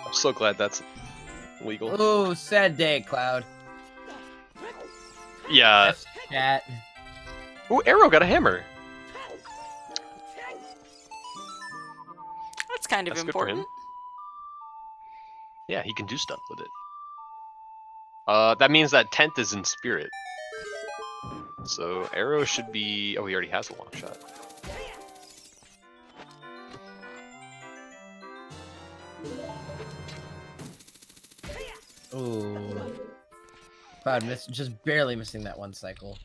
I'm so glad that's legal. Oh, sad day, Cloud. Yeah. Chat. Ooh, Arrow got a hammer. That's kind of That's good for him. important. Yeah, he can do stuff with it. That means that 10th is in spirit. So Arrow should be... Oh, he already has a long shot. Ooh. Cloud just barely missing that one cycle.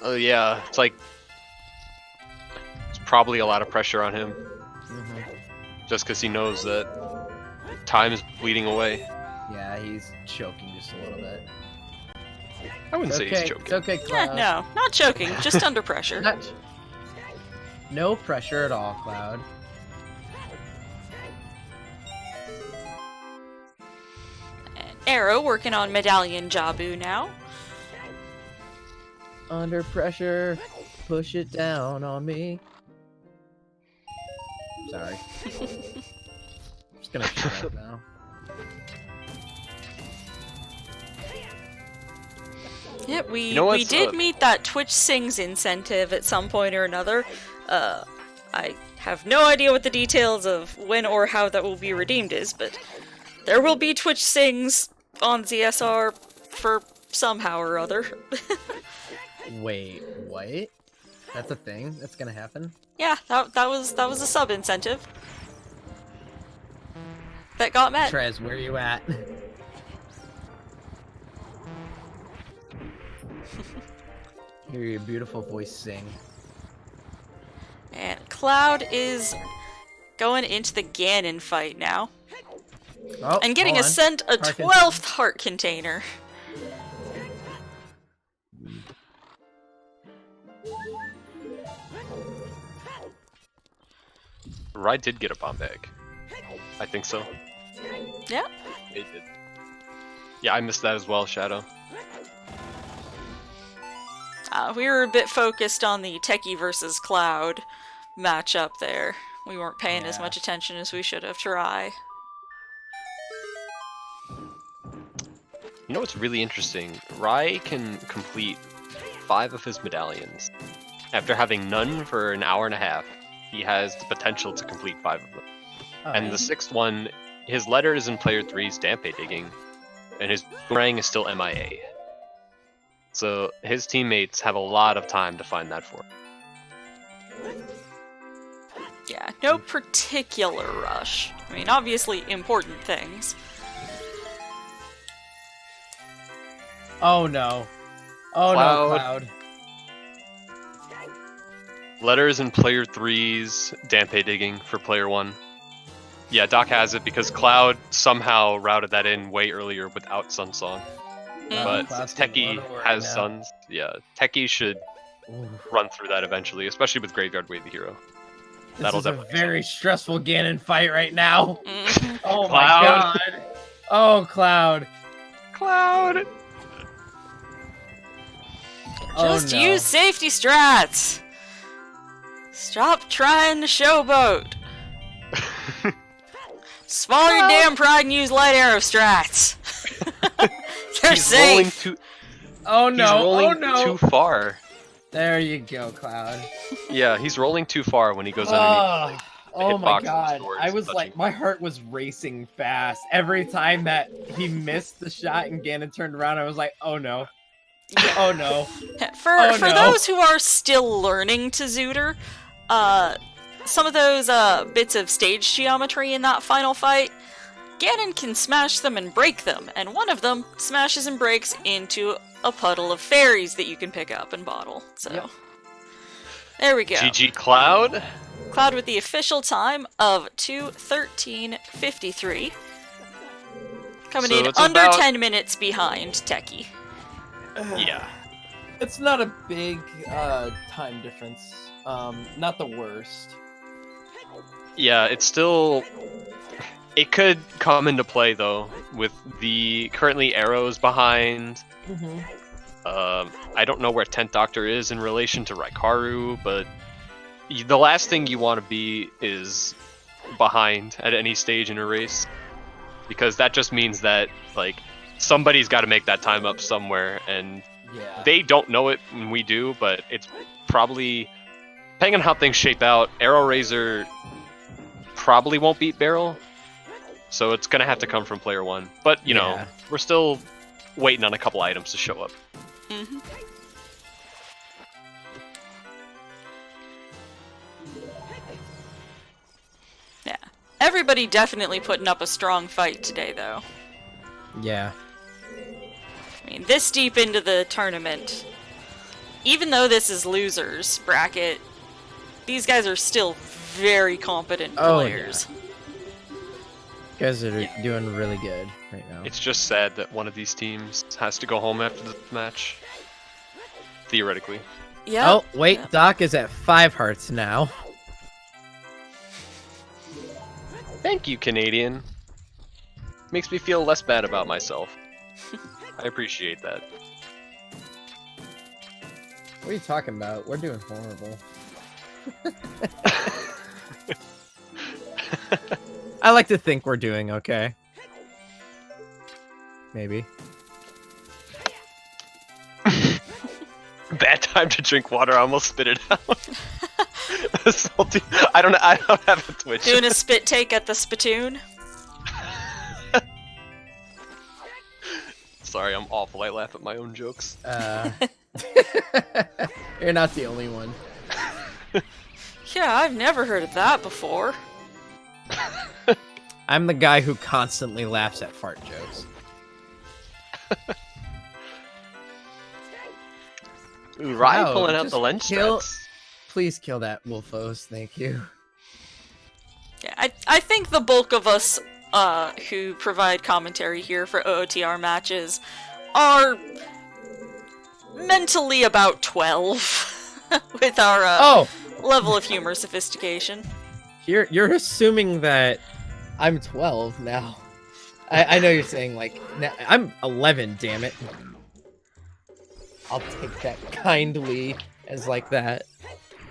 Oh yeah, it's like... It's probably a lot of pressure on him. Mm-hmm. Just because he knows that time is bleeding away. Yeah, he's choking just a little bit. I wouldn't say Okay, he's choking. it's okay, Eh, Cloud. no, not choking, just under pressure. No pressure at all, Cloud. Arrow working on Medallion Jabu now. Under pressure, push it down on me. Sorry. Just gonna shut up now. Yep, we You know we what's did up? meet that Twitch Sings incentive at some point or another. I have no idea what the details of when or how that will be redeemed is, but there will be Twitch Sings on ZSR for somehow or other. Wait, what? That's a thing? That's gonna happen? Yeah, that was a sub incentive that got met. Trez, where you at? Hear your beautiful voice sing. And Cloud is going into the Ganon fight now. Oh, And getting hold on. sent a Heart 12th heart container. Ride did get a bomb bag. I think so. Yeah. It did. Yeah, I missed that as well, Shadow. We were a bit focused on the Techie versus Cloud matchup there. We weren't paying as Yeah. much attention as we should have tried. You know what's really interesting? Rai can complete 5 of his medallions. After having none for an hour and a half, he has the potential to complete 5 of them. Oh, And the 6th one, his letter is in player 3's Dampe Digging, and his boomerang is still MIA. So his teammates have a lot of time to find that for him. Yeah, no particular rush. I mean, obviously important things. Oh no. Oh Cloud. no, Cloud. Letters in player 3's Dampe Digging for player 1. Yeah, Doc has it because Cloud somehow routed that in way earlier without Sun Song. Mm. But Cloud's since getting Techie blown away has now. Suns, yeah, Techie should run through that eventually, especially with Graveyard Wave the hero. This That'll is a definitely very stressful Ganon fight right now. Mhm. Oh Cloud. my god. Oh, Cloud. Cloud! Just oh, no. use safety strats. Stop trying to showboat. Swallow your damn pride and use light arrow strats. They're He's rolling safe. too. Oh He's no. rolling Oh no. too far. There you go, Cloud. Yeah, he's rolling too far when he goes underneath. Oh my hitbox god. towards I was touching. like, my heart was racing fast. Every time that he missed the shot and Ganon turned around, I was like, oh no. Oh no. For Oh, for no. those who are still learning to Zooter, some of those bits of stage geometry in that final fight, Ganon can smash them and break them, and one of them smashes and breaks into a puddle of fairies that you can pick up and bottle. So, Yep. there we go. GG Cloud. Cloud with the official time of 2:13:53. Coming So in it's under about- 10 minutes behind Techie. Yeah. It's not a big time difference. Not the worst. Yeah, it's still. It could come into play though, with the currently arrows behind. Mm-hmm. I don't know where 10th Doctor is in relation to Raikaru, but the last thing you want to be is behind at any stage in a race, because that just means that like somebody's got to make that time up somewhere, and Yeah. they don't know it when we do, but it's probably, depending on how things shape out, Arrow Razor probably won't beat Barrel, so it's gonna have to come from player one. But you know, Yeah. we're still waiting on a couple items to show up. Mm-hmm. Yeah. Everybody definitely putting up a strong fight today, though. Yeah. I mean, this deep into the tournament, even though this is losers bracket, these guys are still very competent Oh, players. You guys are doing really good right now. It's just sad that one of these teams has to go home after the match. Theoretically. Yeah. Oh, wait, Yep. Doc is at 5 hearts now. Thank you, Canadian. Makes me feel less bad about myself. I appreciate that. What are you talking about? We're doing horrible. I like to think we're doing okay. Maybe. Bad time to drink water. I almost spit it out. Salty. I don't have a Twitch. Doing a spit take at the spittoon. Sorry, I'm awful. I laugh at my own jokes. You're not the only one. Yeah, I've never heard of that before. I'm the guy who constantly laughs at fart jokes. Ooh, Ryan Wow, pulling out just the lens kill- strats. Please kill that Wolfos, thank you. Yeah, I think the bulk of us who provide commentary here for OOTR matches are mentally about 12 with our Oh! level of humor sophistication. You're assuming that I'm 12 now. I know you're saying, like, I'm 11, damn it. I'll take that kindly as like that.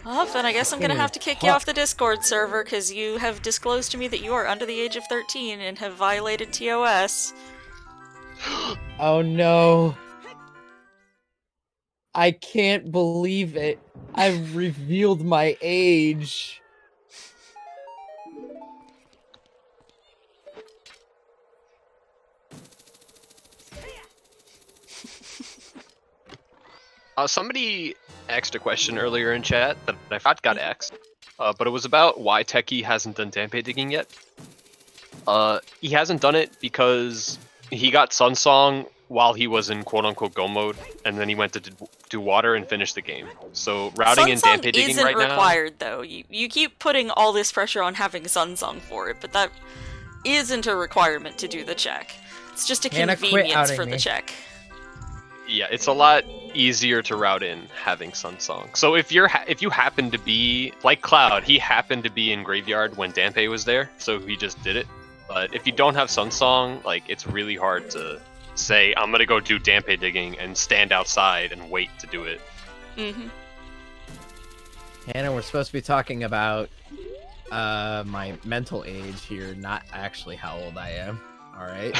Well, then I guess I'm gonna have to kick you Fuck. off the Discord server because you have disclosed to me that you are under the age of 13 and have violated TOS. Oh no. I can't believe it. I've revealed my age. Somebody asked a question earlier in chat that I forgot got asked, but it was about why Techie hasn't done Dampe Digging yet. He hasn't done it because he got Sunsong while he was in quote-unquote go mode, and then he went to do water and finish the game. So routing and Dampe Sunsong Digging isn't right now... required, though. You keep putting all this pressure on having Sunsong for it, but that isn't a requirement to do the check. It's just a Hannah, quit convenience outing for the me. check. Yeah, it's a lot easier to route in having Sun Song. So if you happen to be like Cloud, he happened to be in Graveyard when Dampe was there, so he just did it. But if you don't have Sun Song, like it's really hard to say I'm gonna go do Dampe digging and stand outside and wait to do it. Mm-hmm. Hannah, we're supposed to be talking about my mental age here, not actually how old I am. All right.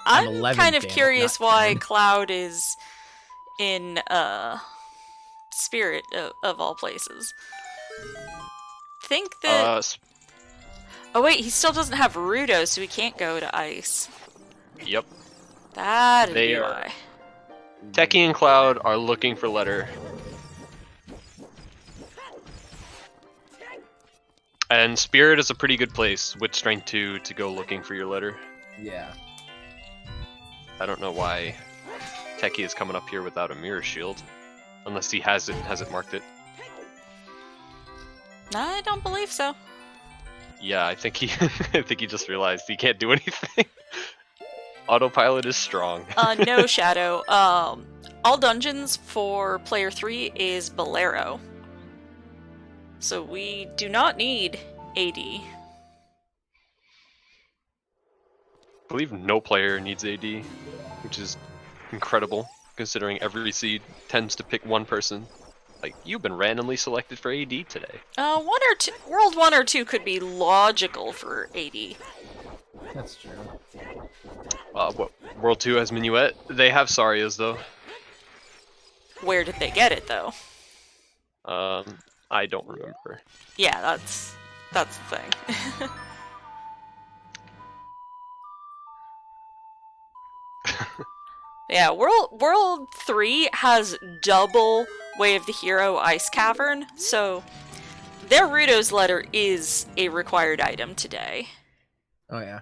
I'm I'm 11, kind of damn it, curious not why 10. Cloud is in Spirit of all places. Think that. Oh wait, he still doesn't have Rudo, so he can't go to Ice. Yep. That'd They be are- why. Techie and Cloud are looking for letter. And Spirit is a pretty good place with Strength 2 to go looking for your letter. Yeah. I don't know why Techie is coming up here without a mirror shield. Unless he hasn't marked it. I don't believe so. Yeah, I think he just realized he can't do anything. Autopilot is strong. No Shadow. All dungeons for player 3 is Bolero. So we do not need AD. I believe no player needs AD, which is incredible, considering every seed tends to pick one person. Like, you've been randomly selected for AD today. One or two, World 1 or 2 could be logical for AD. That's true. What, World 2 has Minuet? They have Sarias, though. Where did they get it, though? I don't remember. Yeah, that's the thing. Yeah, World 3 has double Way of the Hero Ice Cavern, so their Rudo's letter is a required item today. Oh yeah.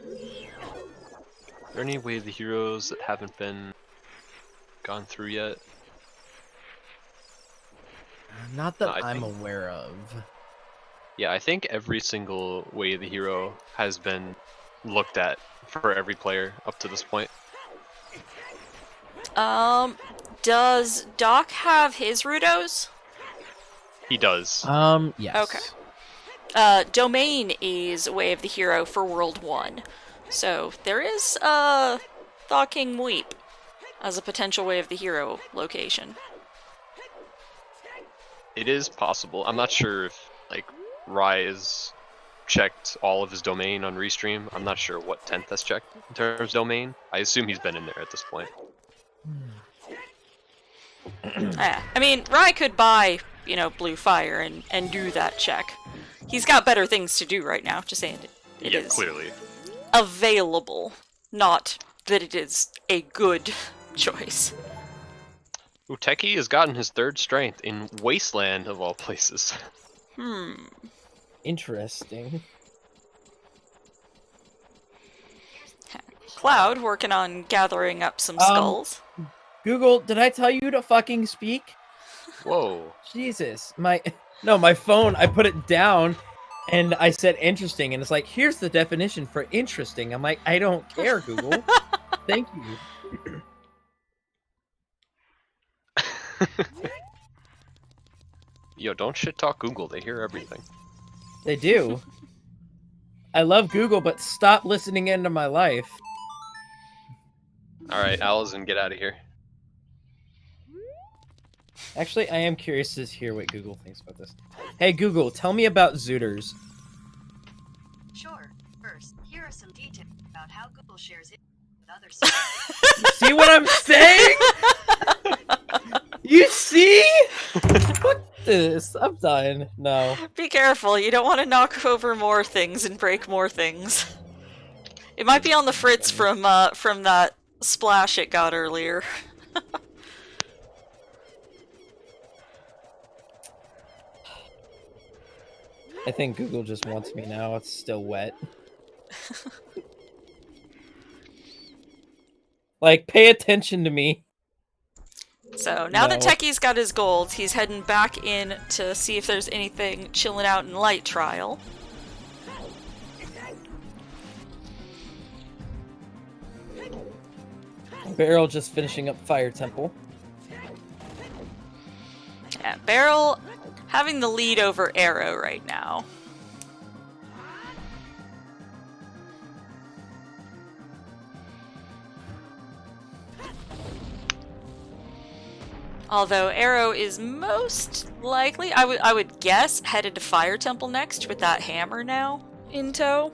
Are there any Way of the Heroes that haven't been gone through yet? Not that No, I I'm think- aware of. Yeah, I think every single Way of the Hero has been looked at for every player up to this point. Does Doc have his Rudos? He does. Yes. Okay. Domain is Way of the Hero for World 1. So there is Thawking Weep as a potential Way of the Hero location. It is possible. I'm not sure if like Rai has checked all of his domain on Restream. I'm not sure what 10th has checked in terms of domain. I assume he's been in there at this point. Yeah, I mean, Rai could buy, Blue Fire and do that check. He's got better things to do right now, just saying it Yeah, is clearly. available, not that it is a good choice. Uteki has gotten his 3rd strength in Wasteland of all places. Interesting. Cloud working on gathering up some skulls. Google, did I tell you to fucking speak? Whoa. Jesus, my phone, I put it down and I said interesting and it's like, here's the definition for interesting. I'm like, I don't care, Google. Thank you. Yo, don't shit talk Google, they hear everything. They do. I love Google, but stop listening into my life. Alright, Allison, get out of here. Actually, I am curious to hear what Google thinks about this. Hey Google, tell me about Zooters. Sure. First, here are some details about how Google shares it with other sites. See what I'm saying? You see? Fuck this. I'm done. No. Be careful, you don't want to knock over more things and break more things. It might be on the fritz from that splash it got earlier. I think Google just wants me now. It's still wet. Like, pay attention to me. So now that No. Techie's got his golds, he's heading back in to see if there's anything chilling out in Light Trial. Barrel just finishing up Fire Temple. Yeah, Barrel having the lead over Arrow right now. Although Arrow is most likely, I would guess, headed to Fire Temple next with that hammer now in tow.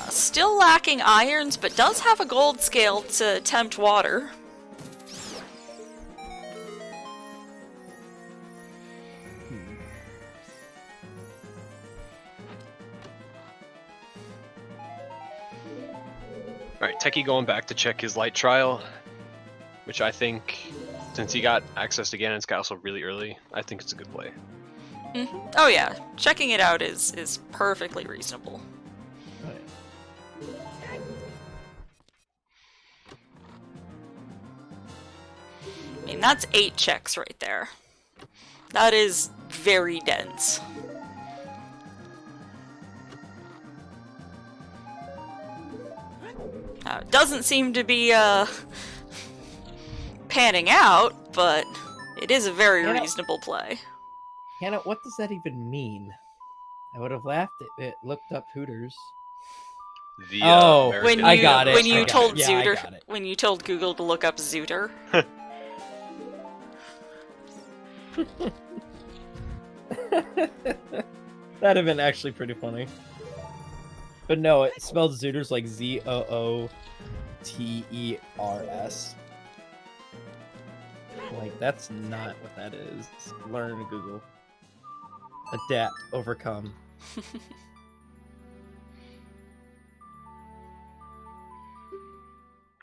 Still lacking irons, but does have a gold scale to tempt water. Alright, Techie going back to check his light trial, which I think, since he got access to Ganon's Castle really early, I think it's a good play. Mm-hmm. Oh yeah, checking it out is perfectly reasonable. I mean, that's 8 checks right there. That is very dense. Doesn't seem to be panning out, but it is a very reasonable play. Hannah, what does that even mean? I would have laughed if it looked up Hooters. The, when you, I got it. When you I got told it. Yeah, Zooter, I got it. when you told Google to look up Zooter. That'd have been actually pretty funny. But no, it spelled Zooters like Zooters. Like, that's not what that is. Learn, Google. Adapt, overcome.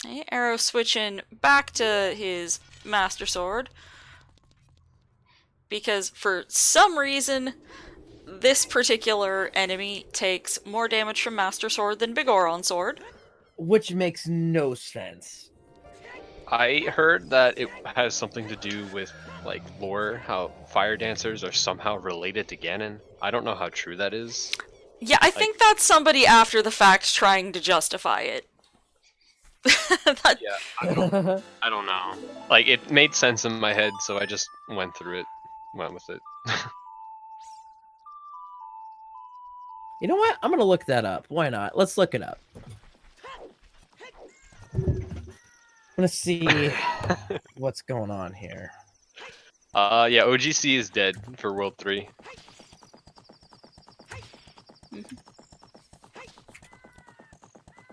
Okay, Arrow switching back to his Master Sword. Because for some reason, this particular enemy takes more damage from Master Sword than Big Goron Sword. Which makes no sense. I heard that it has something to do with, like, lore, how fire dancers are somehow related to Ganon. I don't know how true that is. Yeah, I think that's somebody after the fact trying to justify it. Yeah, I don't know. Like, it made sense in my head, so I just went through it, went with it. You know what? I'm gonna look that up. Why not? Let's look it up. I'm gonna see what's going on here. Yeah, OGC is dead for World 3.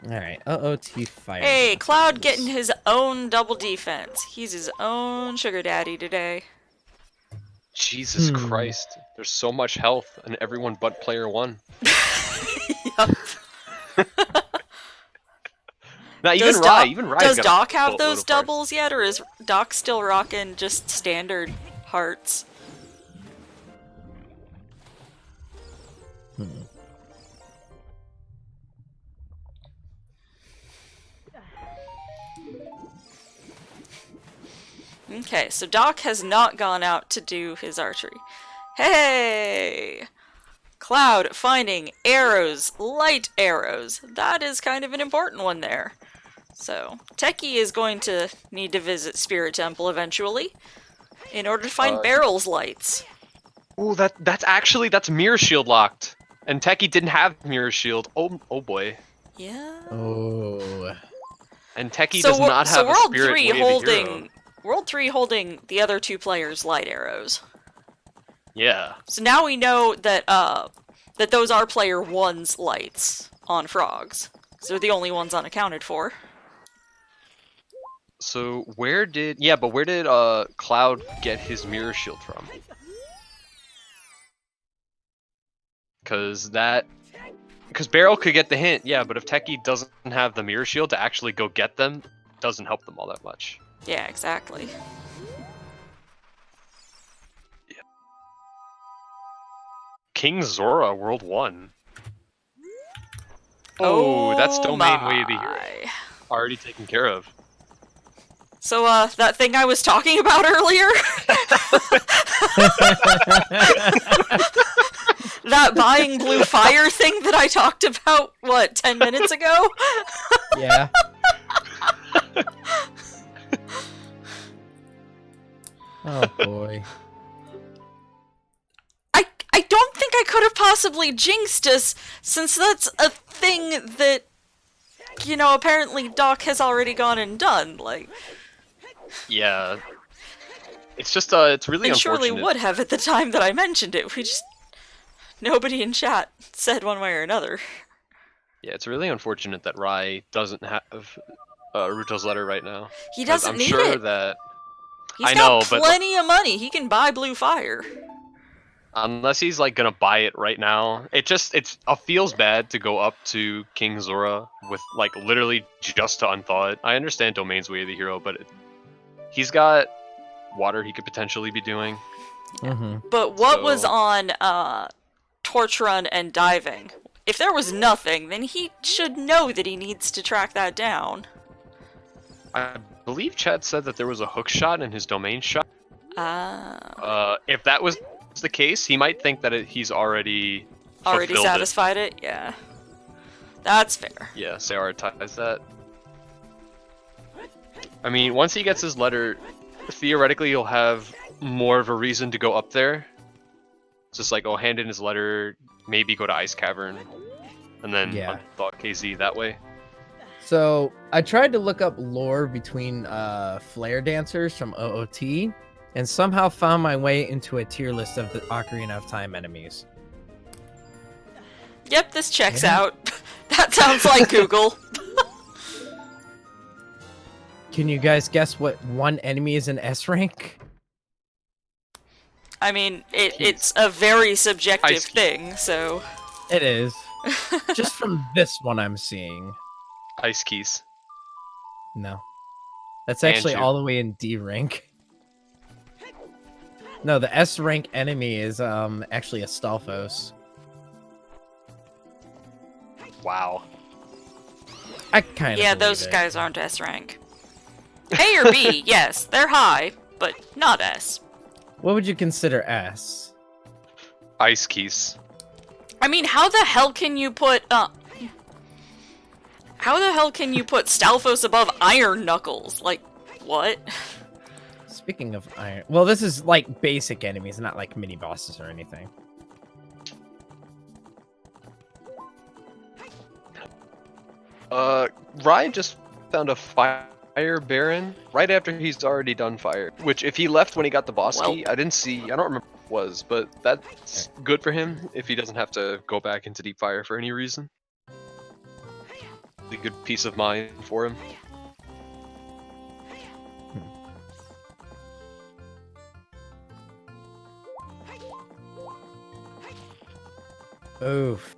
Alright, OOT fire. Hey, Cloud getting his own double defense. He's his own sugar daddy today. Jesus Christ, there's so much health, and everyone but player 1. Yup. Now, Does even Rye's does got a Doc have boatload those of hearts. doubles yet, or is Doc still rocking just standard hearts? Okay, so Doc has not gone out to do his archery. Hey! Cloud finding arrows, light arrows. That is kind of an important one there. So, Techie is going to need to visit Spirit Temple eventually in order to find Barrel's lights. Ooh, that's Mirror Shield locked. And Techie didn't have Mirror Shield. Oh boy. Yeah. Oh. And Techie does not have a World Spirit 3 Wave holding hero. World 3 holding the other 2 players' light arrows. Yeah. So now we know that that those are player 1's lights on frogs. Because they're the only ones unaccounted for. So where did Cloud get his Mirror Shield from? Because Barrel could get the hint, yeah, but if Techie doesn't have the Mirror Shield to actually go get them, doesn't help them all that much. Yeah, exactly. Yeah. King Zora, World 1. Oh, that's Domain Way of the Hero. Already taken care of. So, that thing I was talking about earlier? that buying blue fire thing that I talked about, what, 10 minutes ago? Yeah. Oh boy. I don't think I could have possibly jinxed us, since that's a thing that, you know, apparently Doc has already gone and done, like... Yeah. It's just, it's really and unfortunate. surely would have at the time that I mentioned it, we just... Nobody in chat said one way or another. Yeah, it's really unfortunate that Rai doesn't have Ruto's letter right now. He 'Cause doesn't I'm need sure it. that He's I got know, but plenty of money. He can buy blue fire. unless he's like gonna buy it right now, it feels bad to go up to King Zora with like literally just to unthaw it. I understand Domain's Way of the Hero, but he's got water he could potentially be doing. But what was So- on Torch Run and Diving? If there was nothing, then he should know that he needs to track that down. I believe Chad said that there was a hook shot in his domain shot. If that was the case, he might think that he's already fulfilled satisfied it? Yeah. That's fair. Yeah, prioritize that. I mean, once he gets his letter, theoretically he'll have more of a reason to go up there. It's just like, oh, hand in his letter, maybe go to Ice Cavern, and then unthaw KZ that way. So I tried to look up lore between flare dancers from OOT, and somehow found my way into a tier list of the Ocarina of Time enemies. Yep, this checks out. That sounds like Google. Can you guys guess what one enemy is in S rank? I mean, it's a very subjective thing, so... It is. Just from this one I'm seeing. Ice Keys. No. That's actually Anju. all the way in D rank. No, the S rank enemy is actually a Stalfos. Wow. I kind of Yeah, those guys aren't S rank. A or B, yes, they're high, but not S. What would you consider S? Ice Keys. I mean, how the hell can you put Stalfos above Iron Knuckles? Like, what? Speaking of iron, well, this is like basic enemies, not like mini bosses or anything. Ryan just found a fire baron right after he's already done fire. Which, if he left when he got the boss key, I didn't see. I don't remember what it was, but that's good for him if he doesn't have to go back into deep fire for any reason. A good peace of mind for him. Oof.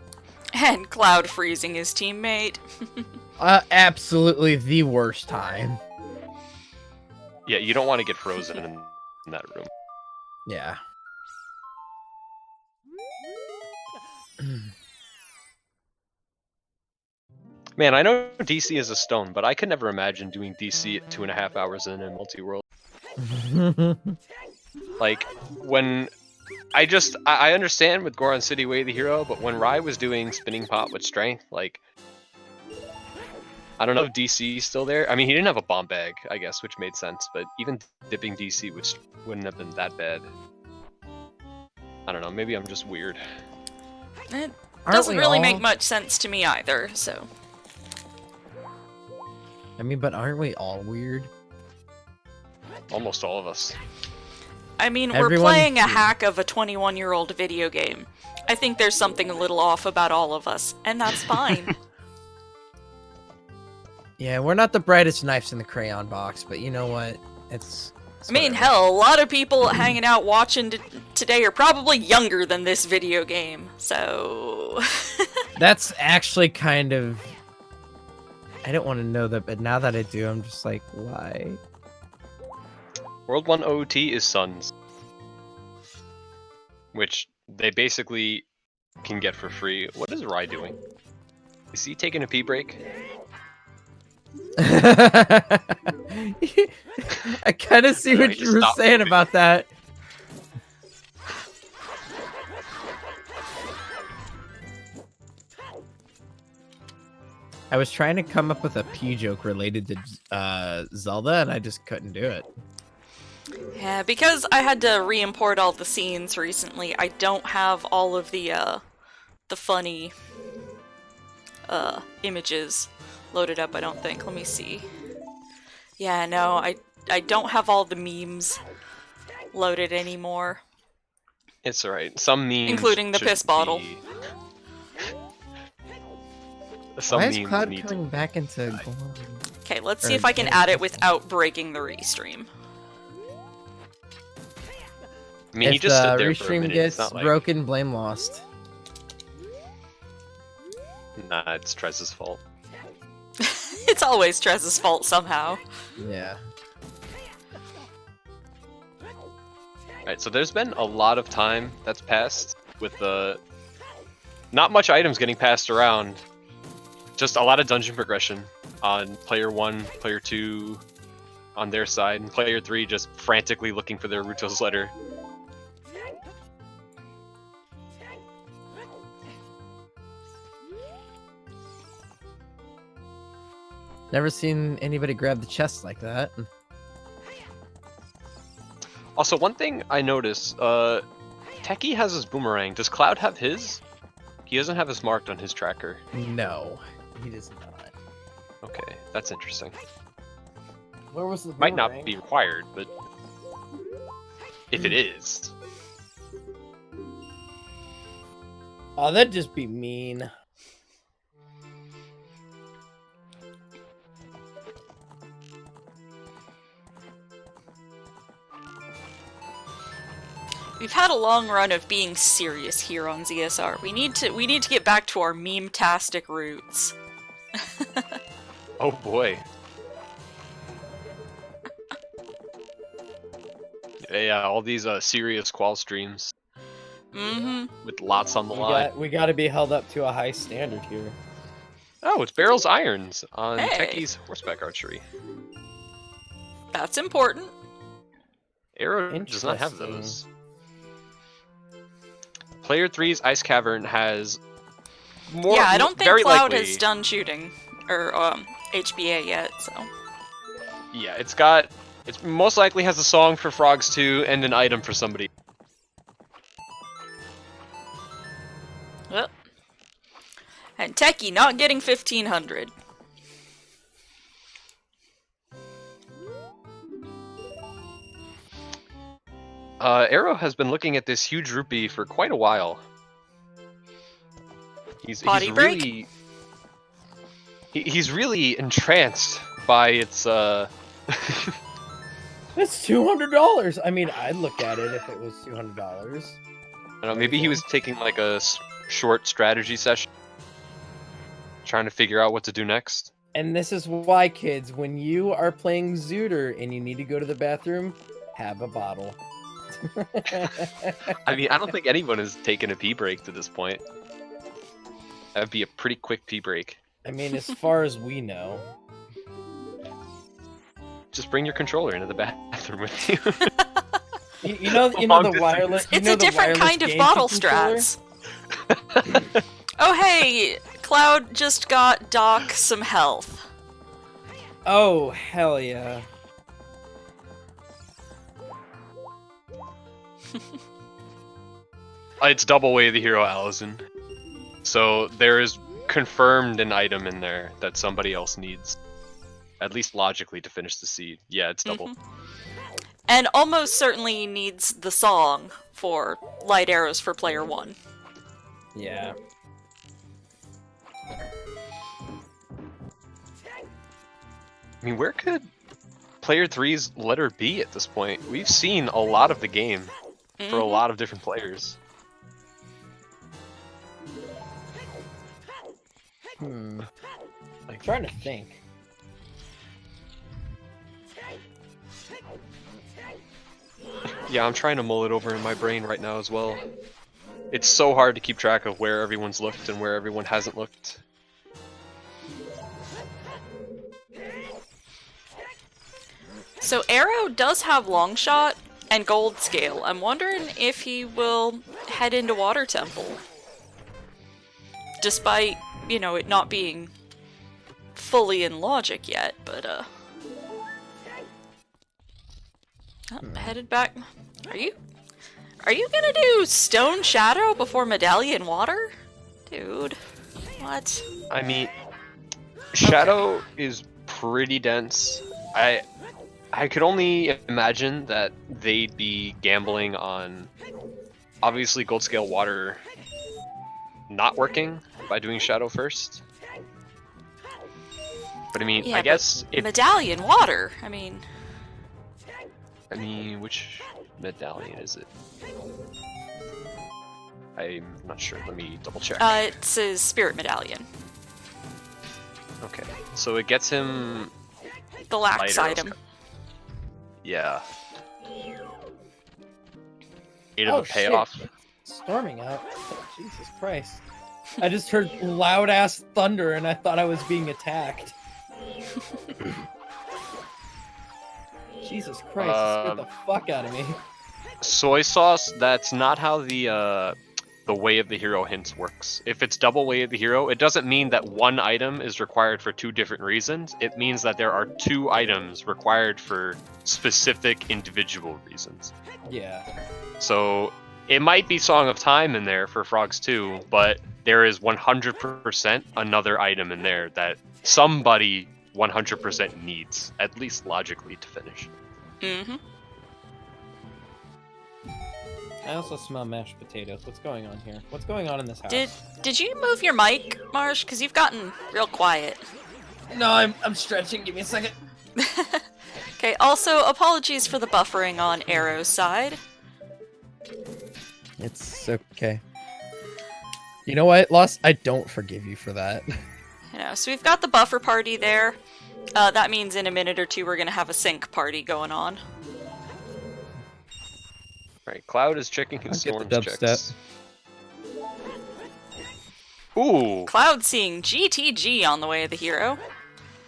And Cloud freezing his teammate. Absolutely the worst time. Yeah, you don't want to get frozen in that room. Yeah. Man, I know DC is a stone, but I could never imagine doing DC at 2.5 hours in multi-world. Like, when... I understand with Goron City Way of the Hero, but when Rai was doing Spinning Pot with Strength, like... I don't know if DC is still there. I mean, he didn't have a bomb bag, I guess, which made sense, but even dipping DC wouldn't have been that bad. I don't know, maybe I'm just weird. It doesn't really make much sense to me either, so... I mean, but aren't we all weird? Almost all of us. I mean, we're playing a hack of a 21-year-old video game. I think there's something a little off about all of us, and that's fine. Yeah, we're not the brightest knives in the crayon box, but you know what? It's I mean, whatever. hell, a lot of people hanging out watching today are probably younger than this video game, so... That's actually kind of... I don't want to know that, but now that I do, I'm just like, why? World 1 OOT is Suns. Which they basically can get for free. What is Rai doing? Is he taking a pee break? I kind of see what Just you were stop saying moving. about that. I was trying to come up with a P joke related to Zelda, and I just couldn't do it. Yeah, because I had to re-import all the scenes recently, I don't have all of the funny images loaded up, I don't think. Let me see. Yeah, no, I don't have all the memes loaded anymore. It's alright. Some memes Including the should piss bottle. be- Some Why is memes Cloud need coming back into die. Goron? Okay, let's see Or if I can yeah, add it without breaking the restream. I mean, he If just the stood there for a restream minute. gets It's not like... broken, blame Lost. Nah, it's Trez's fault. It's always Trez's fault somehow. Yeah. Alright, so there's been a lot of time that's passed with the... Not much items getting passed around. Just a lot of dungeon progression on player 1, player 2 on their side, and player 3 just frantically looking for their Ruto's letter. Never seen anybody grab the chest like that. Also, one thing I noticed, Techie has his boomerang. Does Cloud have his? He doesn't have his marked on his tracker. No, he does not. Okay, that's interesting. Where was the Might not boomerang? be required, but if it is, Oh, that'd just be mean. We've had a long run of being serious here on ZSR. We need to get back to our meme-tastic roots. oh boy. Yeah, all these serious qual streams Mm-hmm. with lots on the line. We got to be held up to a high standard here. Oh, it's Barrel's Irons on Hey. Techie's horseback archery. That's important. Arrow does not have Interesting. those. Player 3's Ice Cavern has more. Yeah, I don't think very Cloud likely, has done shooting or HBA yet, so. Yeah, it's most likely has a song for Frogs 2 and an item for somebody. Well. And Techie not getting 1500. Arrow has been looking at this huge rupee for quite a while. He's Potty break? really he's really entranced by its It's $200. I mean, I'd look at it if it was $200. I don't know, maybe he was taking like a short strategy session, trying to figure out what to do next. And this is why, kids, when you are playing Zooter and you need to go to the bathroom, have a bottle. I mean, I don't think anyone has taken a pee break to this point. That'd be a pretty quick pee break. I mean, as far as we know. Just bring your controller into the bathroom with you. You know Long the distance. wireless. It's a different kind of bottle strats. Oh hey, Cloud just got Doc some health. Oh hell yeah! It's double way the hero Allison. So there is confirmed an item in there that somebody else needs. At least logically to finish the seed. Yeah, it's double. And almost certainly needs the song for Light Arrows for player 1. Yeah. I mean, where could player 3's letter be at this point? We've seen a lot of the game for a lot of different players. I'm trying to think. Yeah, I'm trying to mull it over in my brain right now as well. It's so hard to keep track of where everyone's looked and where everyone hasn't looked. So Arrow does have Longshot and Gold Scale. I'm wondering if he will head into Water Temple. Despite, you know, it not being fully in logic yet, but headed back. Are you gonna do Stone Shadow before Medallion Water? Dude, what? I mean, Shadow is pretty dense. I could only imagine that they'd be gambling on obviously Gold Scale Water not working by doing Shadow first. But I mean, Yeah, I guess if Medallion Water. I mean, which medallion is it? I'm not sure. Let me double check. it's his Spirit Medallion, Okay, so it gets him the lax lighter. item. Yeah. 8 Oh, of the payoff. shit. Storming out. Jesus Christ. I just heard loud ass thunder and I thought I was being attacked. Jesus Christ, it scared the fuck out of me. Soy sauce, that's not how the way of the hero hints works. If it's double way of the hero, it doesn't mean that one item is required for 2 different reasons. It means that there are 2 items required for specific individual reasons. Yeah. So it might be Song of Time in there for Frogs too, but there is 100% another item in there that somebody 100% needs, at least logically, to finish. Mm-hmm. I also smell mashed potatoes. What's going on here? What's going on in this house? Did you move your mic, Marsh? Because you've gotten real quiet. No, I'm stretching. Give me a second. Okay, also, apologies for the buffering on Arrow's side. It's okay. You know what, Lost? I don't forgive you for that. You know, so we've got the buffer party there. That means in a minute or two we're gonna have a sync party going on. Alright, Cloud is checking his I'll get the storms dubstep. checks. Ooh! Cloud seeing GTG on the way of the hero.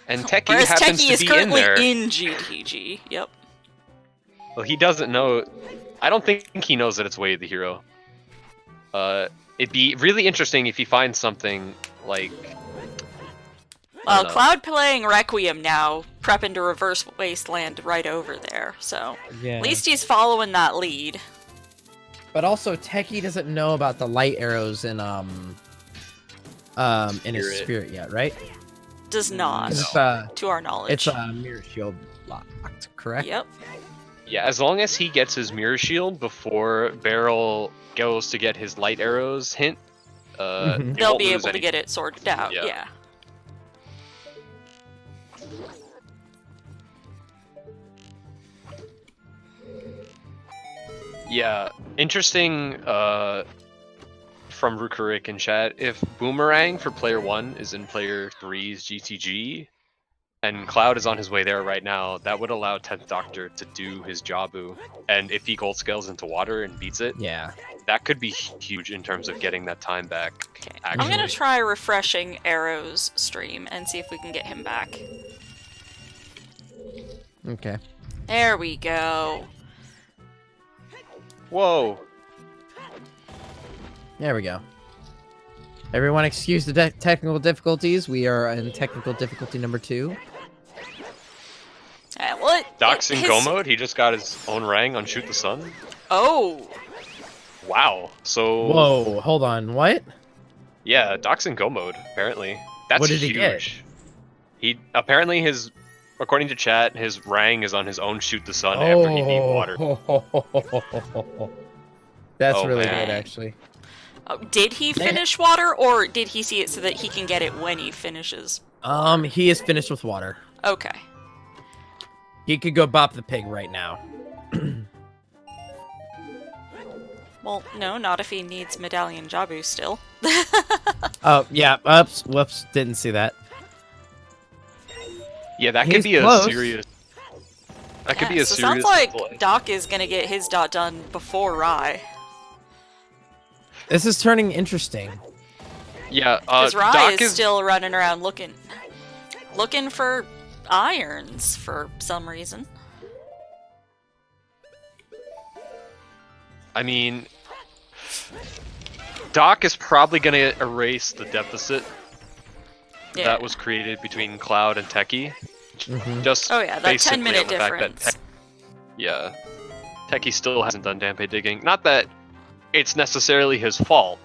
And Techie Whereas happens Techie to is be in currently there. in GTG. Yep. Well, he doesn't know. I don't think he knows that it's Way of the Hero. It'd be really interesting if he finds something like. Well, Cloud playing Requiem now, prepping to reverse Wasteland right over there. So Yeah. at least he's following that lead. But also, Techie doesn't know about the light arrows in his spirit yet, right? Does not, It's, to our knowledge. it's mirror shield locked, correct? Yep. Yeah, as long as he gets his mirror shield before Beryl goes to get his light arrows hint, he They'll won't be lose able to any- get it sorted out. Yeah. Yeah. Yeah, interesting. From Rukurik in chat, if Boomerang for player 1 is in player 3's GTG, and Cloud is on his way there right now, that would allow 10th Doctor to do his Jabu. And if he gold scales into water and beats it, Yeah. that could be huge in terms of getting that time back. Okay. Actually. I'm gonna try refreshing Arrow's stream and see if we can get him back. Okay. There we go. Whoa! There we go. Everyone excuse the technical difficulties. We are in technical difficulty number 2. What? Doc's in go mode, he just got his own rang on Shoot the Sun. Oh. Wow, so... Whoa, hold on, what? Yeah, Doc's in go mode, apparently. That's What did he huge. get? He apparently according to chat, his rang is on his own Shoot the Sun after he beat water. That's Oh, really man. good, actually. Oh, did he finish water, or did he see it so that he can get it when he finishes? He is finished with water. Okay. He could go bop the pig right now. Well, no, not if he needs Medallion Jabu still. Oh, yeah, oops, whoops, didn't see that. Yeah, that He's could be close. a serious... That could be a so serious... sounds like delay. Doc is gonna get his dot done before Rye. This is turning interesting. Yeah, Because Rye Doc is still running around looking for irons for some reason. I mean... Doc is probably gonna erase the deficit Yeah. that was created between Cloud and Techie. Just Oh yeah, that based 10 simply minute on the fact that difference. yeah, Techie still hasn't done Dampe digging. Not that it's necessarily his fault.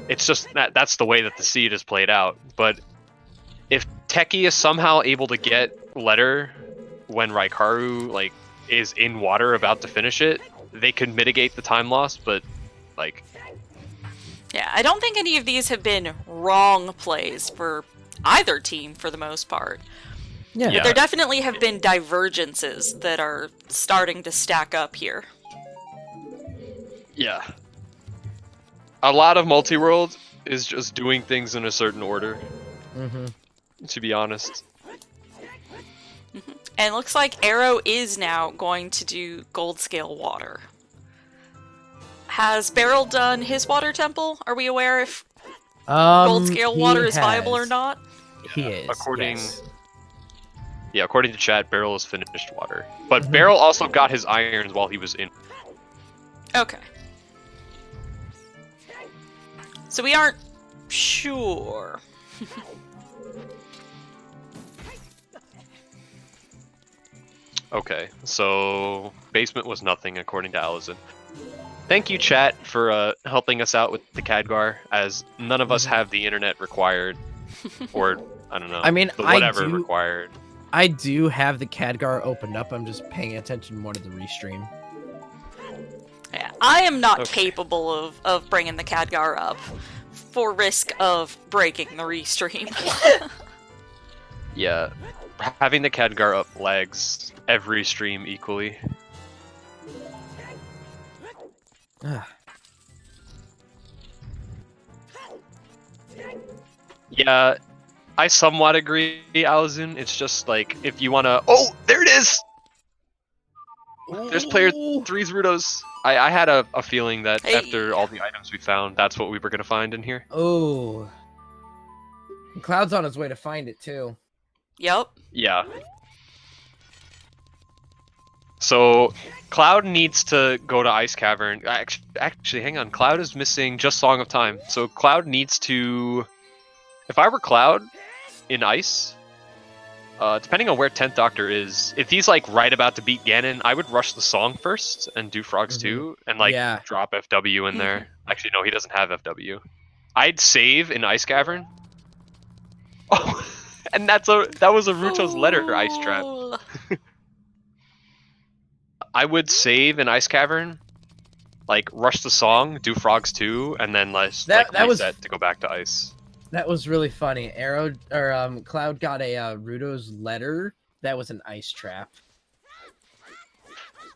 It's just that's the way that the seed is played out. But if Techie is somehow able to get letter when Raikaru like is in water about to finish it, they could mitigate the time loss. But like, Yeah, I don't think any of these have been wrong plays for either team for the most part. Yeah. But there definitely have been divergences that are starting to stack up here. yeah, a lot of multi-world is just doing things in a certain order. To be honest. And it looks like Arrow is now going to do gold scale water. Has Beryl done his water temple? Are we aware if gold scale water is viable or not? He is. According yes. Yeah, according to chat, Beryl has finished water. But Beryl also got his irons while he was in. Okay. So we aren't sure. Okay, so basement was nothing according to Allison. Thank you, chat, for helping us out with the Khadgar, as none of us have the internet required, or I don't know. I mean, the whatever required. I do have the Khadgar opened up. I'm just paying attention more to the restream. Yeah, I am not capable of bringing the Khadgar up for risk of breaking the restream. Yeah, having the Khadgar up lags every stream equally. Yeah, I somewhat agree, Alazun. It's just like, if you want to... Oh, there it is! There's player 3's Rudos. I had a feeling that after all the items we found, that's what we were going to find in here. Oh. Cloud's on his way to find it, too. Yep. Yeah. So, Cloud needs to go to Ice Cavern. Actually, hang on. Cloud is missing just Song of Time. So, Cloud needs to... If I were Cloud in Ice, depending on where 10th Doctor is, if he's like right about to beat Ganon, I would rush the song first and do Frogs 2 and like drop FW in there. Actually, no, he doesn't have FW. I'd save in Ice Cavern. Oh, and that was a Ruto's letter ice trap. I would save in Ice Cavern, like rush the song, do Frogs 2, and then let's reset to go back to Ice. That was really funny. Cloud got a Ruto's letter that was an ice trap.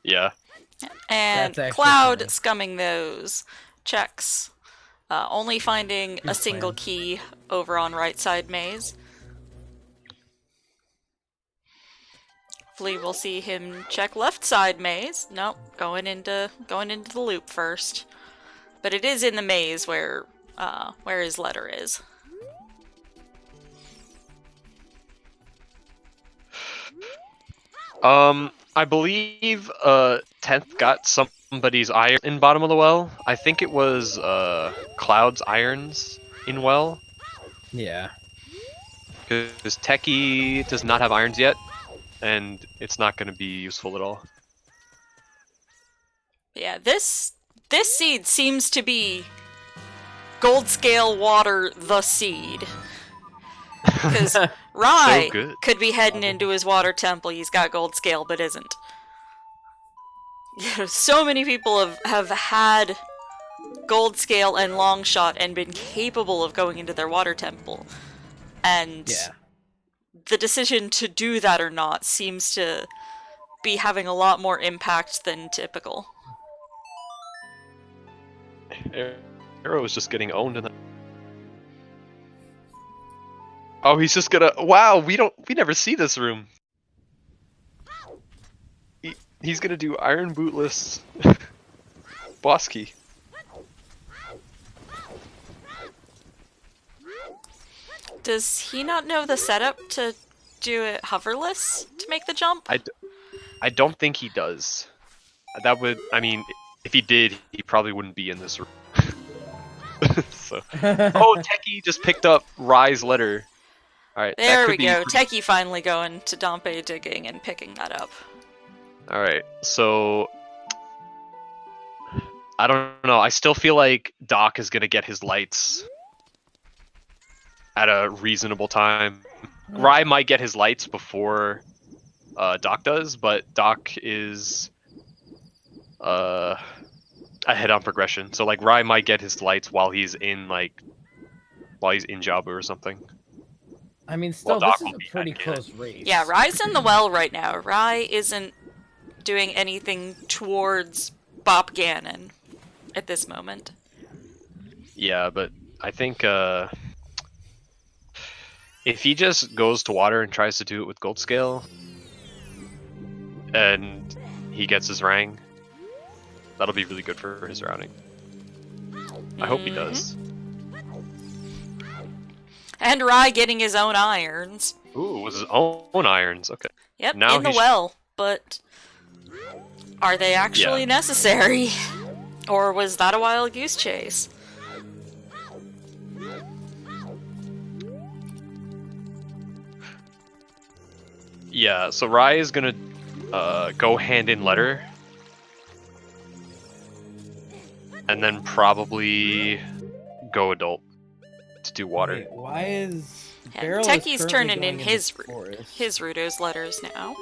Yeah. And Cloud scumming those checks. Only finding a single key over on right side maze. Hopefully we'll see him check left side maze. Nope, going into the loop first. But it is in the maze where his letter is. I believe 10th got somebody's iron in bottom of the well. I think it was Cloud's irons in well. Yeah. Because Techie does not have irons yet, and it's not going to be useful at all. Yeah, this seed seems to be gold scale water the seed. Because Rai could be heading into his water temple. He's got gold scale, but isn't. You know, so many people have had gold scale and long shot and been capable of going into their water temple. And the decision to do that or not seems to be having a lot more impact than typical. Arrow is just getting owned in the... Oh, he's just gonna... Wow, we never see this room. He's gonna do Iron Bootless boss key. Does he not know the setup to do it hoverless to make the jump? I don't think he does. That would... I mean, if he did, he probably wouldn't be in this room. So. Oh, Techie just picked up Rye's letter. All right, that There could we be go. pretty- Techie finally going to Dompe digging and picking that up. All right, so I don't know. I still feel like Doc is gonna get his lights at a reasonable time. Rye might get his lights before Doc does, but Doc is ahead on progression. So like Rye might get his lights while he's in Jabu or something. I mean, still, Doc this is will a be pretty at close race. Yeah, Rye's in the well right now. Rye isn't doing anything towards Bob Gannon at this moment. Yeah, but I think if he just goes to water and tries to do it with gold scale, and he gets his rang, that'll be really good for his routing. I hope he does. And Rye getting his own irons. Ooh, it was his own irons. Okay. Yep, Now in the he's- well, but are they actually Yeah. necessary? Or was that a wild goose chase? Yeah, so Rye is gonna go hand in letter. And then probably go adult to do water. Wait, why is And Beryl is Techie's currently turning in going his the forest? Rudo's letters now.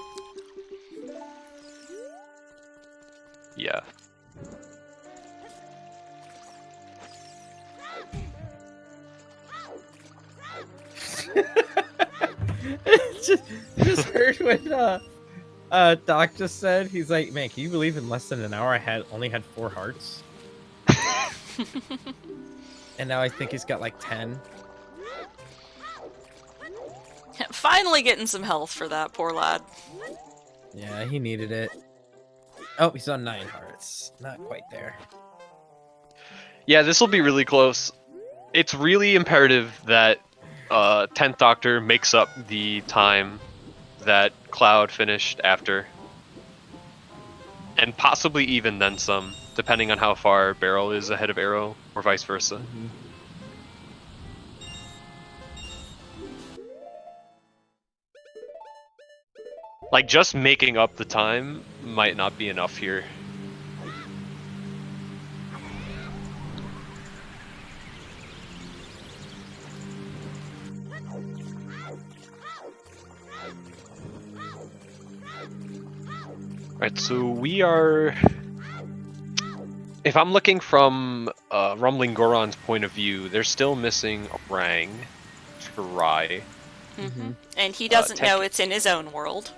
Yeah. just heard what Doc just said. He's like, man, can you believe in less than an hour I only had 4 hearts? And now I think he's got like 10. Finally getting some health for that poor lad. Yeah, he needed it. Oh, he's on 9 hearts. Not quite there. Yeah, this will be really close. It's really imperative that 10th Doctor makes up the time that Cloud finished after. And possibly even then some, depending on how far Beryl is ahead of Arrow, or vice versa. Like, just making up the time might not be enough here. Right, so we are... If I'm looking from Rumbling Goron's point of view, they're still missing a Rang for Rye. And he doesn't know Techie- it's in his own world.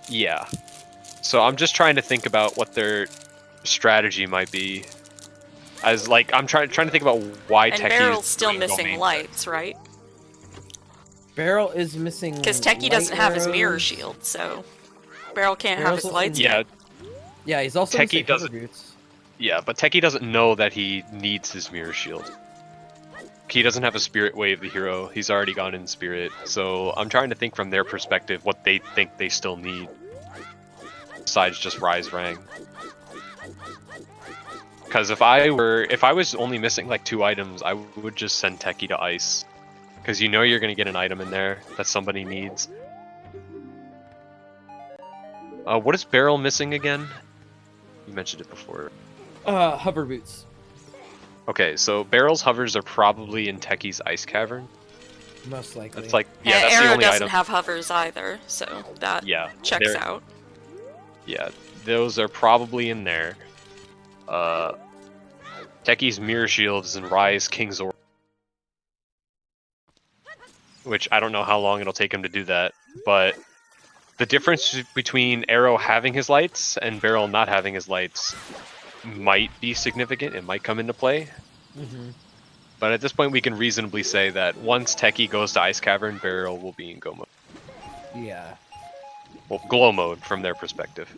Yeah. So I'm just trying to think about what their strategy might be. As like I'm trying to think about why And Techie Beryl's is still doing missing domain lights, right? Beryl is missing. Because Techie light doesn't have his mirror arrows. shield, so Beryl can't have Beryl's his also lights Yeah, yet. Yeah, he's also Techie missing doesn't- hover boots. yeah, but Techie doesn't know that he needs his mirror shield. He doesn't have a spirit wave the hero. He's already gone in spirit. So I'm trying to think from their perspective what they think they still need. Besides just Rise Rang. Because if I was only missing like 2 items, I would just send Techie to Ice. Because you know you're going to get an item in there that somebody needs. What is Beryl missing again? You mentioned it before. Hover boots. Okay, so Beryl's hovers are probably in Techie's Ice Cavern. Most likely. That's like, Yeah, yeah, that's the Arrow only doesn't item. have hovers either, so that Yeah, checks they're- out. Yeah, those are probably in there. Techie's Mirror Shield is in Rise King's Or. Which I don't know how long it'll take him to do that, but the difference between Arrow having his lights and Beryl not having his lights might be significant. It might come into play. But at this point, we can reasonably say that once Techie goes to Ice Cavern, Beryl will be in Go mode. Yeah. Well, Glow mode from their perspective.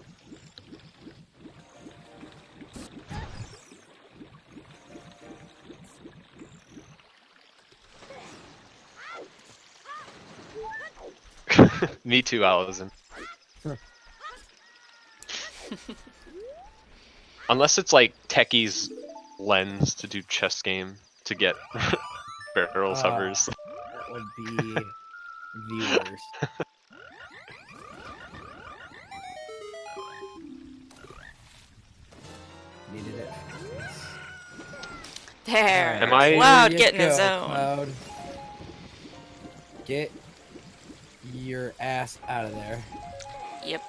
Me too, Allison. Unless it's like Techie's lens to do chess game. to get barrels hovers. That would be the worst. Needed it. There. Am I- Cloud Here you getting his go, own. Cloud. Get your ass out of there. Yep.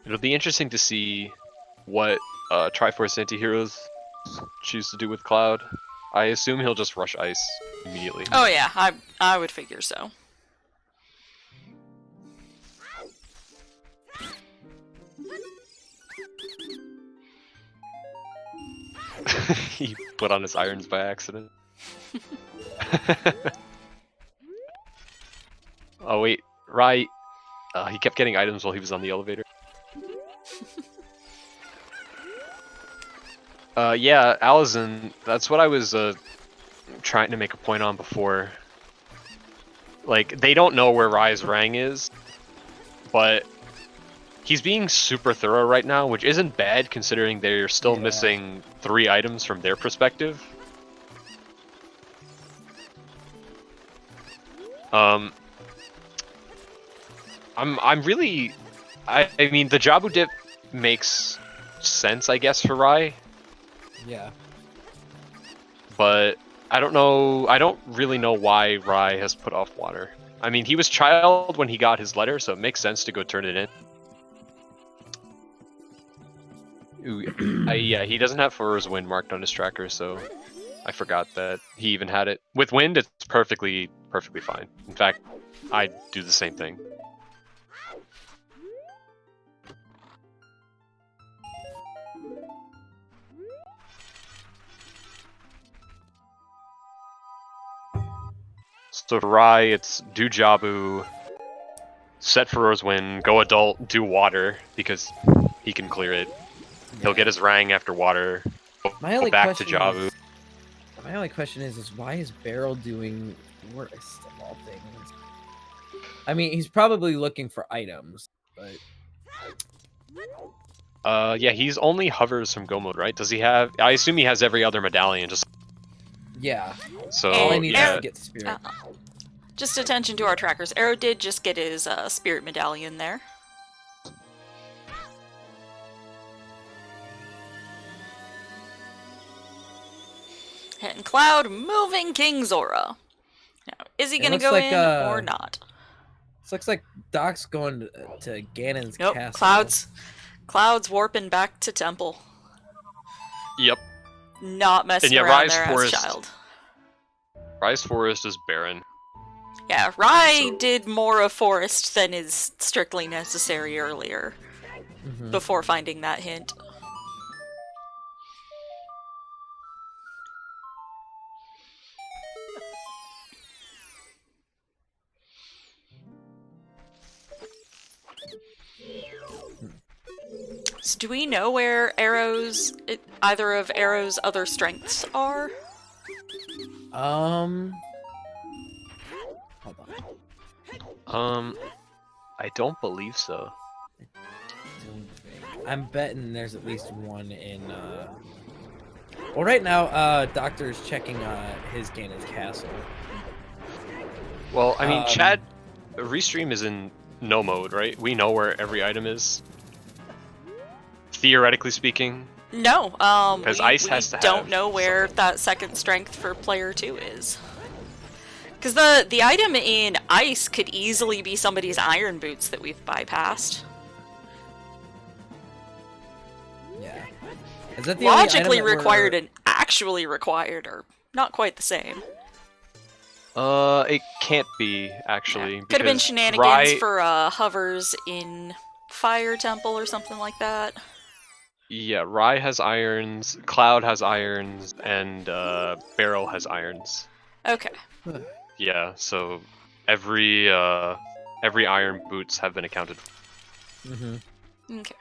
It'll be interesting to see what Triforce Antiheroes choose to do with Cloud. I assume he'll just rush ice immediately. Oh yeah, I would figure so. He put on his irons by accident. Oh wait, right. He kept getting items while he was on the elevator. Yeah, Allison, that's what I was trying to make a point on before. Like, they don't know where Rai's rang is, but he's being super thorough right now, which isn't bad considering they're still missing 3 items from their perspective. I'm really, I mean, the Jabu dip makes sense, I guess, for Rai, Yeah. but I don't know, I don't really know why Rai has put off water. I mean, he was child when he got his letter, so it makes sense to go turn it in. Ooh, yeah, he doesn't have Furrow's Wind marked on his tracker, so I forgot that he even had it. With Wind, it's perfectly fine. In fact, I'd do the same thing. So for Rai, it's do Jabu, set Furrow's Wind, go adult, do water, because he can clear it. He'll get his rang after water, go back to Jabu. My only question is why is Barrel doing worst of all things? I mean, he's probably looking for items, but Yeah, he's only hovers from go mode, right? Does he have? I assume he has every other medallion. Just yeah. so All I need yeah. is to get Spirit. Just attention to our trackers. Arrow did just get his spirit medallion there. And Cloud moving King Zora. Now, is he It going to looks go like, in or not? This looks like Doc's going to Ganon's Nope. castle. Cloud's warping back to Temple. Yep. Not messing And yeah, around Rai's there Forest. as child. Rai's Forest is barren. Yeah, Rai did more of Forest than is strictly necessary earlier, before finding that hint. So do we know where either of Arrow's other strengths are? Hold on. I don't believe so. I'm betting there's at least one in. Well, right now, Doctor's checking his Ganon's castle. Well, I mean, Chad, Restream is in no mode, right? We know where every item is. Theoretically speaking. No, because Ice has to don't have know where something. that second strength for player 2 is. Because the item in Ice could easily be somebody's iron boots that we've bypassed. Yeah. Is that the only item Logically that we're- required and actually required are not quite the same. It can't be, actually. Could have been because shenanigans Rai- for hovers in Fire Temple or something like that. Yeah, Rai has irons, Cloud has irons, and Barrel has irons. Okay. Yeah, so every iron boots have been accounted for. Okay.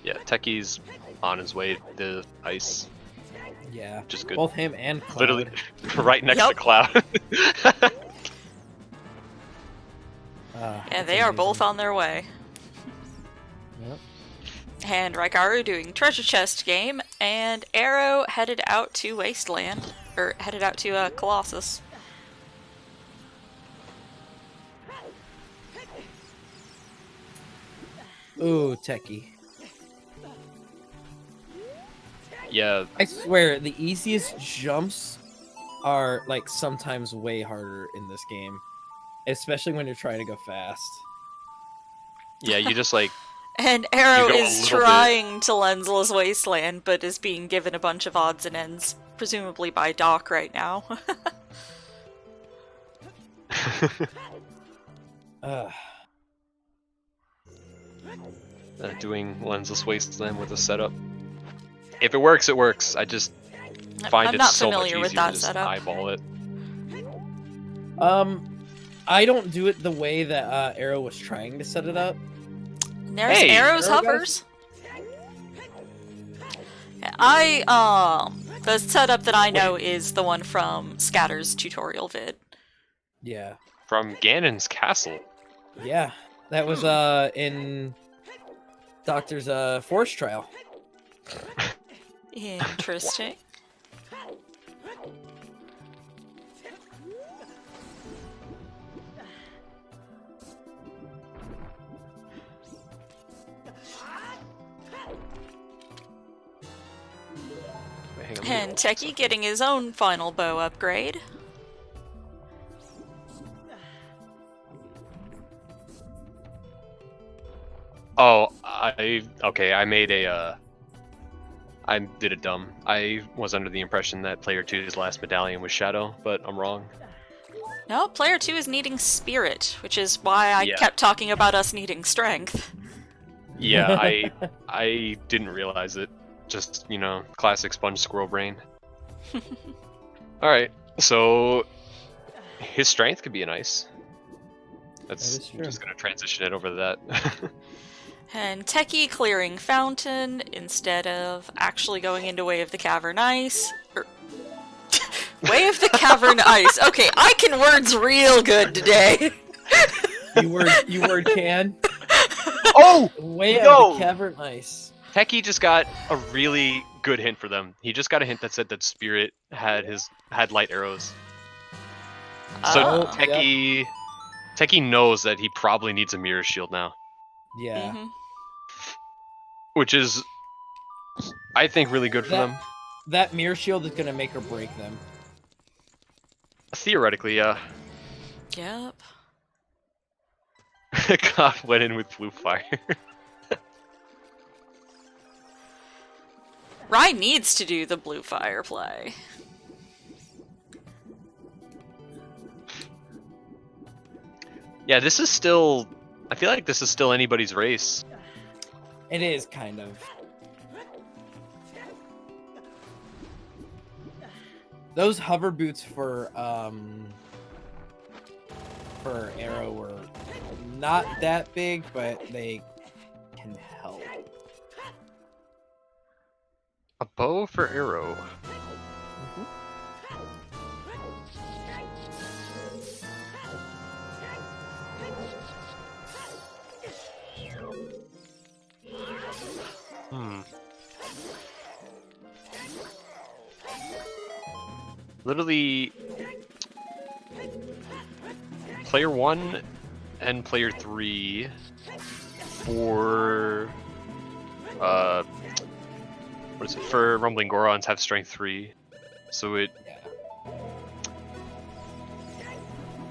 Yeah, Techie's on his way to ice. Yeah. Which is good. Both him and Cloud. Literally right next to Yep. Cloud. Yeah, That's they are both amazing. on their way. Yep. And Raikaru doing treasure chest game, and Arrow headed out to Wasteland, or headed out to Colossus. Ooh, Techie. Yeah, I swear, the easiest jumps are like sometimes way harder in this game, especially when you're trying to go fast. yeah, you just like And Arrow You go a is little bit- trying to Lensless Wasteland, but is being given a bunch of odds and ends, presumably by Doc right now. Ugh. doing lensless wasteland with a setup. If it works, it works. I just find I'm it not so much familiar easier with that to just setup. eyeball it. I don't do it the way that Arrow was trying to set it up. There's Hey, Arrow's Arrow hovers. The setup that I know is the one from Scatter's tutorial vid. Yeah. From Ganon's castle. Yeah. That was in Doctor's Force trial. Interesting. Wait, hang on, let me And roll Techie this. getting his own final bow upgrade. Oh, I made a I did it dumb. I was under the impression that player 2's last medallion was Shadow, but I'm wrong. No, player 2 is needing spirit, which is why I Yeah. kept talking about us needing strength. Yeah, I didn't realize it. Just, you know, classic sponge squirrel brain. Alright, so his strength could be an ice. That is I'm true. just gonna transition it over to that. And Techie clearing Fountain instead of actually going into Way of the Cavern Ice. Way of the Cavern Ice. Okay, I can words real good today. You word can. Oh! Way out Yo! of the cavern ice. Techie just got a really good hint for them. He just got a hint that said that Spirit had light arrows. So Oh, Techie knows that he probably needs a mirror shield now, Yeah. Mhm. which is, I think, really good for them. That mirror shield is gonna make or break them. Theoretically, yeah. Yep. God went in with blue fire. Rye needs to do the blue fire play. Yeah, this is still. I feel like this is still anybody's race. It is kind of. Those hover boots for Arrow were not that big, but they can help. A bow for arrow. Hmm. Literally, player 1 and player 3 for what is it, for Rumbling Gorons have strength 3, so it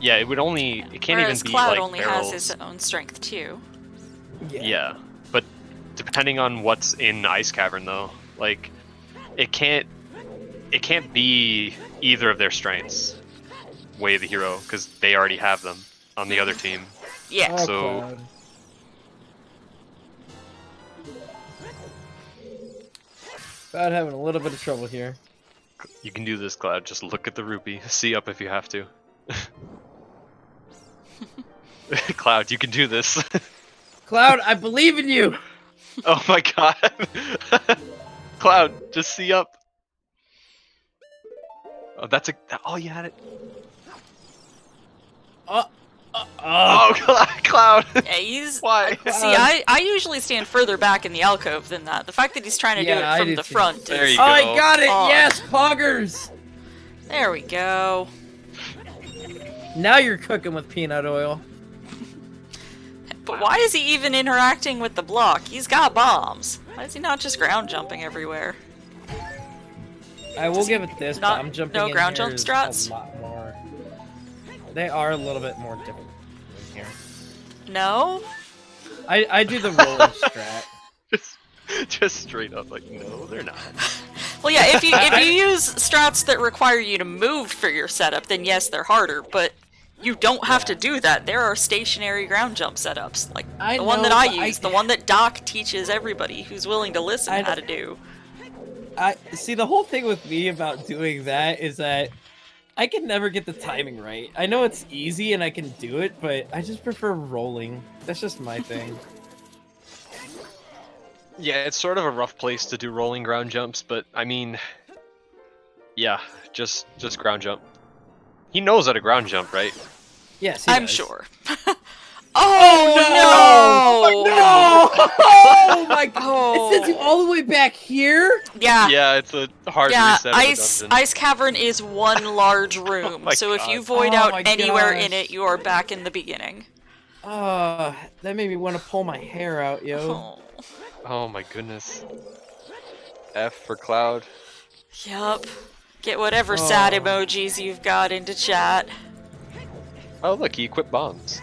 it would only, it can't Whereas even be Cloud like only barrels. has his own strength too. Yeah, but depending on what's in Ice Cavern though, like it can't be either of their strengths. Way of the Hero, because they already have them on the other team. Yeah. Oh, So- Cloud. Cloud having a little bit of trouble here. You can do this, Cloud. Just look at the rupee. See up if you have to. Cloud, you can do this. Cloud, I believe in you. Oh my god. Cloud, just see up. Oh, that's a. Oh, you had it. Oh, Cloud. Yeah, he's. Why? See, I usually stand further back in the alcove than that. The fact that he's trying to do Yeah, I it from do the too. front There is. you Oh, I go. got it. Oh. Yes, poggers. There we go. Now you're cooking with peanut oil. But why is he even interacting with the block? He's got bombs. Why is he not just ground jumping everywhere? I will give it this, not- but I'm jumping no in ground here jump is strats? a lot more. They are a little bit more difficult in here. No? I do the rolling strat. Just straight up, like, no, they're not. Well, yeah, if you use strats that require you to move for your setup, then yes, they're harder, but you don't have to do that. There are stationary ground jump setups, like I the one that know, I but use, the one that Doc teaches everybody who's willing to listen how to do. I see, the whole thing with me about doing that is that I can never get the timing right. I know it's easy and I can do it, but I just prefer rolling. That's just my thing. Yeah, it's sort of a rough place to do rolling ground jumps, but I mean, yeah, just ground jump. He knows how to ground jump, right? Yes, he I'm does. sure. Oh, no! No! Oh my god! Oh. It sends you all the way back here? Yeah. Yeah, it's a hard reset of the dungeon. Ice Cavern is one large room, my so if you God. void Oh out my anywhere gosh. in it, you are back in the beginning. That made me want to pull my hair out, yo. Oh. Oh my goodness. F for Cloud. Yup. Get whatever sad Oh. emojis you've got into chat. Oh look, he equipped bombs.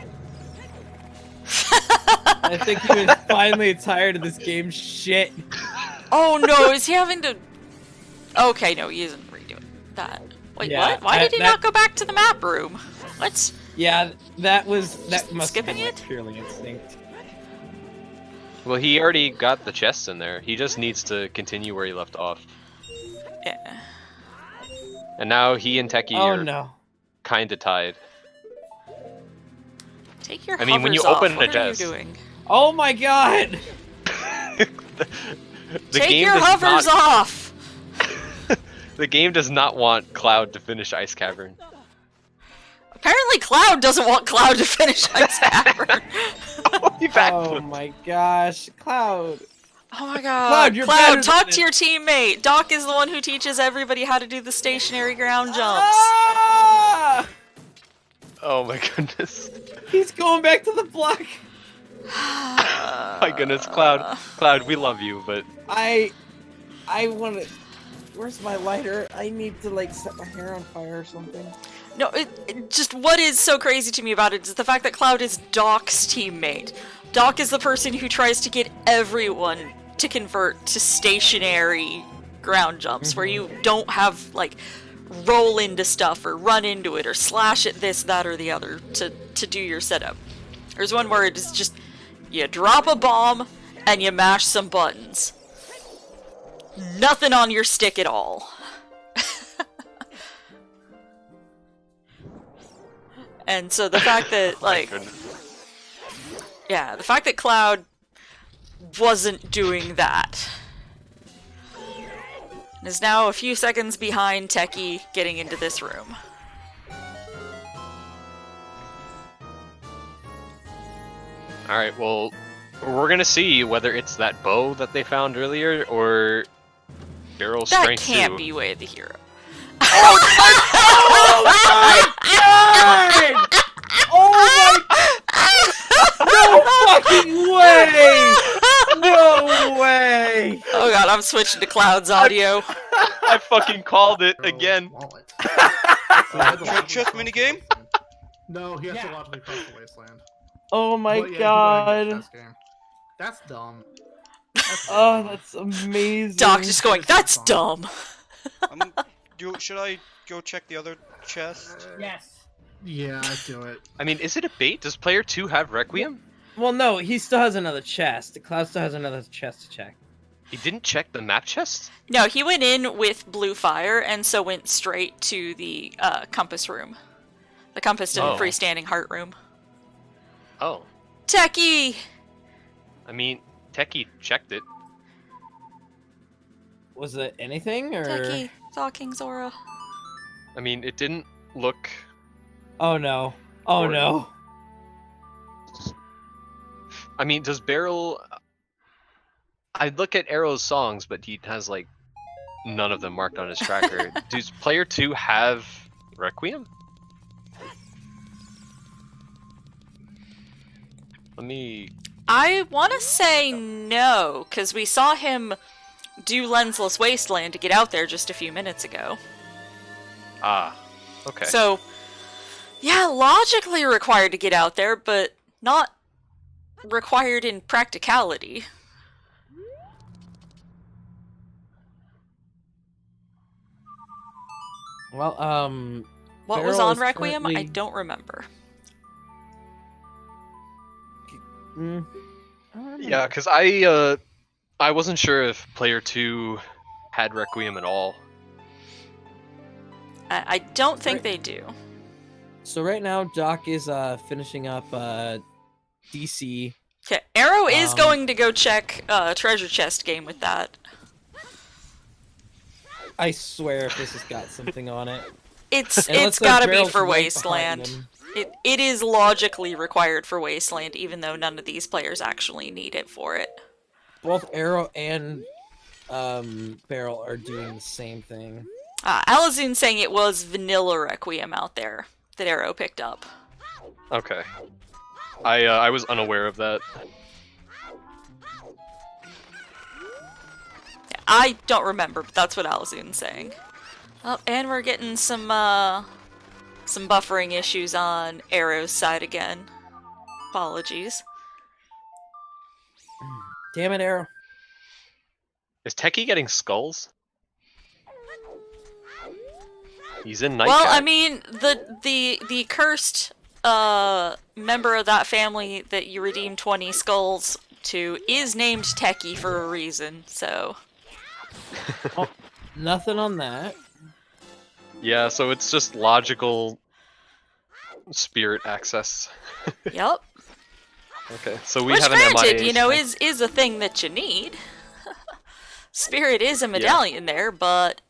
I think he was finally tired of this game shit. Oh no, is he having to... Okay, no, he isn't redoing that. Wait, Yeah, what? Why did he that- not go back to the map room? What? Yeah, that must skipping be like it? purely instinct. Well, he already got the chests in there. He just needs to continue where he left off. Yeah. And now he and Techie Oh are no. kinda tied. Take your I mean, when you hovers open off. a What are you chest- doing? Oh my god! The Take game your does hovers not, off! The game does not want Cloud to finish Ice Cavern. Apparently Cloud doesn't want Cloud to finish Ice Cavern. He Oh backflipped. my gosh, Cloud. Oh my god. Cloud, you're better talk than to your teammate. Doc is the one who teaches everybody how to do the stationary ground jumps. Ah! Oh my goodness. He's going back to the block. My goodness, Cloud. Cloud, we love you, but I want to. Where's my lighter? I need to like set my hair on fire or something. No, just what is so crazy to me about it is the fact that Cloud is Doc's teammate. Doc is the person who tries to get everyone to convert to stationary ground jumps, where you don't have, like, roll into stuff or run into it or slash at this, that, or the other to do your setup. There's one where it's just, you drop a bomb and you mash some buttons. Nothing on your stick at all. And so the fact that, like, yeah, the fact that Cloud wasn't doing that and is now a few seconds behind Techie getting into this room. alright, well, we're gonna see whether it's that bow that they found earlier or Daryl's That strength can't 2. be Way of the Hero. Oh my god! Oh my! No fucking way! No way! Oh god, I'm switching to Cloud's audio. I fucking called it again. Wallet. Chess minigame? No, he has to logically cross the wasteland. Oh my But yeah, he got into god! the chess game. That's dumb. Oh, that's amazing. Doc just going, that's dumb. Should I go check the other chest? Yes. Yeah, I do it. I mean, is it a bait? Does player 2 have Requiem? Well, no, he still has another chest. Cloud still has another chest to check. He didn't check the map chest? No, he went in with blue fire and so went straight to the compass room. The compass to the Oh. freestanding heart room. Oh. Techie! I mean, Techie checked it. Was it anything or? Techie, talking Zora. I mean, it didn't look. Oh no! Oh Or- no! I mean, does Beryl? I look at Arrow's songs, but he has like none of them marked on his tracker. Does player 2 have Requiem? Let me. I want to say no, because we saw him do Lensless Wasteland to get out there just a few minutes ago. Ah, okay. So, yeah, logically required to get out there, but not required in practicality. Well, What was Beryl on is Requiem? I currently- don't remember. I don't remember. Yeah, because I wasn't sure if player 2 had Requiem at all. I don't think Right. they do. So right now, Doc is finishing up DC. Okay, Arrow is Um, going to go check treasure chest game with that. I swear, if this has got something on it. It's And it it's looks like gotta be Beryl's for right Wasteland. behind him. It is logically required for Wasteland, even though none of these players actually need it for it. Both Arrow and Beryl are doing the same thing. Alizoon's saying it was Vanilla Requiem out there that Arrow picked up. Okay. I was unaware of that. I don't remember, but that's what Alizoon's saying. Oh, and we're getting some buffering issues on Arrow's side again. Apologies. Damn it, Arrow. Is Techie getting skulls? He's in Nightcap. Well, I mean, the cursed member of that family that you redeem 20 skulls to is named Techie for a reason, so... Nothing on that. Yeah, so it's just logical spirit access. Yep. Okay, so we Which, have an granted, MIA. you know, is a thing that you need. Spirit is a medallion there, but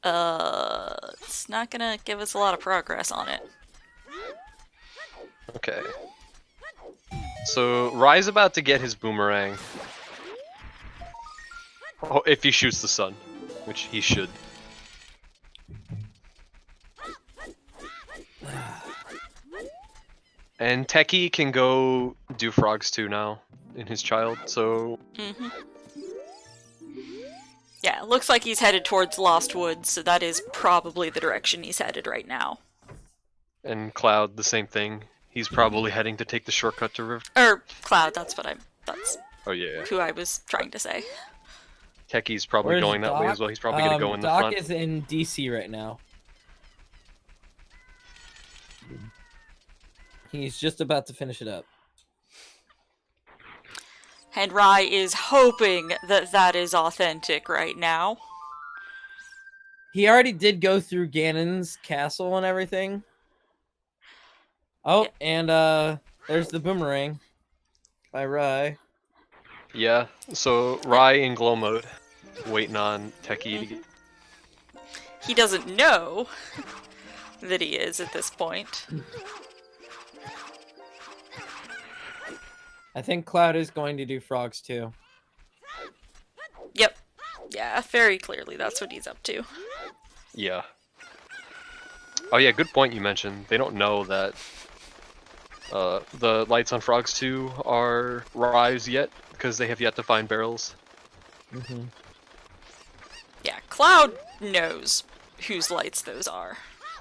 it's not gonna give us a lot of progress on it. Okay. So Rye's about to get his boomerang. Oh, if he shoots the sun, which he should. And Techie can go do frogs too now in his child, so Mm-hmm. Yeah, it looks like he's headed towards Lost Woods, so that is probably the direction he's headed right now. and Cloud the same thing. He's probably heading to take the shortcut to River. Or Cloud, that's Oh yeah. who I was trying to say. Techie's probably Where's going that way Doc? as well. He's probably gonna go in the Doc front. is in DC right now. He's just about to finish it up. And Rye is hoping that that is authentic right now. He already did go through Ganon's castle and everything. Oh, and there's the boomerang by Rye. Yeah. So Rye in glow mode, waiting on Techie to get. He doesn't know that he is at this point. I think Cloud is going to do frogs too. Yep. Yeah, very clearly that's what he's up to. Yeah. Oh yeah, good point you mentioned. They don't know that the lights on Frogs 2 are Rye's yet, because they have yet to find barrels. Mm-hmm. Yeah, Cloud knows whose lights those are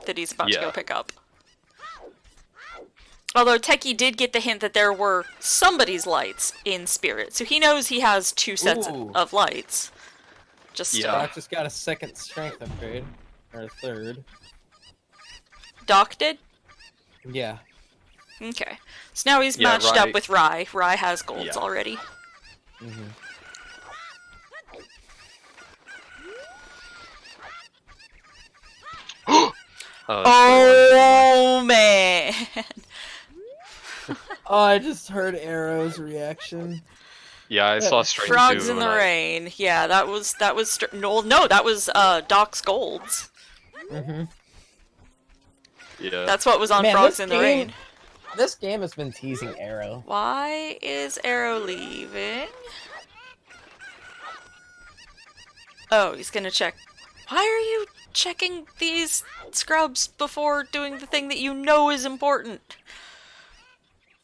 that he's about to go Yeah. pick up. Although Techie did get the hint that there were somebody's lights in Spirit, so he knows he has two sets Ooh. of lights. Just Yeah. Doc just got a second strength upgrade. Or a third. Doc did? Yeah. Okay. So now he's Yeah, matched Rye- up with Rye. Rye has golds Yeah. already. Mm-hmm. Oh man! Oh, I just heard Arrow's reaction. Yeah, I saw Strain Frogs too, in the and Rain. Yeah, that was no, that was Doc's Golds. Mm-hmm. Yeah. That's what was on Man, Frogs this in the game- Rain. This game has been teasing Arrow. Why is Arrow leaving? Oh, he's gonna check. Why are you checking these scrubs before doing the thing that you know is important?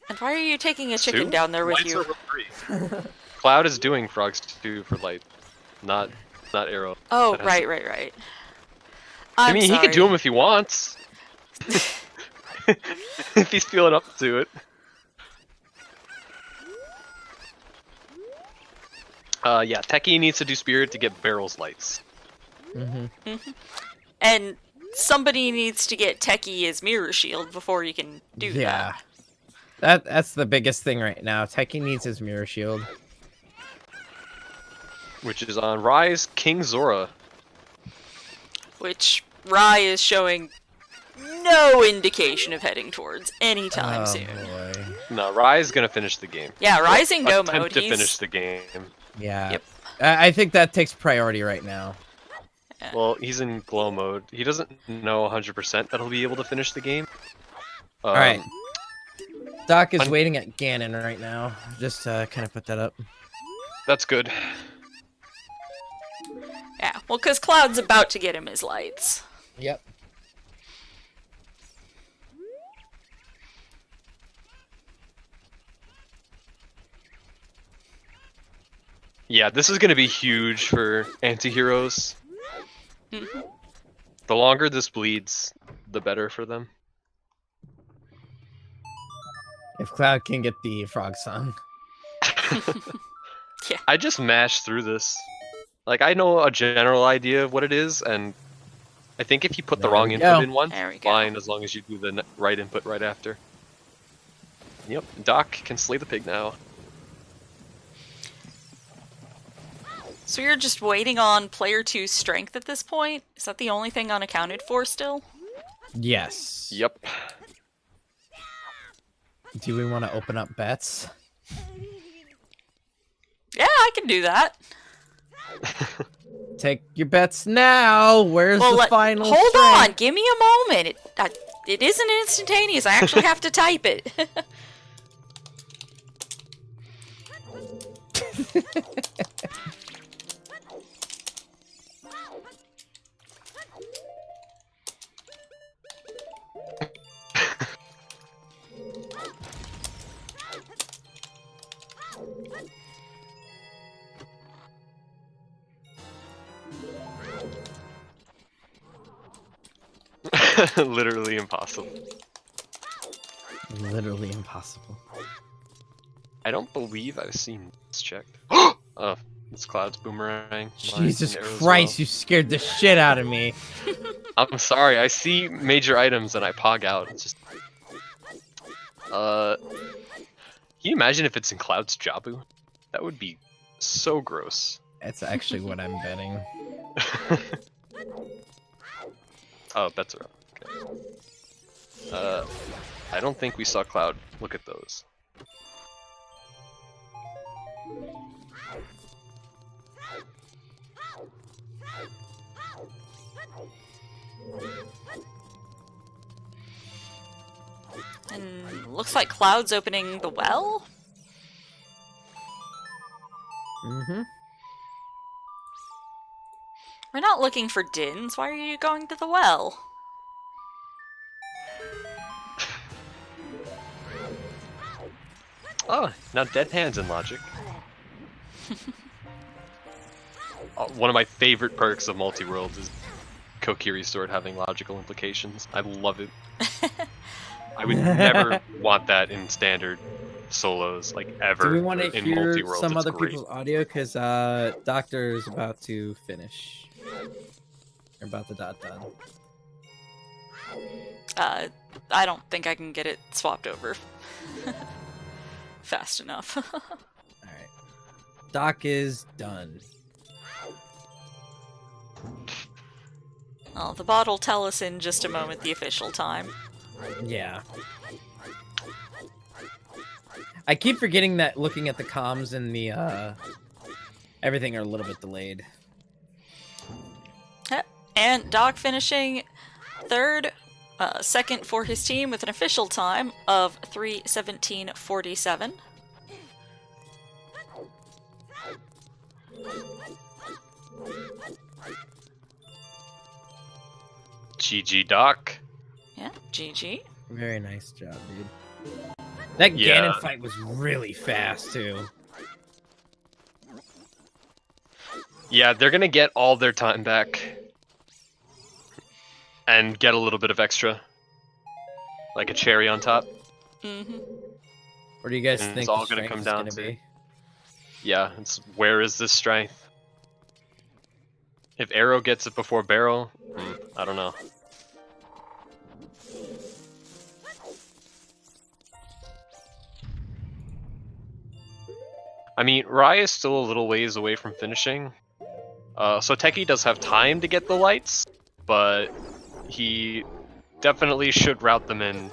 And why are you taking a chicken Sue? down there with Lights you? are free. Cloud is doing Frogs 2 for light, not Arrow. Oh, That has right, to- right, right. I I'm mean, sorry. he could do them if he wants. If he's feeling up to it. Yeah, Techie needs to do Spirit to get Barrel's lights. Mm-hmm. And somebody needs to get Techie as Mirror Shield before you can do Yeah. that. That's the biggest thing right now. Techie needs his mirror shield. Which is on Rise King Zora. Which Rai is showing no indication of heading towards anytime soon. Boy. No, Rise gonna finish the game. Yeah, Rising Go Attempt mode. to He's finish the game. Yeah. Yep. I think that takes priority right now. Well, he's in glow mode. He doesn't know 100% that he'll be able to finish the game. All right. Doc is un- waiting at Ganon right now. Just to kind of put that up. That's good. yeah. Well, because Cloud's about to get him his lights. Yep. Yeah, this is gonna be huge for Antiheroes. Mhm. The longer this bleeds, the better for them. If Cloud can get the frog song. I just mashed through this. Like, I know a general idea of what it is, and I think if you put the There wrong we input go. in one, There we go. fine, as long as you do the right input right after. Yep, Doc can slay the pig now. So you're just waiting on player 2's strength at this point? Is that the only thing unaccounted for still? Yes. Yep. Do we want to open up bets? Yeah, I can do that. Take your bets now. Where's the final? Hold on, strength? give me a moment. It isn't instantaneous. I actually have to type it. Literally impossible. Literally impossible. I don't believe I've seen this checked. Oh, it's Cloud's boomerang. Jesus Mine, and arrows Christ, well. you scared the shit out of me. I'm sorry, I see major items and I pog out. It's just... Can you imagine if it's in Cloud's Jabu? That would be so gross. That's actually what I'm betting. Oh, bets are up. Okay. I don't think we saw Cloud. Look at those. And looks like Cloud's opening the well? Mm-hmm. We're not looking for Dins. Why are you going to the well? Oh, now dead hands in Logic. One of my favorite perks of multi-worlds is Kokiri Sword having logical implications. I love it. I would never want that in standard solos, like ever. Do we want to in hear multi-worlds. some It's other great. people's audio? Because Doctor is about to finish. Or about to dot done. I don't think I can get it swapped over fast enough. Alright. Doc is done. Well, the bot will tell us in just a moment the official time. Yeah. I keep forgetting that looking at the comms and the everything are a little bit delayed. And Doc finishing second for his team with an official time of 3:17:47. GG, Doc. Yeah, GG. Very nice job, dude. That Yeah. Ganon fight was really fast too. Yeah, they're gonna get all their time back. And get a little bit of extra. Like a cherry on top. Mm-hmm. What do you guys And think it's all the gonna strength come is down gonna to- be? Yeah, it's where is this strength? If Arrow gets it before Barrel, I don't know. I mean, Rai is still a little ways away from finishing. So Teki does have time to get the lights, but he definitely should route them in,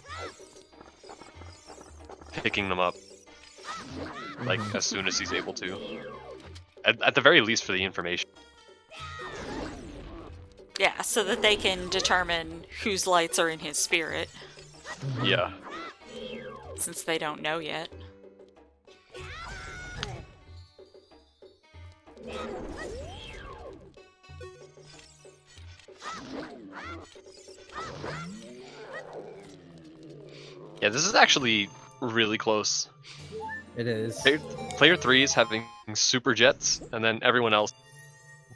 picking them up, like, as soon as he's able to. At the very least for the information. Yeah, so that they can determine whose lights are in his spirit, Yeah. since they don't know yet. Yeah, this is actually really close. It is. Player 3 is having super jets, and then everyone else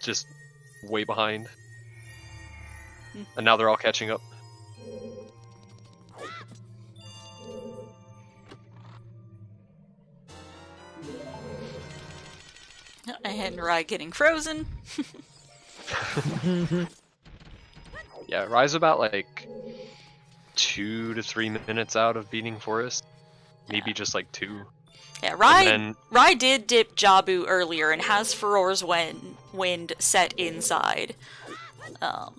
just way behind. And now they're all catching up. And Rai getting frozen. Yeah, Rai's about like 2 to 3 minutes out of beating Forest. Maybe just like 2. Yeah, And Rai did dip Jabu earlier and has Furor's wind set inside.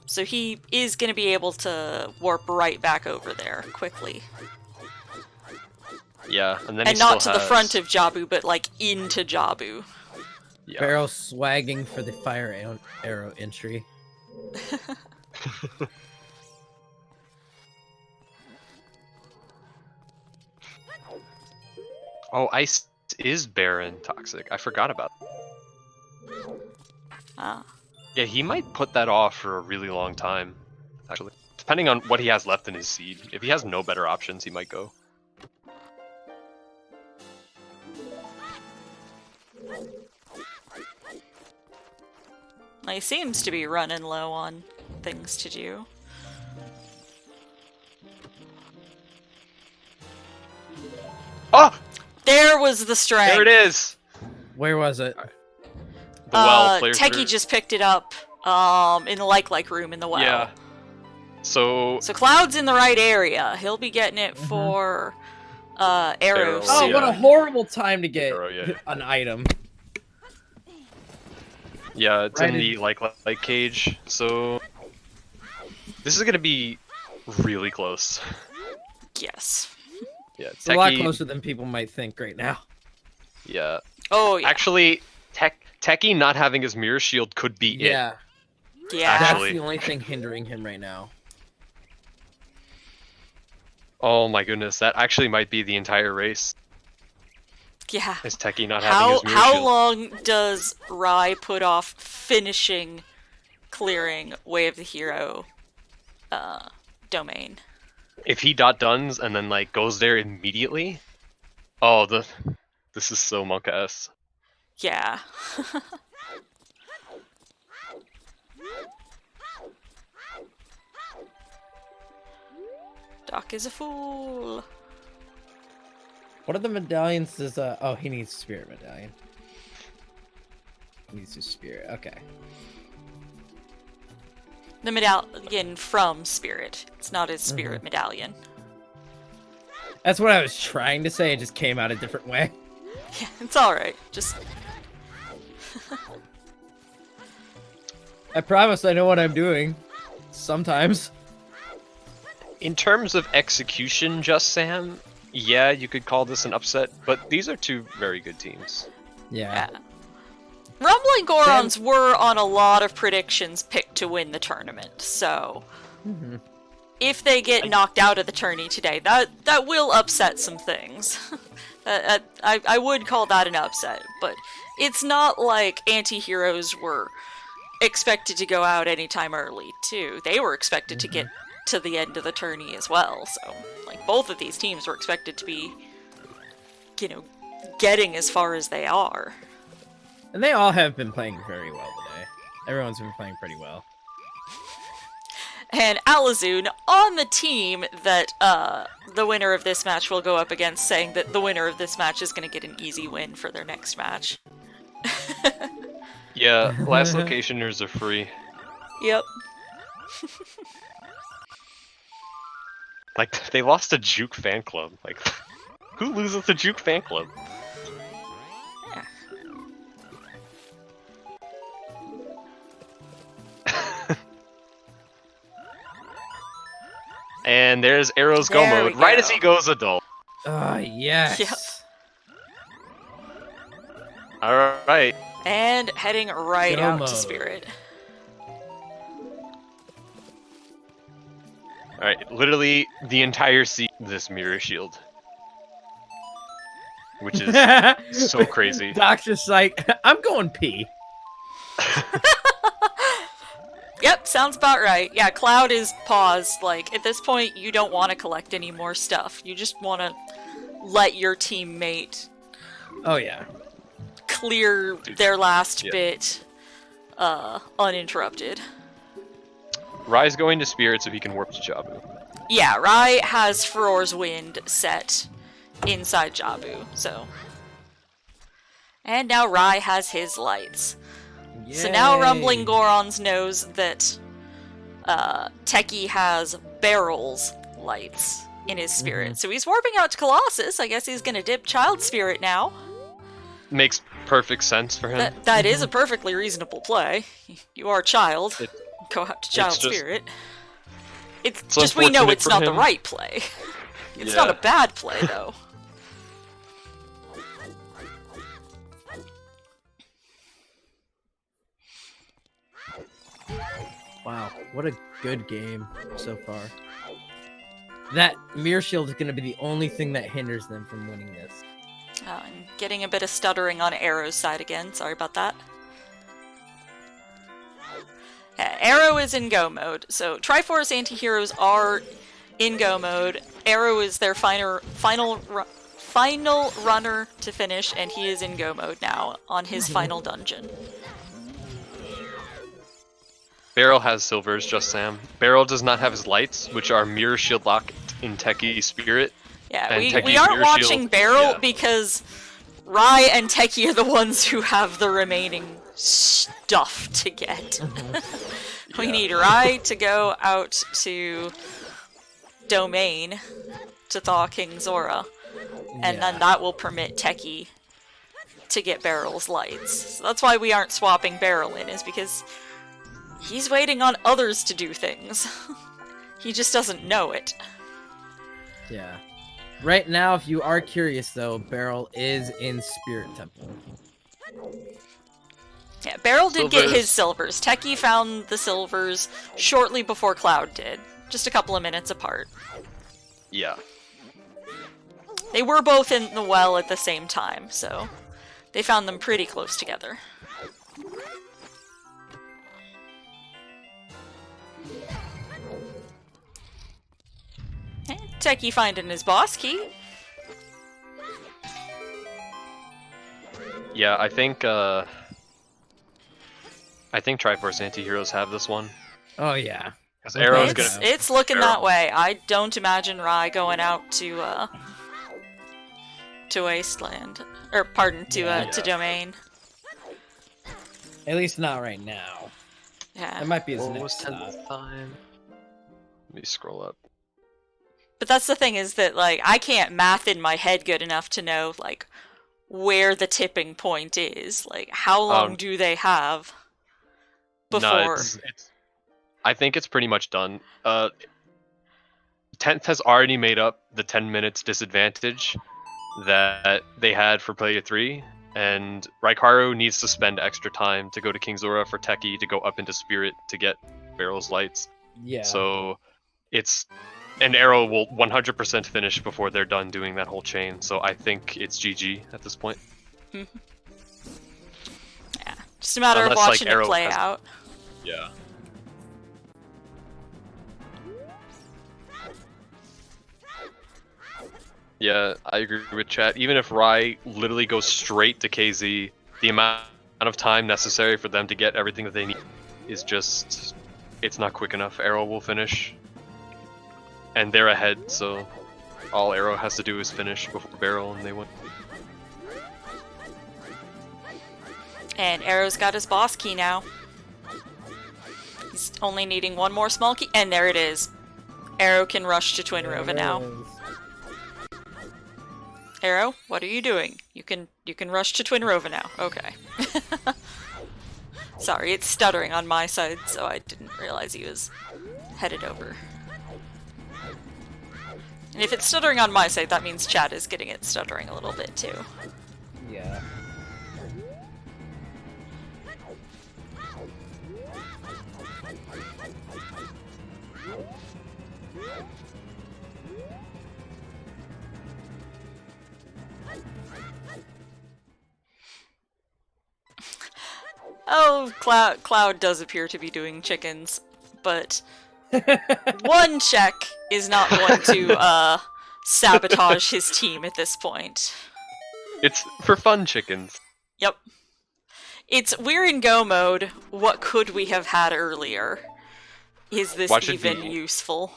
So he is going to be able to warp right back over there quickly. Yeah, and then And he not to still the has- front of Jabu, but like into Jabu. Yeah. Barrel swagging for the fire arrow entry. Oh, Ice is Baron toxic. I forgot about that. Ah. Yeah, he might put that off for a really long time, actually. Depending on what he has left in his seed. If he has no better options, he might go. He seems to be running low on things to do. Oh! There was the strength. There it is! Where was it? The well, player Teki three. just picked it up in the like room in the well. Yeah. So Cloud's in the right area. He'll be getting it for Arrows. Arrows. Oh, Yeah. what a horrible time to get Arrow, yeah. an item. yeah, it's Right in in- the like cage. So this is gonna be really close. Yes. Yeah, It's a lot Teki- closer than people might think right now. Yeah. Oh yeah. Actually, Teki not having his mirror shield could be it. Yeah, Yeah. that's Actually- the only thing hindering him right now. Oh my goodness, that actually might be the entire race. Yeah. Is Teki not having his mirror How shield? long does Rai put off finishing clearing Way of the Hero domain? If he duns and then like goes there immediately, oh this is so Monka-esque. Yeah. Doc is a fool. What are the medallions? Does oh, he needs spirit medallion. He needs his spirit. Okay. The medallion from Spirit. It's not his spirit medallion. That's what I was trying to say. It just came out a different way. Yeah, it's alright. Just I promise I know what I'm doing. Sometimes. In terms of execution, just Sam, yeah, you could call this an upset, but these are two very good teams. Yeah. Rumbling Gorons were on a lot of predictions picked to win the tournament, so if they get knocked out of the tourney today, that will upset some things. I would call that an upset, but it's not like Antiheroes were expected to go out anytime early, too. They were expected to get to the end of the tourney as well, so, like, both of these teams were expected to be, you know, getting as far as they are. And they all have been playing very well today. Everyone's been playing pretty well. And Alazun on the team that the winner of this match will go up against, saying that the winner of this match is going to get an easy win for their next match. Yeah, last locationers are free. Yep. Like, they lost to Juke fan club. Like, who loses to Juke fan club? Yeah. And there's Arrow's go There we mode, right go. as he goes adult. Yes. Yep. Alright. And heading right Go out mode. to Spirit. Alright, literally the entire this mirror shield. Which is so crazy. Doc's just like, I'm going pee. Yep, sounds about right. Yeah, Cloud is paused. Like, at this point, you don't want to collect any more stuff. You just want to let your teammate Oh, yeah. clear their last Yeah. bit uninterrupted. Rai's going to Spirit so he can warp to Jabu. Yeah, Rai has Furor's Wind set inside Jabu, so. And now Rai has his lights. So now Yay. Rumbling Gorons knows that Teki has Barrel's lights in his spirit. So he's warping out to Colossus. I guess he's gonna dip Child Spirit now. Makes perfect sense for him. That is a perfectly reasonable play. You are a child. It- Go out to Child it's just- Spirit. It's it's just we know unfortunate it's for not the him. right play. It's Yeah. not a bad play, though. Wow, what a good game so far. That mirror shield is going to be the only thing that hinders them from winning this. I'm getting a bit of stuttering on Arrow's side again. Sorry about that. Yeah, Arrow is in go mode. So Triforce Antiheroes are in go mode. Arrow is their final runner to finish, and he is in go mode now on his final dungeon. Barrel has silvers, just Sam. Barrel does not have his lights, which are mirror shield locked in Teki Spirit. Yeah, And we Teki's aren't mirror watching shield, Barrel yeah. because Rai and Teki are the ones who have the remaining stuff to get. We Yeah. need Rai to go out to Domain to thaw King Zora, and then that will permit Teki to get Barrel's lights. So that's why we aren't swapping Barrel in, is because he's waiting on others to do things. He just doesn't know it. Yeah. Right now, if you are curious, though, Barrel is in Spirit Temple. Yeah, Barrel did get Silvers. his silvers. Teki found the silvers shortly before Cloud did. Just a couple of minutes apart. Yeah. They were both in the well at the same time, so they found them pretty close together. Teki finding his boss key. Yeah, I think Triforce Antiheroes have this one. Oh, yeah. Because Arrow's It's, gonna. it's looking Arrow. that way. I don't imagine Rai going out to Wasteland. Or, pardon, to Domain. At least not right now. Yeah. It might be his What next was stop. time? Let me scroll up. But that's the thing, is that, like, I can't math in my head good enough to know, like, where the tipping point is. Like, how long do they have before? No, it's I think it's pretty much done. 10th has already made up the 10 minutes disadvantage that they had for player 3, and Raikaru needs to spend extra time to go to King Zora for Teki to go up into Spirit to get Barrel's lights. Yeah. So it's an Arrow will 100% finish before they're done doing that whole chain. So I think it's GG at this point. Yeah, just a matter Unless, of watching like, it Arrow play has- out. Yeah. Yeah, I agree with chat. Even if Rai literally goes straight to KZ, the amount of time necessary for them to get everything that they need is just... it's not quick enough. Arrow will finish. And they're ahead, so all Arrow has to do is finish before Barrel and they win. And Arrow's got his boss key now. He's only needing one more small key, and there it is. Arrow can rush to Twin Rova now. Arrow, what are you doing? You can rush to Twin Rova now. Okay. Sorry, it's stuttering on my side, so I didn't realize he was headed over. And if it's stuttering on my side, that means chat is getting it stuttering a little bit too. Yeah. Oh, Cloud does appear to be doing chickens, but one check is not going to sabotage his team at this point. It's for fun, chickens. Yep. We're in go mode. What could we have had earlier? Is this Watch it even be. useful?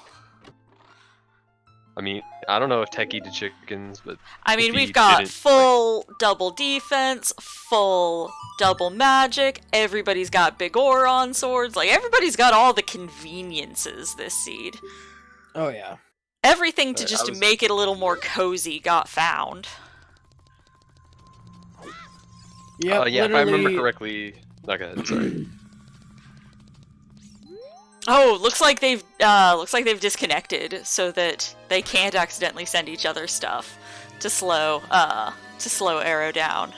I mean, I don't know if Teki did chickens, but I mean, if we've he got didn't, full double defense, full double magic, everybody's got big Goron swords, like, everybody's got all the conveniences this seed. Oh yeah. Everything to I just was- make it a little more cozy got found. Yeah. yeah, if I remember correctly. No, go ahead, sorry. Oh, looks like they've disconnected so that they can't accidentally send each other stuff to slow Arrow down.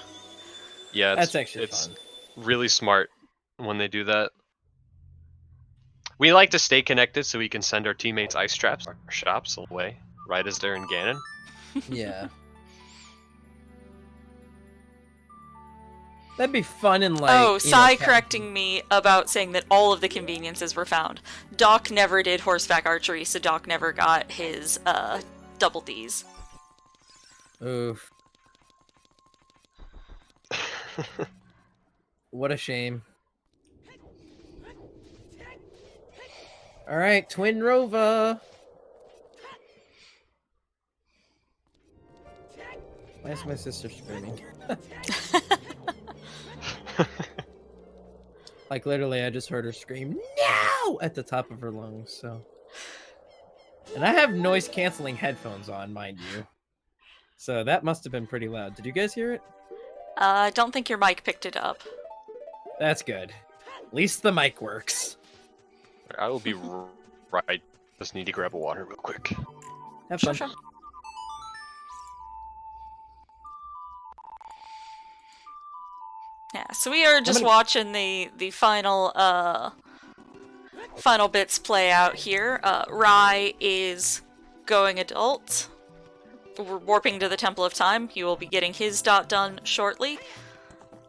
Yeah, That's actually it's fun. really smart when they do that. We like to stay connected so we can send our teammates ice traps or shops away right as they're in Ganon. Yeah. That'd be fun and like. Oh, you know, Sai correcting me about saying that all of the conveniences were found. Doc never did horseback archery, so Doc never got his double Ds. Oof. What a shame. All right, Twin Rova. Why is my sister screaming? Like literally, I just heard her scream "No!" at the top of her lungs. So, and I have noise canceling headphones on, mind you. So that must have been pretty loud. Did you guys hear it? I don't think your mic picked it up. That's good. At least the mic works. I will be right. Just need to grab a water real quick. Have fun. Sure. Yeah, so we are just watching the final final bits play out here. Rai is going adult. We're warping to the Temple of Time. He will be getting his dot done shortly.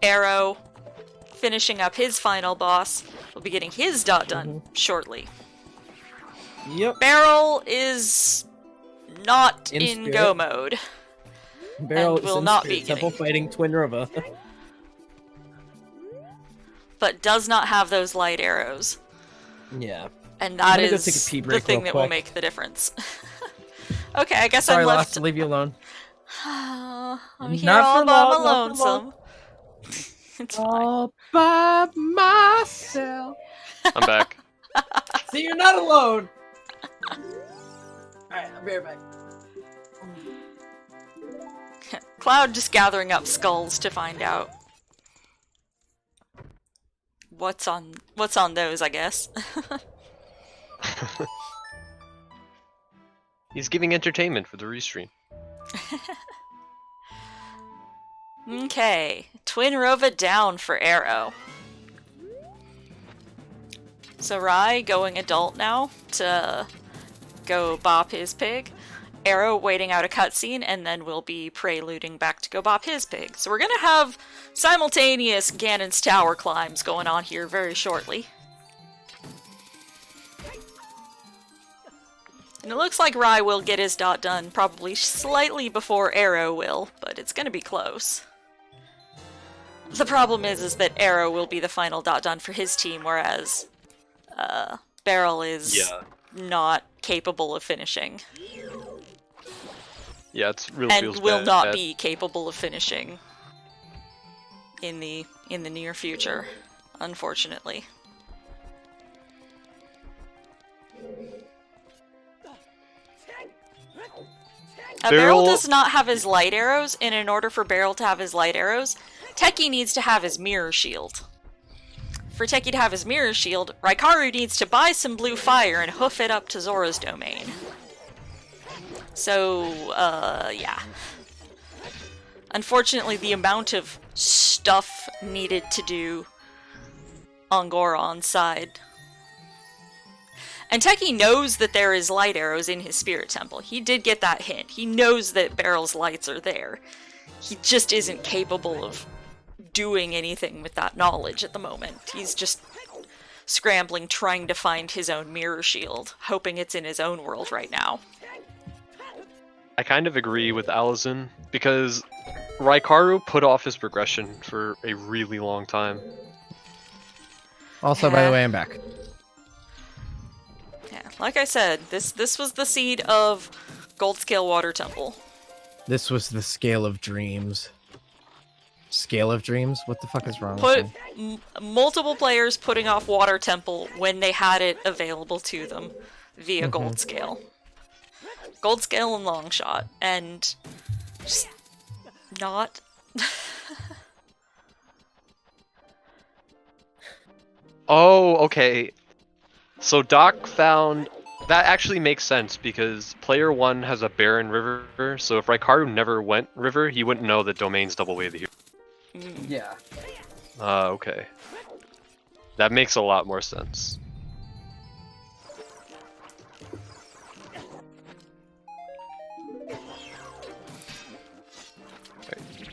Arrow finishing up his final boss. Will be getting his dot done shortly. Yep. Barrel is not In in spirit. go mode. Barrel and will is in not spirit. be Temple getting- fighting Twin Rova. But does not have those light arrows. Yeah. And that gonna go is take a pee the break thing real that will quick. make the difference. Okay, I guess Sorry, I'm Lost, left. to leave you alone. I'm here Not all for by long, my not for long. lonesome. It's fine. All by myself. I'm back. See, you're not alone. Alright, I'll be right back. Cloud just gathering up skulls to find out what's on those, I guess. He's giving entertainment for the restream. Okay, Twin Rova down for Arrow. So Rai going adult now to go bop his pig. Arrow waiting out a cutscene, and then we'll be preluding back to go bop his pig. So we're gonna have simultaneous Ganon's tower climbs going on here very shortly. And it looks like Rai will get his dot done probably slightly before Arrow will, but it's gonna be close. The problem is that Arrow will be the final dot done for his team, whereas Beryl is not capable of finishing. Yeah, it's really and feels will bad. not be capable of finishing in the near future, unfortunately. Beryl does not have his light arrows, and in order for Beryl to have his light arrows, Teki needs to have his mirror shield. For Teki to have his mirror shield, Raikaru needs to buy some blue fire and hoof it up to Zora's domain. So, yeah. Unfortunately, the amount of stuff needed to do on Goron's side. And Teki knows that there is light arrows in his spirit temple. He did get that hint. He knows that Beryl's lights are there. He just isn't capable of doing anything with that knowledge at the moment. He's just scrambling, trying to find his own mirror shield, hoping it's in his own world right now. I kind of agree with Allison, because Raikaru put off his progression for a really long time. Also, by the way, I'm back. Yeah, like I said, this was the seed of Gold Scale Water Temple. This was the scale of dreams. Scale of dreams? What the fuck is wrong with me? Multiple players putting off Water Temple when they had it available to them via Gold Scale. Gold Scale and Long Shot, and just not. Oh, okay. So Doc found... That actually makes sense, because player 1 has a barren river, so if Raikaru never went river, he wouldn't know that domain's double way the hero. Yeah. Okay. That makes a lot more sense.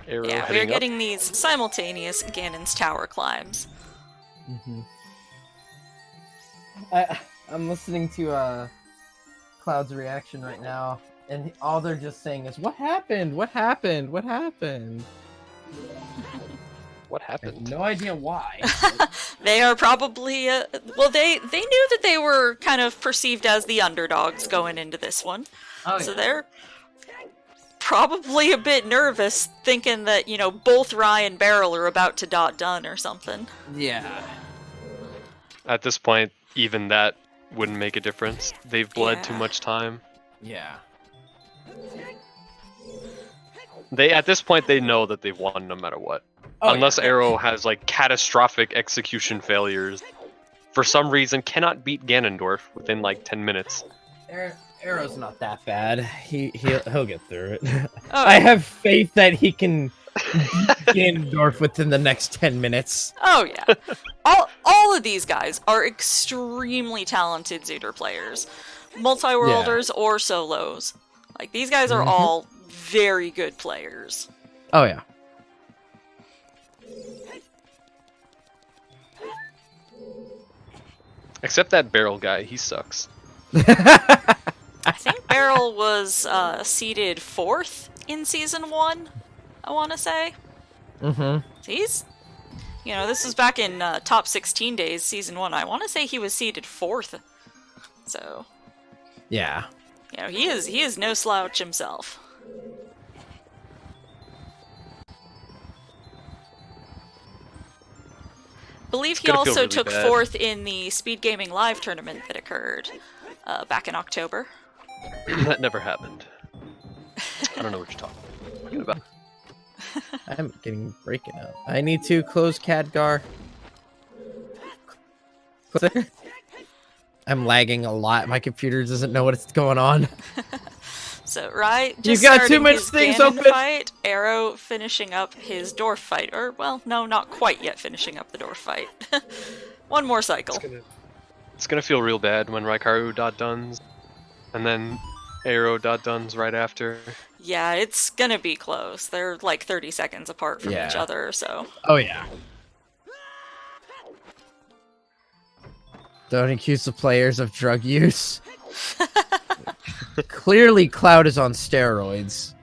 Arrow Yeah, heading we're up. getting these simultaneous Ganon's tower climbs. I'm listening to Cloud's reaction right now, and all they're just saying is, "What happened? What happened? What happened?" What I have happened? no idea why. They are probably, well, they knew that they were kind of perceived as the underdogs going into this one. Oh, So yeah. they're probably a bit nervous, thinking that, you know, both Rai and Beryl are about to dot done or something. Yeah. At this point, even that wouldn't make a difference. They've bled too Yeah. much time. Yeah. At this point, they know that they've won no matter what. Oh, Unless yeah. Arrow has like catastrophic execution failures. For some reason, cannot beat Ganondorf within like 10 minutes. Arrow's not that Bad. He'll get through it. Oh, I have faith that he can beat Ganondorf within the next 10 minutes. Oh yeah. All of these guys are extremely talented Zooter players. Multi-worlders or solos. Like, these guys are all very good players. Oh yeah. Except that barrel guy, he sucks. I think Beryl was seeded 4th in Season 1, I want to say. So he's, you know, this was back in Top 16 days, Season 1. I want to say he was seeded 4th. So, Yeah. you know, he is no slouch himself. Believe he gonna feel also really took bad. 4th in the Speed Gaming Live tournament that occurred back in October. That never happened. I don't know what you're talking about. I'm getting breaking up. I need to close Khadgar. I'm lagging a lot. My computer doesn't know what's going on. So, right? You Just got too starting much his things Ganon open. fight. Arrow finishing up his dwarf fight. Or, well, no, not quite yet finishing up the dwarf fight. One more cycle. It's gonna feel real bad when Raikaru dot duns, and then Arrow dot duns right after. Yeah, it's gonna be close. They're like 30 seconds apart from each Yeah. other, so. Oh yeah. Don't accuse the players of drug use. Clearly, Cloud is on steroids.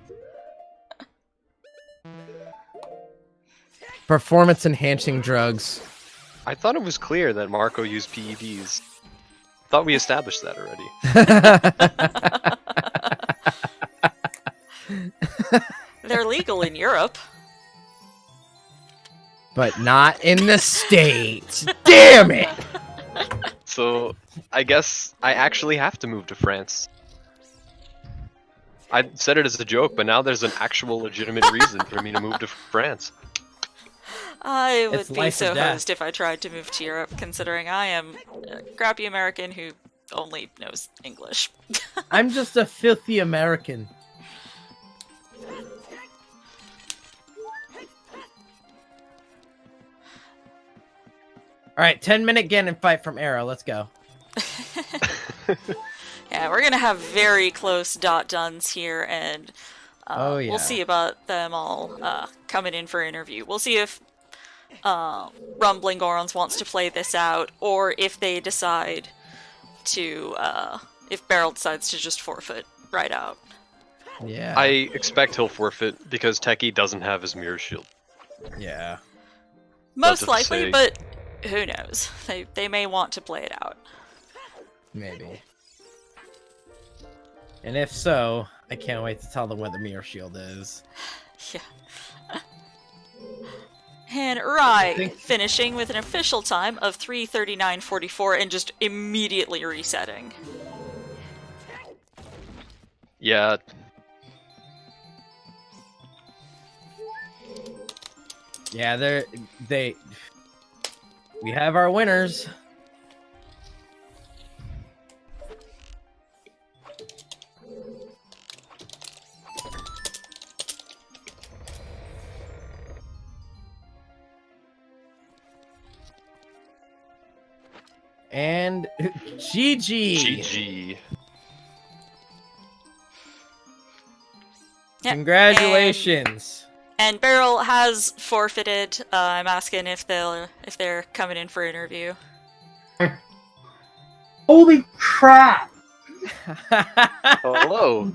Performance-enhancing drugs. I thought it was clear that Marco used PEDs. Thought we established that already. They're legal in Europe. But not in the States. Damn it! So, I guess I actually have to move to France. I said it as a joke, but now there's an actual legitimate reason for me to move to France. I It's would be life or so death. hosed if I tried to move to Europe, considering I am a crappy American who only knows English. I'm just a filthy American. Alright, 10-minute Ganon fight from Arrow. Let's go. Yeah, we're gonna have very close dot duns here, and Oh, yeah. we'll see about them all coming in for interview. We'll see if Rumbling Gorons wants to play this out, or if they decide to, if Beryl decides to just forfeit right out. Yeah. I expect he'll forfeit because Techie doesn't have his mirror shield. Yeah. Most to likely, say. but who knows? They may want to play it out. Maybe. And if so, I can't wait to tell them what the mirror shield is. Yeah. And right, finishing with an official time of 3:39:44 and just immediately resetting. Yeah, Yeah, we have our winners. And GG. GG. Yeah, Congratulations. And Beryl has forfeited. I'm asking if they're coming in for interview. Holy crap! Hello.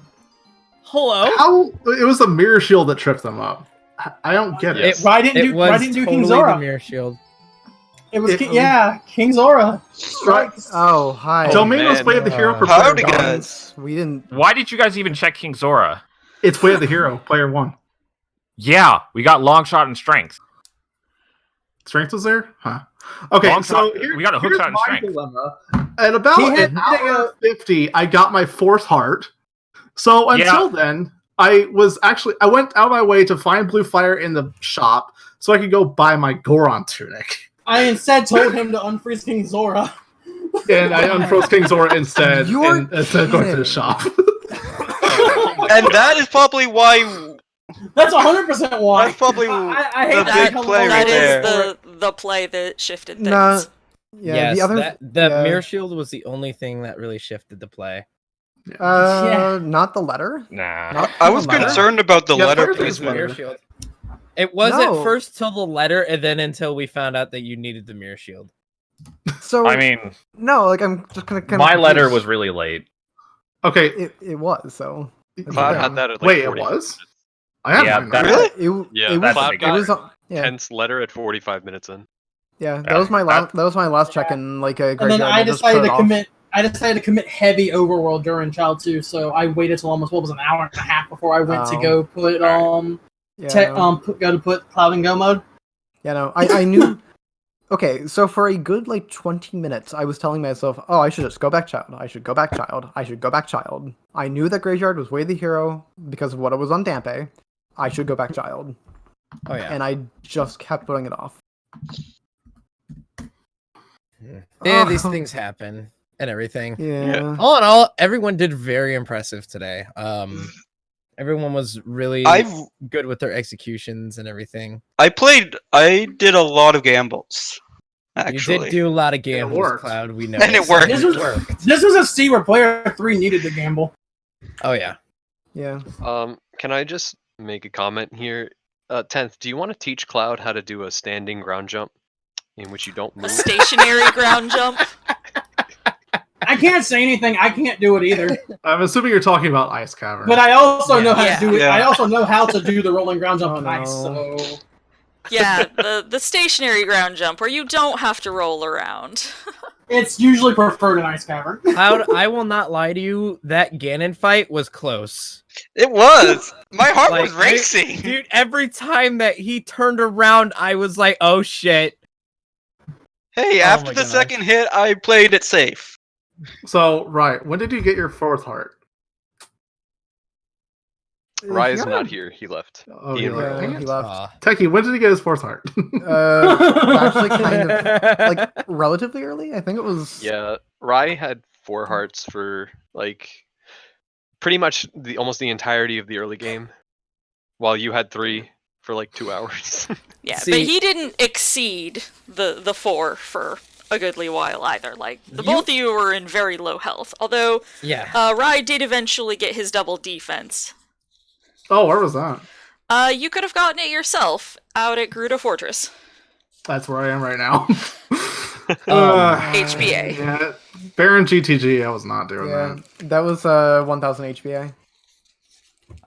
Hello. How it was the mirror shield that tripped them up. I don't get Yes. it. Why didn't It you? was Why didn't you totally King the Zora? mirror shield. It was It- yeah, King Zora. Right. Oh, hi. Domain was man. way of the hero for Howdy, player one. guys. We didn't. Why did you guys even check King Zora? It's way of the hero, player one. Yeah, we got long shot and strength. Strength was there? Huh. Okay, Long so shot- we got a hook here's shot and my strength. dilemma. At about He had an hour 50, I got my fourth heart. So until then, I went out of my way to find Blue Fire in the shop so I could go buy my Goron tunic. I instead told him to unfreeze King Zora. And I unfroze King Zora instead, You're instead of going to the kidding. shop. And that is probably why. That's 100% why. That's probably I the hate big that play That right there. is the play that shifted things. Nah. Yeah, Yes, the other. the yeah. mirror shield was the only thing that really shifted the play. Yeah. Not the letter. Nah. Not I was the letter? concerned about the Yeah, letter players It was placement. mirror shield. It wasn't No. first till the letter, and then until we found out that you needed the mirror shield. So I mean, no, like I'm just kind of. my letter was really late. Okay, It was so. Cloud yeah. had that at like Wait, it 40 was? I have Yeah, mine, that- right? Really? Yeah, It was. Cloud It got was. Yeah. Tense letter at 45 minutes in. Yeah. That Yeah, was my last. that- That was my last check in like a. And then graveyard. I just decided put it to off. commit. I decided to commit heavy overworld during Child 2, so I waited till almost an hour and a half before I went to Oh. go put Yeah. no. go to put Cloud and Go mode. Yeah, no, I knew. Okay, so for a good like 20 minutes, I was telling myself, "Oh, I should just go back, child. I should go back, child. I should go back, child." I knew that Graveyard was way the hero because of what it was on Dampe. I should go back, child, Oh yeah. and I just kept putting it off. Yeah, these Oh. things happen. and everything. Yeah. All in all, everyone did very impressive today. Everyone was really I've good with their executions and everything. I did a lot of gambles. Actually, You did do a lot of it gambles, worked. Cloud. We know. And it worked. This was a C where player 3 needed to gamble. Oh yeah. Yeah. Can I just make a comment here? 10th, do you want to teach Cloud how to do a standing ground jump in which you don't A move? stationary ground jump. I can't say anything. I can't do it either. I'm assuming you're talking about Ice Cavern. But I also know how Yeah. to do it. Yeah. I also know how to do the rolling ground jump Oh, on ice. no. So Yeah, the stationary ground jump where you don't have to roll around. it's usually preferred in Ice Cavern. Cloud, I will not lie to you. That Ganon fight was close. it was. My heart was Like, racing. Dude, every time that he turned around, I was like, "Oh shit!" Hey, Oh after my the gosh. second hit, I played it safe. So, right, when did you get your 4th heart? Rye's Yeah. not here. He left. Oh, He yeah, and Yeah, Rio. he left. Techie, when did he get his 4th heart? Actually, kind of like relatively early. I think it was. Yeah, Rye had 4 hearts for like pretty much almost the entirety of the early game, while you had 3 for like 2 hours. Yeah, See- but he didn't exceed the 4 for a goodly while either. Like, both of you were in very low health. Although, Yeah. Rai did eventually get his double defense. Oh, where was that? You could have gotten it yourself out at Gerudo Fortress. That's where I am right now. HBA. Yeah, Baron GTG, I was not doing Yeah, that. that was 1,000 HBA.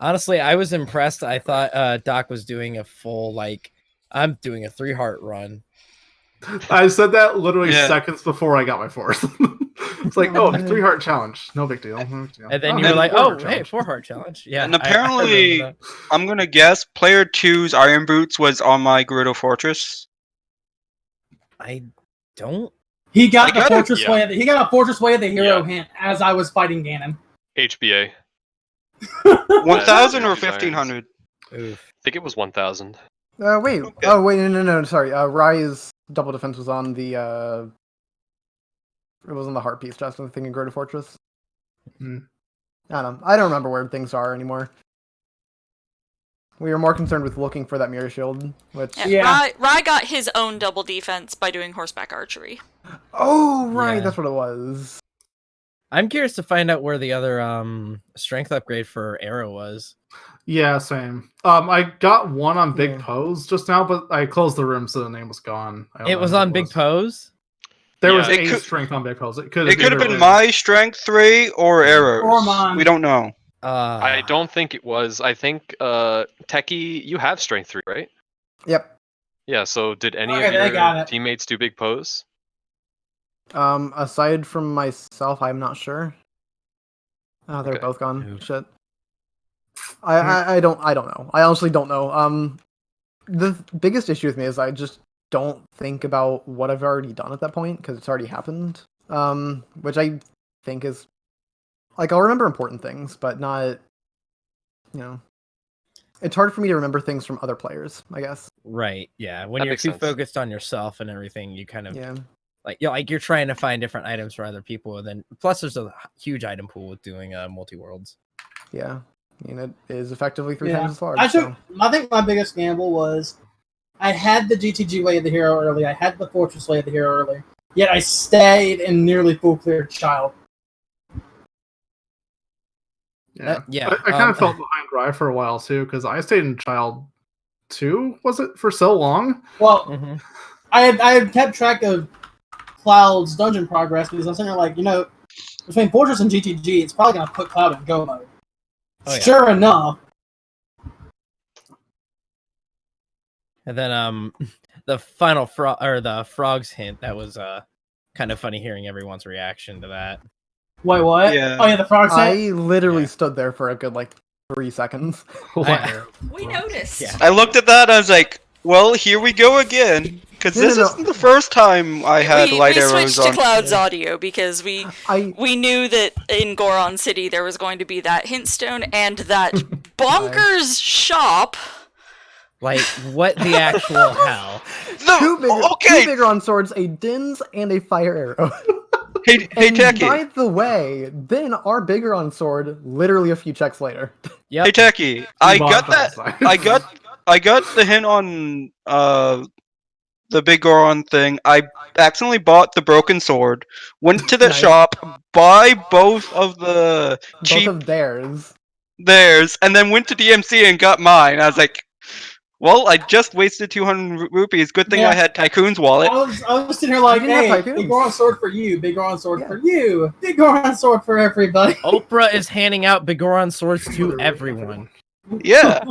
Honestly, I was impressed. I thought Doc was doing a full like, I'm doing a 3-heart run. I said that literally Yeah. seconds before I got my 4th. It's like, oh, 3-heart challenge. No big deal. No big deal. And then you hey, were like, 4-heart oh, hey, challenge. 4-heart challenge. Yeah. And I remember apparently, that. I'm gonna guess player 2's Iron Boots was on my Gerudo Fortress. I don't. He got I the got it, fortress yeah. way. He got a fortress way of the hero Yeah. hint as I was fighting Ganon. HBA. 1,000 or Desires. 1,500? Oof. I think it was 1,000. Wait. Okay. Oh, wait. No. Sorry. Rai's double defense was on the. It was on the heart piece. Just the thing in Gerudo Fortress. Hmm. I don't know. I don't remember where things are anymore. We were more concerned with looking for that mirror shield, which. Yeah. Rai got his own double defense by doing horseback archery. Oh right, Yeah. that's what it was. I'm curious to find out where the other strength upgrade for Arrow was. Yeah, same. I got one on Big Yeah. Pose just now, but I closed the room, so the name was gone. I don't It know was who on Big Pose. There Yeah. was It a could- strength on Big Pose. It It could could have been either my strength 3 or Arrows. Or mine. We don't know. I don't think it was. I think Techie, you have strength 3, right? Yep. Yeah. So did any Okay, of they got your it. teammates do big pose? Aside from myself, I'm not sure. Oh, they're Okay. both gone. Oof. Shit. I don't know. I honestly don't know. The biggest issue with me is I just don't think about what I've already done at that point because it's already happened. Which I think is like I'll remember important things, but not. You know, it's hard for me to remember things from other players. I guess. Right. Yeah. When That you're makes too sense. focused on yourself and everything, you kind of Yeah. like you're trying to find different items for other people. And then plus there's a huge item pool with doing multi-worlds. Yeah. I mean, it is effectively three Yeah. times as large. I so. think my biggest gamble was I had the GTG way of the hero early. I had the fortress way of the hero early. Yet I stayed in nearly full clear child. Yeah, Yeah, I kind of felt behind Rye for a while too because I stayed in Child 2. Was it for so long? Well, Mm-hmm. I had kept track of Cloud's dungeon progress because I'm sitting there like, between Fortress and GTG, it's probably gonna put Cloud in go mode. Oh, yeah. Sure enough. And then the final the frogs hint, that was kind of funny hearing everyone's reaction to that. Wait, what? Yeah. Oh yeah, the frog set. I literally Yeah. stood there for a good 3 seconds. We noticed. Yeah. I looked at that and I was like, well, here we go again. Because No, this no, no. isn't the first time I had light we arrows switched to on. Cloud's audio because we knew that in Goron City there was going to be that hint stone and that bonkers shop. Like, what the actual hell? Two bigger on swords, a Dins, and a fire arrow. Hey, And Techie. by the way, then our Bigoron sword, literally a few checks later. Yep. Hey, Techie. I got that. Bonfire. I got the hint on the big Goron thing. I accidentally bought the broken sword. Went to the Nice. shop, buy both of the cheap Both of theirs. theirs, and then went to DMC and got mine. I was like, well, I just wasted 200 rupees. Good thing Yeah. I had Tycoon's wallet. I was sitting here like, didn't have hey, tycoons. big Goron sword for you, big Goron sword Yeah. for you, big Goron sword for everybody. Oprah is handing out Bigoron swords to everyone. Yeah.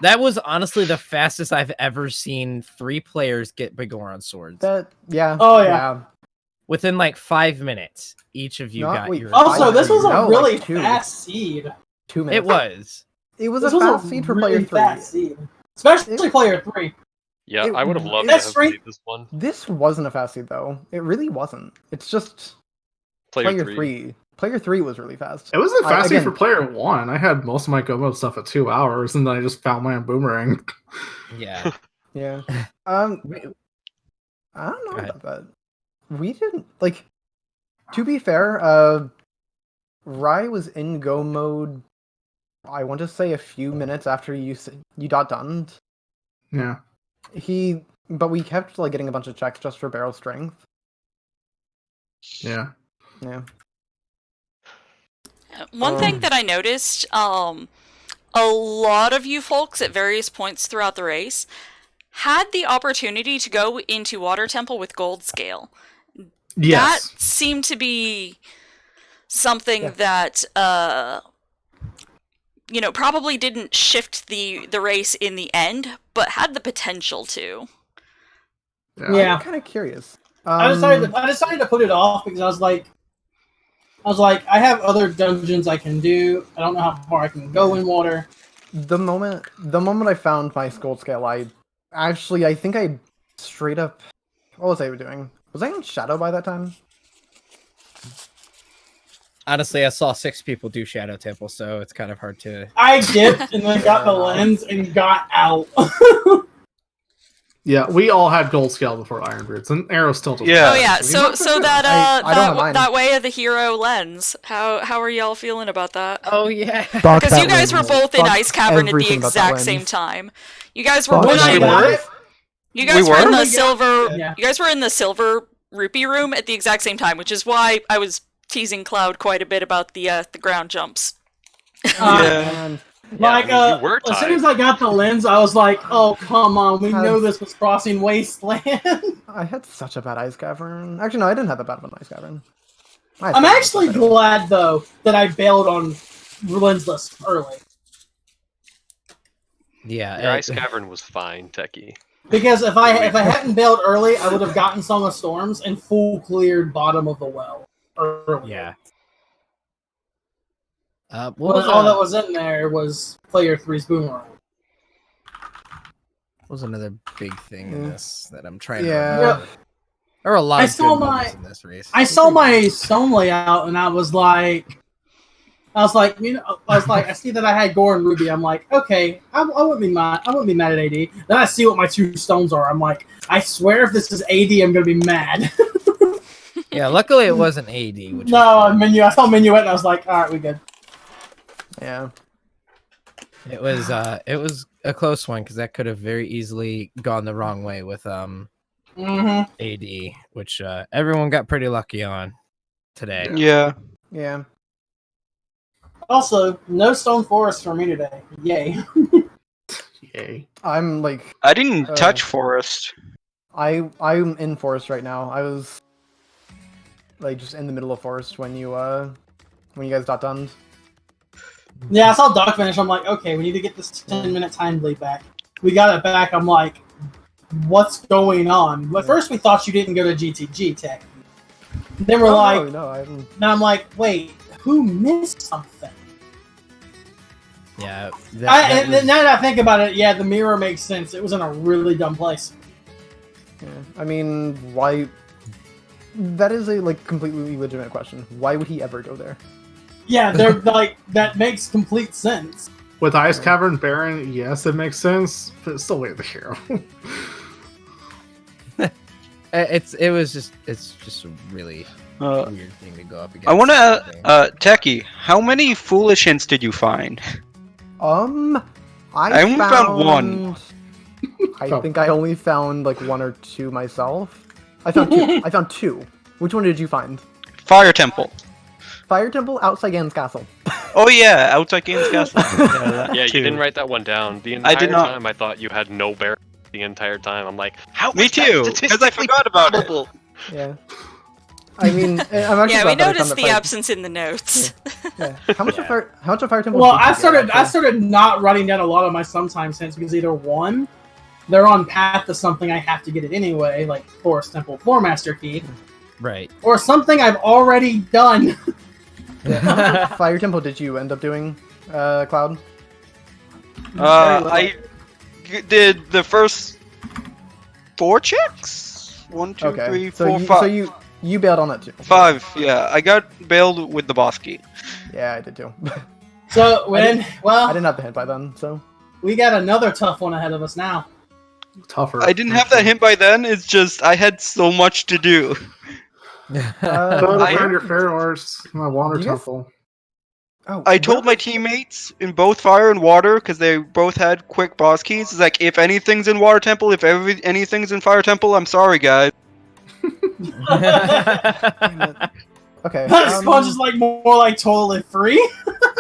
That was honestly the fastest I've ever seen 3 players get Bigoron swords. Yeah. Oh, yeah. Within like 5 minutes, each of you Not- got wait, your. Also, this was a No, like really 2. fast seed. 2 minutes. It was. It was This a was fast a seed for really player 3. fast seed. Especially player 3. Yeah, It- I would have loved to that's have straight- played this one. This wasn't a fast seed though. It really wasn't. It's just Player player 3. Player 3 was really fast. It wasn't fast again- for player 1. I had most of my Go mode stuff at 2 hours, and then I just found my own boomerang. Yeah. Yeah. I don't know Go ahead. about that. We didn't like. To be fair, Rai was in Go mode. I want to say a few minutes after you got done. Yeah. But we kept like getting a bunch of checks just for barrel strength. Yeah. Yeah. One thing that I noticed, a lot of you folks at various points throughout the race had the opportunity to go into Water Temple with Gold Scale. Yes. That seemed to be something that, probably didn't shift the race in the end, but had the potential to. Yeah. I'm kind of curious. I decided to put it off because I was like, I have other dungeons I can do. I don't know how far I can go in water. The moment I found my Gold Scale, I think I straight up. What was I doing? Was I in Shadow by that time? Honestly, I saw 6 people do Shadow Temple, so it's kind of hard to. I dipped and then got the lens and got out. Yeah, we all had gold scale before Iron Boots, and Arrow still does. Yeah. Oh yeah, so that I don't have mine. that way of the hero lens. How are y'all feeling about that? Oh yeah. Because you guys were both in Ice Cavern at the everything about that exact same lens. time. You guys were Fuck When that I pushing. got were? it, You guys We were in were? the silver. Yeah. You guys were in the silver rupee room at the exact same time, which is why I was teasing Cloud quite a bit about the ground jumps. Yeah. like, I mean, you were as soon tied. as I got the lens, I was like, oh, come on, we know this was crossing Wasteland. I had such a bad Ice Cavern. Actually, no, I didn't have that bad of an Ice Cavern. I'm actually glad, though, that I bailed on Lensless early. Yeah. Your Ice Cavern was fine, Techie. Because if I hadn't bailed early, I would have gotten Song of Storms and full cleared bottom of the well early. Yeah. What But was, all that was in there was player 3's Boomerang. what was another big thing in this that I'm trying Yeah. to remember? There were a lot I of saw good my- moments in this race. I saw my stone layout and I was like, I see that I had Goron Ruby. I'm like, okay, I wouldn't be mad. I wouldn't be mad at AD. Then I see what my 2 stones are. I'm like, I swear if this is AD, I'm gonna be mad. Yeah, luckily it wasn't AD. Which No, was menu. I saw Minuet and I was like, all right, we good. Yeah. good. It was a close one because that could have very easily gone the wrong way with Mm-hmm. AD, which everyone got pretty lucky on today. Yeah. Yeah. Also, no stone forest for me today. Yay. Yay. I'm like I didn't touch Forest. I'm in Forest right now. I was like just in the middle of Forest when you guys got done. Yeah, I saw Doc finish. I'm like, okay, we need to get this 10-minute time bleed back. We got it back. I'm like, what's going on? But first we thought you didn't go to GTG Tech. Then we're like, no, I haven't. now I'm like, wait, who missed something? Yeah. And now that I think about it, yeah, the mirror makes sense. It was in a really dumb place. Yeah. I mean, why? That is a like completely legitimate question. Why would he ever go there? Yeah, they're like that makes complete sense. With Ice Cavern Baron, yes, it makes sense, but it's still way the hero. It's just a really weird thing to go up against. I want to, Techie, how many foolish hints did you find? I only found one. I think I only found like 1 or 2 myself. I found 2. I found 2. Which one did you find? Fire Temple. Fire Temple outside Ganon's castle. Oh yeah, outside Ganon's castle. Yeah, you didn't write that one down. The entire I did not. time I thought you had no bear the entire time. I'm like, how? Me too, because I forgot about it. Yeah. I mean, I'm actually Yeah, we glad that I found noticed that the Fire- absence in the notes. Yeah. How much of Fire Temple? Well, did you I get, started not writing down a lot of my sometimes hints because either one, they're on path to something I have to get it anyway, like Forest Temple Floor Master Key, Right. or something I've already done. Yeah. Fire Temple did you end up doing, Cloud? I did the first 4 checks. 1, 2, Okay. 3, so 4, you, 5. So you bailed on that too. 5. Yeah, I got bailed with the boss key. Yeah, I did too. So I well, didn't have the hint by then, so. we got another tough one ahead of us now. Tougher. I didn't have that hint by then. It's just I had so much to do. So to I- find your Pharaohs, my water Do you guys- temple. Oh, I told my teammates in both fire and water, because they both had quick boss keys. It's like, if anything's in water temple, if anything's in fire temple, I'm sorry, guys. Okay. Sponge is like more like totally free.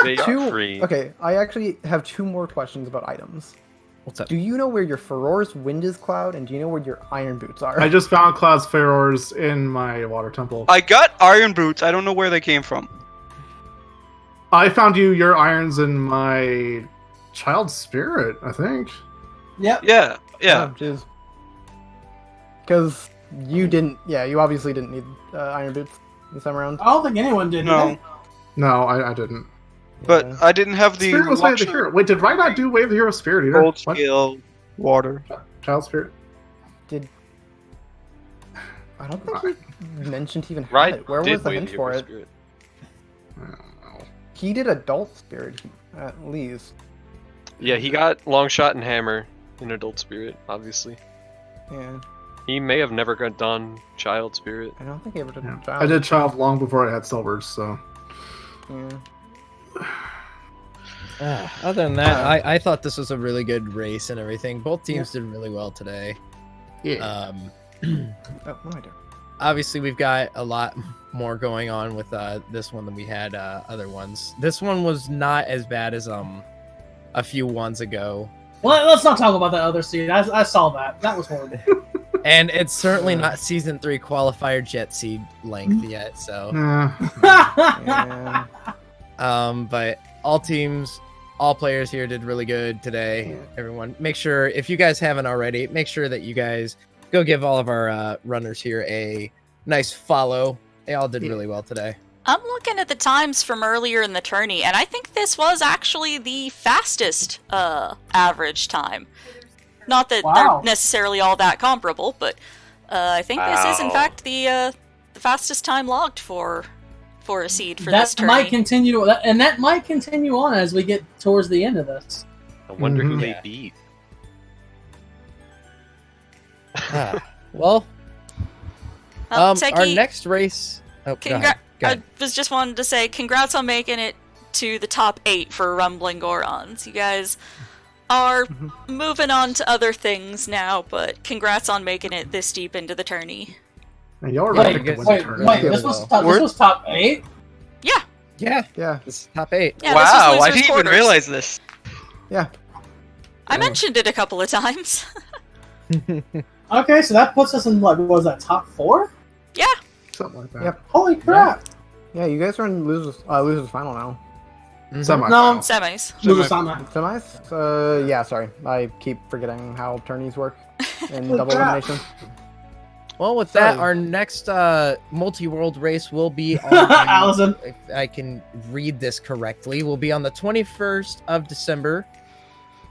They are Two. free. Okay, I actually have 2 more questions about items. What's up? Do you know where your Ferore's Wind is, Cloud, and do you know where your Iron Boots are? I just found Cloud's Pharaohs in my water temple. I got iron boots. I don't know where they came from. I found your irons in my child spirit, I think. Yep. Yeah, yeah. Oh, jeez. Because you didn't. Yeah, you obviously didn't need Iron Boots this time around. I don't think anyone did. No. did No, I didn't. But Yeah. I didn't have the Spirit was Wave of the Hero. Wait, did Rai not do Wave of the Hero Spirit either? gold What? scale water. Child spirit? I don't think he mentioned he even had Right? it. Where did was the wave hint the for hero it? spirit. I don't know. He did Adult Spirit, at least. Yeah, he got long shot and hammer in adult spirit. Obviously, Yeah, he may have never got done child spirit. I don't think he ever did Yeah. Child. I did child long before I had silvers, so. Yeah. Other than that, I thought this was a really good race and everything. Both teams did really well today. Yeah. Oh, what am I doing? Obviously, we've got a lot more going on with this one than we had other ones. This one was not as bad as a few ones ago, Well, let's not talk about that other seed. I saw that. That was horrible. and it's certainly not season 3 qualifier jet seed length yet. So, Nah. Yeah. but all teams, all players here did really good today. Everyone, make sure if you guys haven't already, make sure that you guys go give all of our runners here a nice follow. They all did really well today. I'm looking at the times from earlier in the tourney, and I think this was actually the fastest average time. Not that Wow. they're necessarily all that comparable, but I think this is in Wow. fact the fastest time logged for a seed for that this tourney. might continue, and that might continue on as we get towards the end of this. I wonder who Mhm. they Yeah. beat. Well, our Seki, next race. Oh, go ahead. Go ahead. I was just wanted to say congrats on making it to the top 8 for Rumbling Gorons. You guys are moving on to other things now, but congrats on making it this deep into the tourney. Man, y'all are Wait, about to win the wait, tournament. this was top 8? Yeah, Yeah. this is top 8. Yeah, this was wow, I losers' didn't even quarters. realize this. Yeah. I mentioned it a couple of times. Okay, so that puts us in, what was that, top 4? Something like that. Yep. Holy crap! Yeah, you guys are in losers final now. Semi. No, Semis. Loser Sama. Semis? Yeah, sorry. I keep forgetting how tourneys work in Good double crap. elimination. Well, with that, Sorry. our next multi-world race will be on Allison. if I can read this correctly, will be on the 21st of December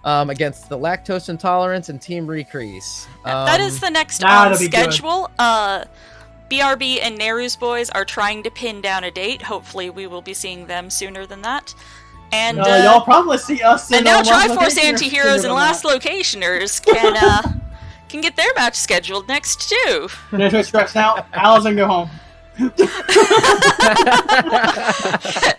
against the Lactose Intolerance and Team Recrease. That is the next that'll on be good. schedule. BRB and Neru's boys are trying to pin down a date. Hopefully, we will be seeing them sooner than that. And Y'all probably see us. and in now Last Triforce Location or Antiheroes sooner and than Last that. Locationers can get their match scheduled next too. No choice stress now. Allison, go home.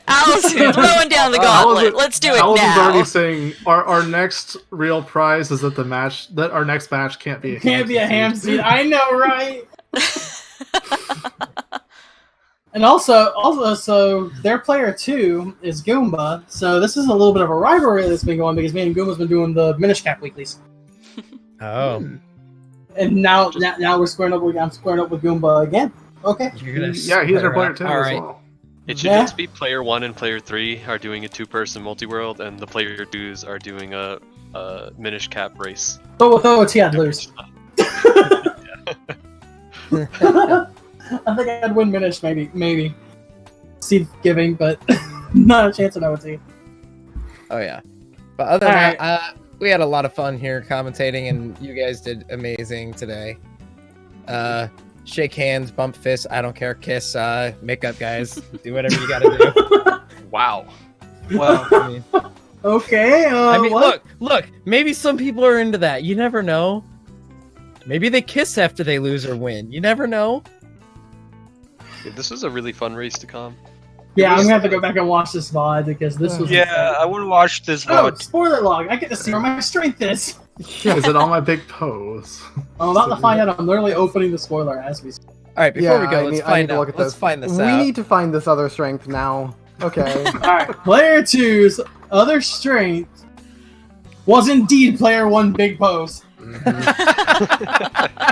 Allison, throwing down the gauntlet. Let's do it Allison's now. already saying our next real prize is that our next match can't be a ham seed. I know, right? And also, so their player 2 is Goomba. So this is a little bit of a rivalry that's been going because me and Goomba's been doing the Minish Cap weeklies. Oh. And now we're squaring up. I'm squaring up with Goomba again. Okay. Yeah, he's our player 2 as well. It should just be player 1 and player 3 are doing a 2-person multi-world, and the player 2s are doing a Minish Cap race. But with OoT, I'd lose. I think I'd win Minish, maybe. Seed giving, but not a chance at OoT. Oh yeah. But other than that, we had a lot of fun here commentating, and you guys did amazing today. Shake hands, bump fists, I don't care, kiss, make up, guys. Do whatever you gotta do. Wow. Well, I mean, okay. I mean, what? look. Maybe some people are into that. You never know. Maybe they kiss after they lose or win. You never know. This was a really fun race to come. Yeah, I'm gonna have to go back and watch this VOD because this was. Yeah, I want to watch this Oh, VOD. spoiler log! I get to see where my strength is. Is it on my big pose? I'm about to find out. I'm literally opening the spoiler as we speak. All right, before we go, let's find out. Let's find this out. We need to find this other strength now. Okay. Alright, player 2's other strength was indeed player 1 big pose.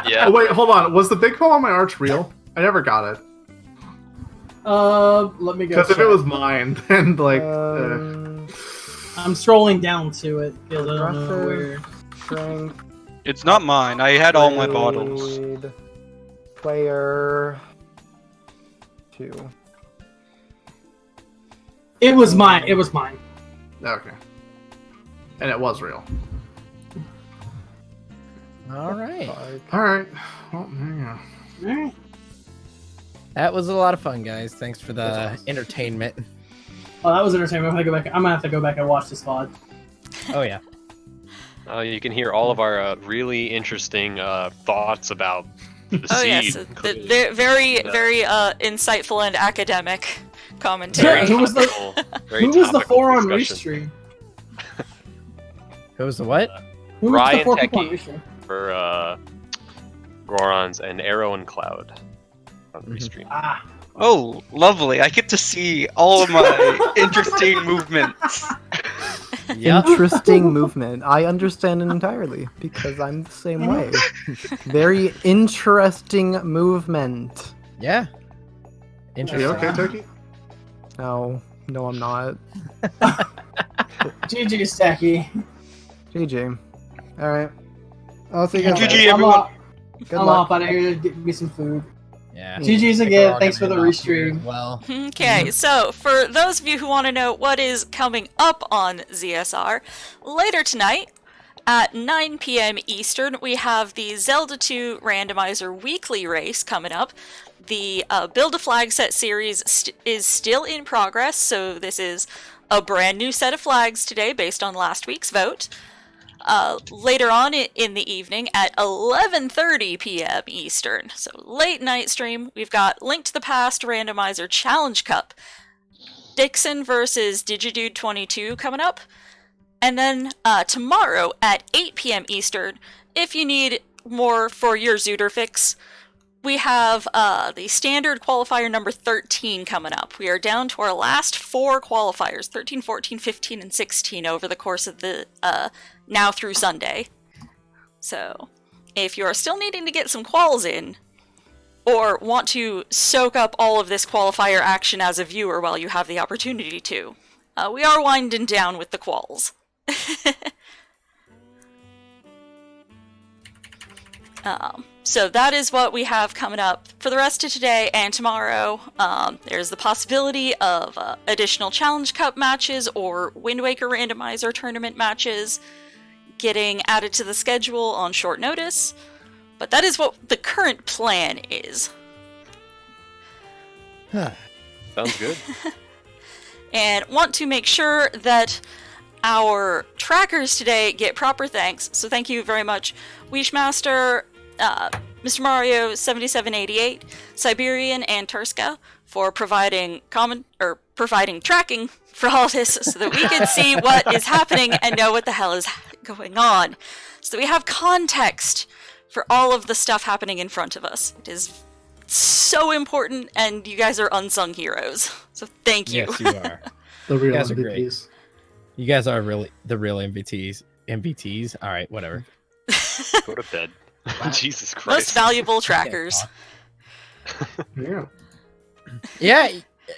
Yeah. Oh, wait, hold on. Was the big pose on my arch real? I never got it. Let me go. Because if it was mine, then like. I'm scrolling down to it because I don't know where. Strength. It's not mine. I had all my bottles. Player 2. It was mine. It was mine. Okay. And it was real. All right. Alright. Well, yeah. Alright. That was a lot of fun, guys. Thanks for the entertainment. Oh, that was entertainment. I'm gonna have to go back and watch this VOD. Oh yeah. You can hear all of our really interesting thoughts about the Oh seed. yes, very insightful and academic commentary. Who was the topical 4 on discussion. Restream? Who was the what? Who was the Ryan 4 people on Techie Restream? for Gorons and Arrow and Cloud on Restream. Ah. Oh, lovely. I get to see all of my interesting movements. Interesting movement. I understand it entirely because I'm the same way. Very interesting movement. Yeah. Are Interesting. you okay, Turkey? No, I'm not. GG Stacky. GG. Alright. I'll see you guys GG, later. everyone. Good I'm luck. off out of here to get me some food. Yeah. GG's again. Thanks for the restream. Well. Okay, so for those of you who want to know what is coming up on ZSR, later tonight at 9 p.m. Eastern, we have the Zelda 2 Randomizer Weekly Race coming up. The Build a Flag Set series is still in progress, so this is a brand new set of flags today based on last week's vote. Later on in the evening at 11:30 p.m. Eastern, so late night stream, we've got Link to the Past Randomizer Challenge Cup, Dixon versus Digidude22 coming up, and then tomorrow at 8 p.m. Eastern, if you need more for your Zooter fix, we have the standard qualifier number 13 coming up. We are down to our last 4 qualifiers, 13, 14, 15, and 16 over the course of the now through Sunday. So, if you're still needing to get some quals in, or want to soak up all of this qualifier action as a viewer while you have the opportunity to, we are winding down with the quals. So that is what we have coming up for the rest of today and tomorrow. There's the possibility of additional Challenge Cup matches or Wind Waker Randomizer tournament matches getting added to the schedule on short notice. But that is what the current plan is. Sounds good. And want to make sure that our trackers today get proper thanks. So thank you very much, Wishmaster, Mr. Mario 7788, Siberian, and Turska for providing tracking for all this so that we can see what is happening and know what the hell is going on. So that we have context for all of the stuff happening in front of us. It is so important, and you guys are unsung heroes. So thank you. Yes, you are. The real You guys are MVPs. great. You guys are really the real MVPs. MVPs? All right, whatever. Go to bed. Jesus Christ. Most valuable trackers. Yeah.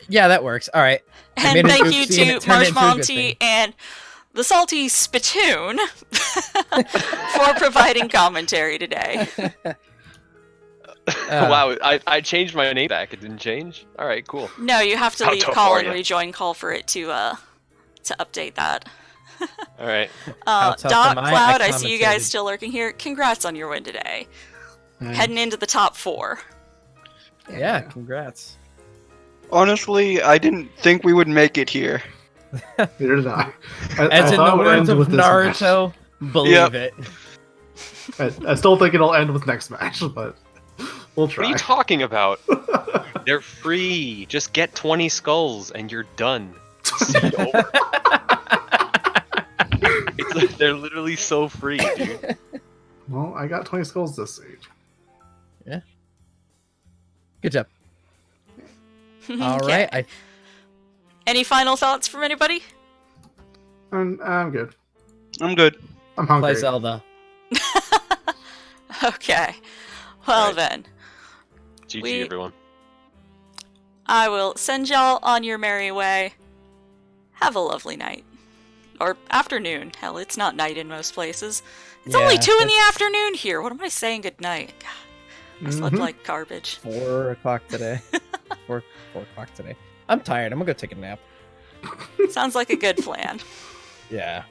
Yeah, that works. All right. I And made an thank oopsie you and to it turned into a good Monty thing. and the Salty Spittoon for providing commentary today. Wow, I changed my name back. It didn't change? Alright, cool. No, you have to How leave tough call are and ya? rejoin call for it to update that. Alright. How tough Doc, am I? Cloud, I I see you guys commentated. still lurking here. Congrats on your win today. Nice. Heading into the top 4. Yeah, congrats. Honestly, I didn't think we would make it here. Neither did I. As in thought the it would words end of with this match. Naruto, believe Yep. it. I still think it'll end with next match, but we'll What try. are you talking about? They're free. Just get 20 skulls and you're done. See you over. They're literally so free, dude. Well, I got 20 skulls this stage. Yeah. Good job. All Okay. right. Any final thoughts from anybody? I'm good. I'm good. I'm I play hungry. Zelda. Okay. Well Alright. then, GG, everyone. I will send y'all on your merry way. Have a lovely night. Or afternoon. Hell, it's not night in most places. It's only Yeah, 2 in the afternoon here. What am I saying? Good night. God, I slept Mhm. like garbage. 4 o'clock today. 4 o'clock today. I'm tired. I'm gonna go take a nap. Sounds like a good plan. Yeah.